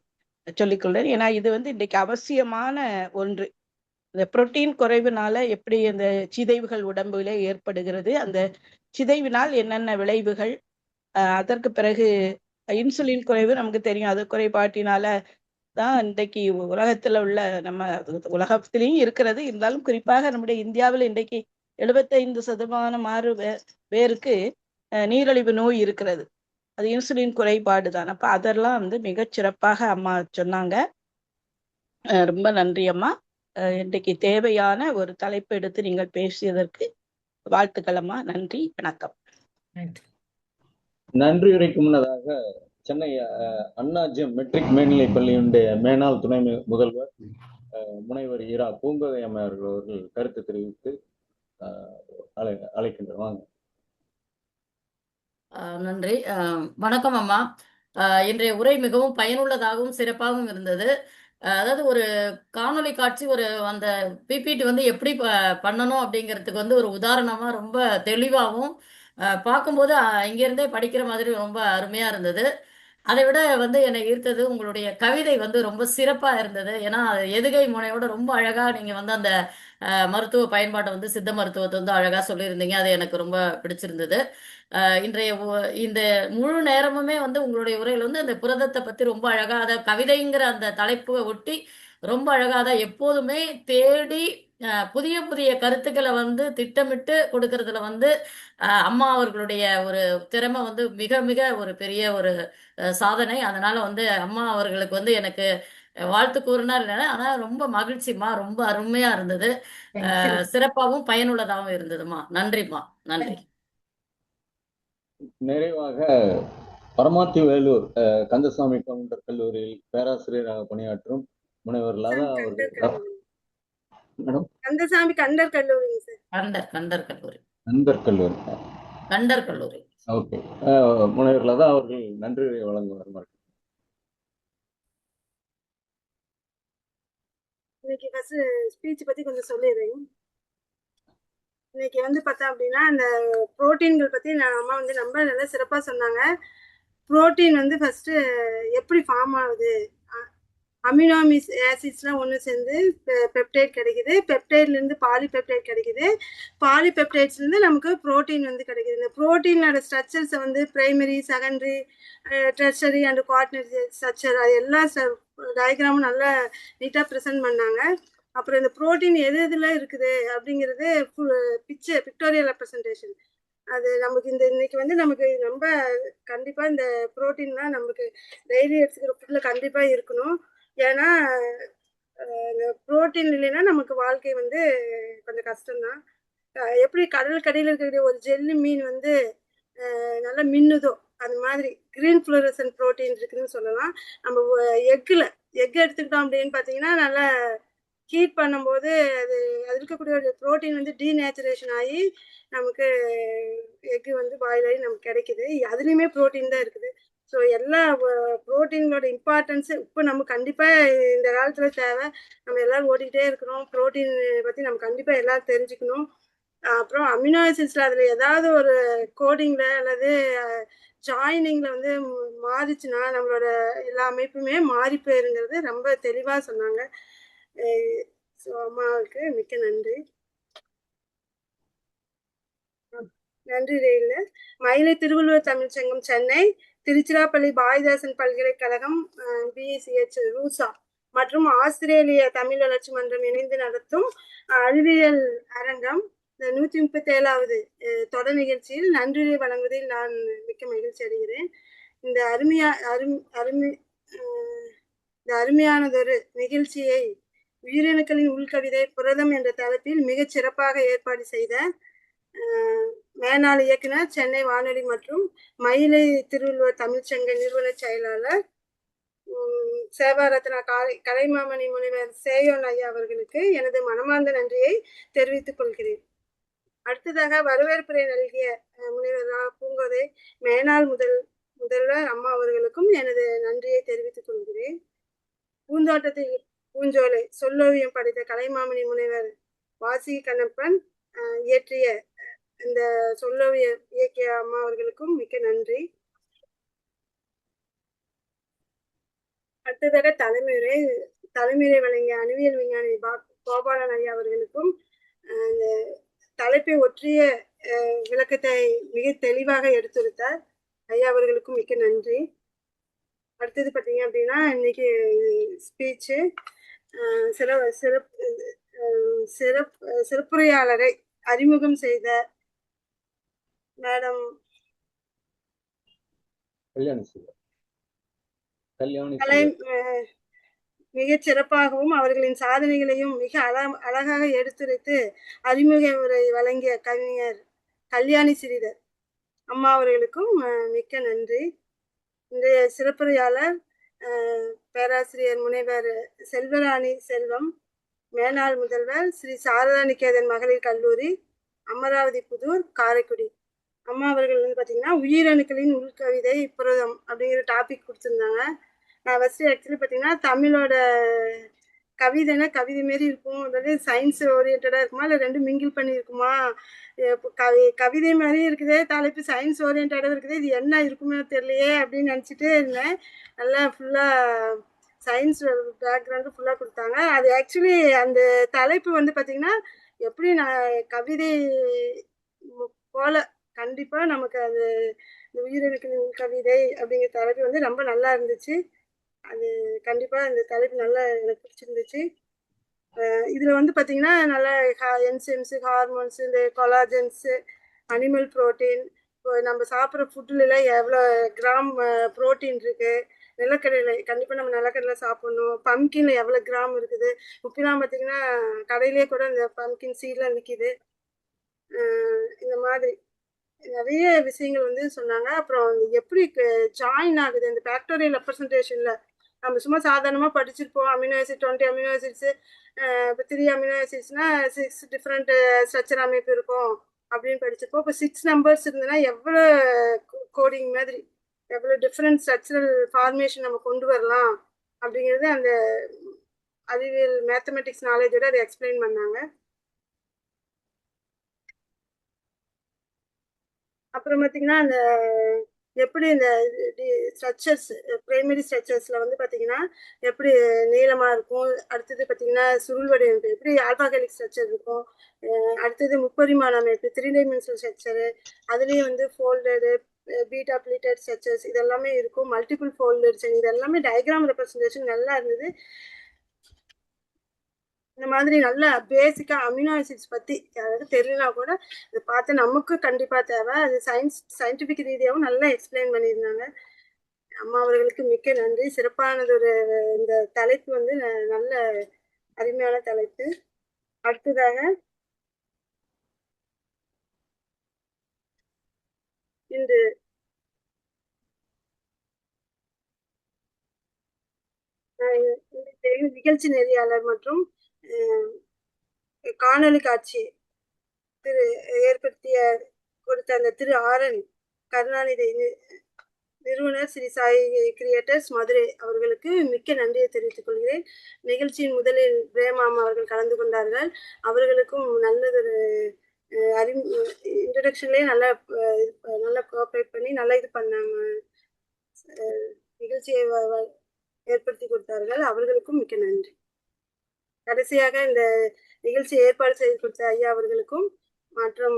சொல்லிக்கொள்றேன். ஏன்னா இது வந்து இன்றைக்கு அவசியமான ஒன்று. இந்த புரோட்டீன் குறைவினால எப்படி அந்த சிதைவுகள் உடம்புல ஏற்படுகிறது, அந்த சிதைவினால் என்னென்ன விளைவுகள், அதற்கு பிறகு இன்சுலின் குறைவு நமக்கு தெரியும். அது குறைபாட்டினால தான் இன்றைக்கு உலகத்துல உள்ள, நம்ம உலகத்திலையும் இருக்கிறது, இருந்தாலும் குறிப்பாக நம்முடைய இந்தியாவில் இன்றைக்கு 75% பேருக்கு நீரிழிவு நோய் இருக்கிறது. அது இன்சுலின் குறைபாடு தான். அப்ப அதெல்லாம் வந்து மிகச் சிறப்பாக அம்மா சொன்னாங்க. ரொம்ப நன்றி அம்மா. இன்றைக்கு தேவையான ஒரு தலைப்பு எடுத்து நீங்கள் பேசியதற்கு வாழ்த்துக்கள் அம்மா. நன்றி, வணக்கம். நன்றி உரைக்கு முன்னதாக சென்னை அண்ணா மெட்ரிக் மேல்நிலைப் பள்ளியினுடைய மேனாள் துணை முதல்வர் முனைவர் இரா பூங்கோதை அம்மையார்கள் அவர்கள் கருத்து தெரிவித்து அழைக்கின்றனர். வாங்க. நன்றி. வணக்கம் அம்மா. இன்றைய உரை மிகவும் பயனுள்ளதாகவும் சிறப்பாகவும் இருந்தது. அதாவது ஒரு காணொளி காட்சி, ஒரு அந்த பிபிடி வந்து எப்படி பண்ணணும் அப்படிங்கிறதுக்கு வந்து ஒரு உதாரணமா ரொம்ப தெளிவாகவும் பார்க்கும்போது இங்கேருந்தே படிக்கிற மாதிரி ரொம்ப அருமையாக இருந்தது. அதை விட என்னை ஈர்த்தது உங்களுடைய கவிதை ரொம்ப சிறப்பாக இருந்தது. ஏன்னா அது எதுகை முனையோட ரொம்ப அழகாக நீங்கள் அந்த மருத்துவ பயன்பாட்டை சித்த மருத்துவத்தை அழகாக சொல்லியிருந்தீங்க. அது எனக்கு ரொம்ப பிடிச்சிருந்தது. இன்றைய இந்த முழு நேரமுமே உங்களுடைய உரையில் அந்த புரதத்தை பற்றி ரொம்ப அழகாக அதை கவிதைங்கிற அந்த தலைப்பை ஒட்டி ரொம்ப அழகாக அதை எப்போதுமே தேடி புதிய புதிய கருத்துக்களை திட்டமிட்டு கொடுக்கறதுல அம்மா அவர்களுடைய ஒரு திறமை மிக மிக ஒரு பெரிய ஒரு சாதனை. அதனால அம்மா அவர்களுக்கு எனக்கு வாழ்த்து கூறினார் இல்லைன்னா, ஆனா ரொம்ப மகிழ்ச்சிமா, ரொம்ப அருமையா இருந்தது. சிறப்பாகவும் பயனுள்ளதாகவும் இருந்ததுமா. நன்றிமா, நன்றி. நிறைவாக பரமாத்தி வேலூர் கந்தசாமி கவுண்டர் கல்லூரியில் பேராசிரியராக பணியாற்றும் முனைவர் லதா அவர்கள். மேடம், கந்தசாமி கண்டர் கல்லூரி சார். கண்டர் கல்லூரி. கண்டர் கல்லூரி. ஓகே. முனைவர் லதா அவர்கள் நன்றி வழங்குவார். இன்னைக்கு ஃபர்ஸ்ட் ஸ்பீச் பத்தி கொஞ்சம் சொல்லிடுறேன். இன்னைக்கு பார்த்தா அப்படின்னா அந்த புரோட்டீன்கள் பத்தி அம்மா ரொம்ப நல்லா சிறப்பா சொன்னாங்க. புரோட்டீன் ஃபர்ஸ்ட் எப்படி ஃபார்ம் ஆகுது, அமினோ ஆசிட்ஸ்லாம் ஒன்று சேர்ந்து பெப்டைட் கிடைக்குது. பெப்டைட்லேருந்து பாலிபெப்டைட் கிடைக்குது. பாலிபெப்டைட்ஸ்லேருந்து நமக்கு புரோட்டீன் கிடைக்குது. இந்த புரோட்டீனோட ஸ்ட்ரக்சர்ஸை primary, secondary, tertiary and quaternary structure அது எல்லா டயக்ராமும் நல்லா நீட்டாக ப்ரெசென்ட் பண்ணாங்க. அப்புறம் இந்த புரோட்டீன் எது எதுல இருக்குது அப்படிங்கிறது பிக்டோரியல் ரெப்ரசன்டேஷன். அது நமக்கு இன்னைக்கு நமக்கு ரொம்ப கண்டிப்பாக இந்த புரோட்டீன்லாம் நமக்கு டெய்லி எடுத்துக்கிற ஃபுட்டில் கண்டிப்பாக இருக்கணும். ஏன்னா இந்த புரோட்டீன் இல்லைன்னா நமக்கு வாழ்க்கை கொஞ்சம் கஷ்டம்தான். எப்படி கடல் கடையில் இருக்கக்கூடிய ஒரு ஜெல்லி மீன் நல்லா மின்னுதோ அது மாதிரி கிரீன் ஃப்ளோரசன்ட் புரோட்டீன் இருக்குதுன்னு சொல்லலாம். நம்ம எக் எடுத்துக்கிட்டோம் அப்படின்னு பார்த்தீங்கன்னா நல்லா ஹீட் பண்ணும்போது அது இருக்கக்கூடிய ஒரு புரோட்டீன் டீநேச்சுரேஷன் ஆகி நமக்கு எக்கு பாயில் ஆகி நமக்கு கிடைக்குது. அதுலேயுமே புரோட்டீன் தான் இருக்குது. ஸோ எல்லா புரோட்டீனோட இம்பார்ட்டன்ஸு இப்போ நம்ம கண்டிப்பாக இந்த காலத்தில் தேவை. நம்ம எல்லோரும் ஓடிக்கிட்டே இருக்கிறோம். புரோட்டீன் பற்றி நம்ம கண்டிப்பாக எல்லோரும் தெரிஞ்சுக்கணும். அப்புறம் அமினோ ஆசிட்ஸில் அதில் ஏதாவது ஒரு கோடிங்கில் அல்லது ஜாயினிங்கில் மாறிச்சுன்னா நம்மளோட எல்லா அமைப்புமே மாறி போயிருங்கிறது ரொம்ப தெளிவாக சொன்னாங்க. ஸோ அம்மாவுக்கு மிக்க நன்றி. நன்றி ரயில். மயிலை திருவள்ளுவர் தமிழ் சங்கம் சென்னை, திருச்சிராப்பள்ளி பாரதிதாசன் பல்கலைக்கழகம், பிஎஸ்சிஹெச் ரூசா மற்றும் ஆஸ்திரேலிய தமிழ் வளர்ச்சி மன்றம் இணைந்து நடத்தும் அறிவியல் அரங்கம் இந்த 137வது தொடர் நிகழ்ச்சியில் நன்றி வழங்குவதில் நான் மிக்க மகிழ்ச்சி அடைகிறேன். இந்த அருமையானதொரு நிகழ்ச்சியை உயிரணுக்களின் உள்கவிதை புரதம் என்ற தலைப்பில் மிகச் சிறப்பாக ஏற்பாடு செய்த மேனாள் இயக்குனர், சென்னை வானொலி மற்றும் மயிலை திருவள்ளுவர் தமிழ்ச்சங்க நிறுவன செயலாளர் சேவாரத்னா கலைமாமணி முனைவர் சேயோன் ஐயா அவர்களுக்கு எனது மனமார்ந்த நன்றியை தெரிவித்துக் கொள்கிறேன். அடுத்ததாக வரவேற்புரை நல்கிய முனைவர் பூங்கோதை மேனாள் முதல்வர் அம்மா அவர்களுக்கும் எனது நன்றியை தெரிவித்துக் கொள்கிறேன். பூந்தோட்டத்தில் பூஞ்சோலை சொல்லோவியம் படைத்த கலைமாமணி முனைவர் வாசி கண்ணப்பன் இயற்றிய இந்த சொல்லோவிய இயக்கிய அம்மா அவர்களுக்கும் மிக்க நன்றி. அடுத்ததாக தலைமுறை வழங்கிய அறிவியல் விஞ்ஞானி கோபாலன் ஐயா அவர்களுக்கும் இந்த தலைப்பை ஒற்றிய விளக்கத்தை மிக தெளிவாக எடுத்துரைத்தார். ஐயா அவர்களுக்கும் மிக்க நன்றி. அடுத்தது பார்த்தீங்க அப்படின்னா இன்னைக்கு ஸ்பீச்சு சிறப்புரையாளரை அறிமுகம் செய்த மேடம் மிகச் சிறப்பாகவும் அவர்களின் சாதனைகளையும் மிக அழகாக எடுத்துரைத்து அறிமுக உரை வழங்கிய கவிஞர் கல்யாணி ஸ்ரீதர் அம்மா அவர்களுக்கும் மிக்க நன்றி. இன்றைய சிறப்புரையாளர் பேராசிரியர் முனைவர் செல்வராணி செல்வம், மேனாள் முதல்வர், ஸ்ரீ சாரதா நிகேதன் மகளிர் கல்லூரி, அமராவதி புதூர், காரைக்குடி. அம்மா அவர்கள் பார்த்தீங்கன்னா உயிரணுக்களின் உள்கவிதை புரதம் அப்படிங்கிற டாபிக் கொடுத்துருந்தாங்க. நான் ஃபஸ்ட்டு ஆக்சுவலி பார்த்தீங்கன்னா தமிழோட கவிதைனா கவிதை மாரி இருக்கும், அதாவது சயின்ஸ் ஓரியன்டா இருக்குமா, இல்லை ரெண்டும் மிங்கிள் பண்ணி இருக்குமா? இப்போ கவிதை மாதிரி இருக்குதே தலைப்பு, சயின்ஸ் ஓரியன்டாக இருக்குது, இது என்ன இருக்குமே தெரியலையே அப்படின்னு நினச்சிட்டு இருந்தேன். நல்லா ஃபுல்லாக சயின்ஸ் பேக்ரவுண்டு ஃபுல்லாக கொடுத்தாங்க. அது ஆக்சுவலி அந்த தலைப்பு வந்து பார்த்திங்கன்னா எப்படி நான் கவிதை போல கண்டிப்பாக நமக்கு அது இந்த உயிரெழுக்கு கவிதை அப்படிங்கிற தலைப்பு வந்து ரொம்ப நல்லா இருந்துச்சு. அது கண்டிப்பாக இந்த தலைப்பு நல்லா எனக்கு பிடிச்சிருந்துச்சு. இதில் வந்து பார்த்திங்கன்னா நல்லா என்சைம்ஸு, ஹார்மோன்ஸு, இந்த கொலாஜன்ஸு, அனிமல் ப்ரோட்டீன், இப்போ நம்ம சாப்பிட்ற ஃபுட்டுல எவ்வளோ கிராம் ப்ரோட்டீன் இருக்குது, நிலக்கடலை கண்டிப்பாக நம்ம நிலக்கடலை சாப்பிட்ணும், பம்கினில் எவ்வளோ கிராம் இருக்குது, முக்கியமாக பார்த்திங்கன்னா கடையிலே கூட இந்த பம்கின் சீட்லாம் விற்கிது. இந்த மாதிரி நிறைய விஷயங்கள் வந்து சொன்னாங்க. அப்புறம் எப்படி ஜாயின் ஆகுது இந்த ஃபேக்டோரியல் ரெப்ரசன்டேஷனில், நம்ம சும்மா சாதாரணமாக படிச்சிருப்போம் அமினோ ஆசிட் 20 அமினோ ஆசிட்ஸு, இப்போ 3 அமினோ ஆசிட்ஸ்னா 6 டிஃப்ரெண்ட் ஸ்ட்ரக்சர் அமைப்பு இருக்கும் அப்படின்னு படிச்சிருப்போம். இப்போ 6 நம்பர்ஸ் இருந்ததுன்னா எவ்வளோ கோடிங் மாதிரி எவ்வளோ டிஃப்ரெண்ட் ஸ்ட்ரக்சரல் ஃபார்மேஷன் நம்ம கொண்டு வரலாம் அப்படிங்கிறது அந்த அறிவியல் மேத்தமெட்டிக்ஸ் நாலேஜோட அதை எக்ஸ்பிளைன் பண்ணாங்க. அப்புறம் பார்த்திங்கன்னா அந்த எப்படி இந்த ஸ்ட்ரக்சர்ஸ் பிரைமரி ஸ்ட்ரக்சர்ஸில் வந்து பார்த்திங்கன்னா எப்படி நீளமாக இருக்கும், அடுத்தது பார்த்திங்கன்னா சுருள் வடிவமைப்பு எப்படி ஆல்பாகலிக் ஸ்ட்ரக்சர் இருக்கும், அடுத்தது முப்பரிமாண அமைப்பு 3 டைமென்ஷனல் ஸ்ட்ரக்சரு, அதுலேயும் வந்து ஃபோல்டடு பீட்டா பிளேட்டட் ஸ்ட்ரக்சர்ஸ் இதெல்லாமே இருக்கும், மல்டிபிள் ஃபோல்டட்ஸ், இது எல்லாமே டயக்ராம் ரெப்ரசன்டேஷன் நல்லா இருந்தது. இந்த மாதிரி நல்லா பேசிக்காக அமினோ ஆசிட்ஸ் பற்றி யாராவது தெரியலனா கூட இதை பார்த்து நமக்கு கண்டிப்பாக தேவை. அது சயின்டிஃபிக் ரீதியாகவும் நல்லா எக்ஸ்பிளைன் பண்ணியிருந்தாங்க. அம்மா அவர்களுக்கு மிக்க நன்றி. சிறப்பானது ஒரு இந்த தலைப்பு வந்து நல்ல அருமையான தலைப்பு. அடுத்ததாக இந்த நிகழ்ச்சி நெறியாளர் மற்றும் காணொலி காட்சி ஏற்படுத்திய கொடுத்த அந்த திரு ஆரன் கருணாநிதி நிறுவனர் ஸ்ரீ சாய் கிரியேட்டர்ஸ் மதுரை அவர்களுக்கு மிக்க நன்றியை தெரிவித்துக் கொள்கிறேன். நிகழ்ச்சியின் முதலில் பிரேமாம் அவர்கள் கலந்து கொண்டார்கள். அவர்களுக்கும் நல்லதொரு இன்ட்ரடக்ஷன்லேயே நல்லா கோஆப்ரேட் பண்ணி நல்லா இது பண்ணாங்க, நிகழ்ச்சியை ஏற்படுத்தி கொடுத்தார்கள். அவர்களுக்கும் மிக்க நன்றி. கடைசியாக இந்த நிகழ்ச்சியை ஏற்பாடு செய்து கொடுத்த ஐயா அவர்களுக்கும் மற்றும்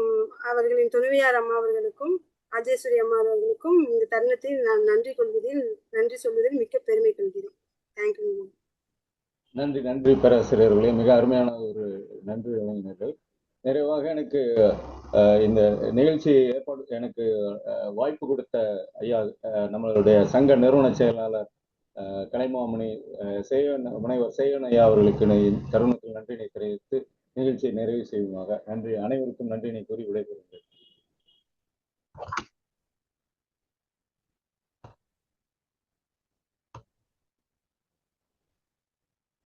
அவர்களின் துணைவியார் அம்மா அவர்களுக்கும் ராஜேஸ்வரி அம்மா அவர்களுக்கும் இந்த தருணத்தில் நான் நன்றி சொல்வதில் மிக்க பெருமை கொள்கிறேன். தேங்க்யூ. நன்றி பேராசிரியர்களே, மிக அருமையான ஒரு நன்றி வழங்கினீர்கள். நிறைவாக எனக்கு இந்த நிகழ்ச்சி எனக்கு வாய்ப்பு கொடுத்த ஐயா நம்மளுடைய சங்க நிறுவன செயலாளர் கலைமாமணி முனைவர் சேவன் ஐயா அவர்களுக்கு தருணத்தில் நன்றினை தெரிவித்து நிகழ்ச்சியை நிறைவு செய்வோமாக. நன்றி, அனைவருக்கும் நன்றினை கூறி விடைபெறுகிறேன்.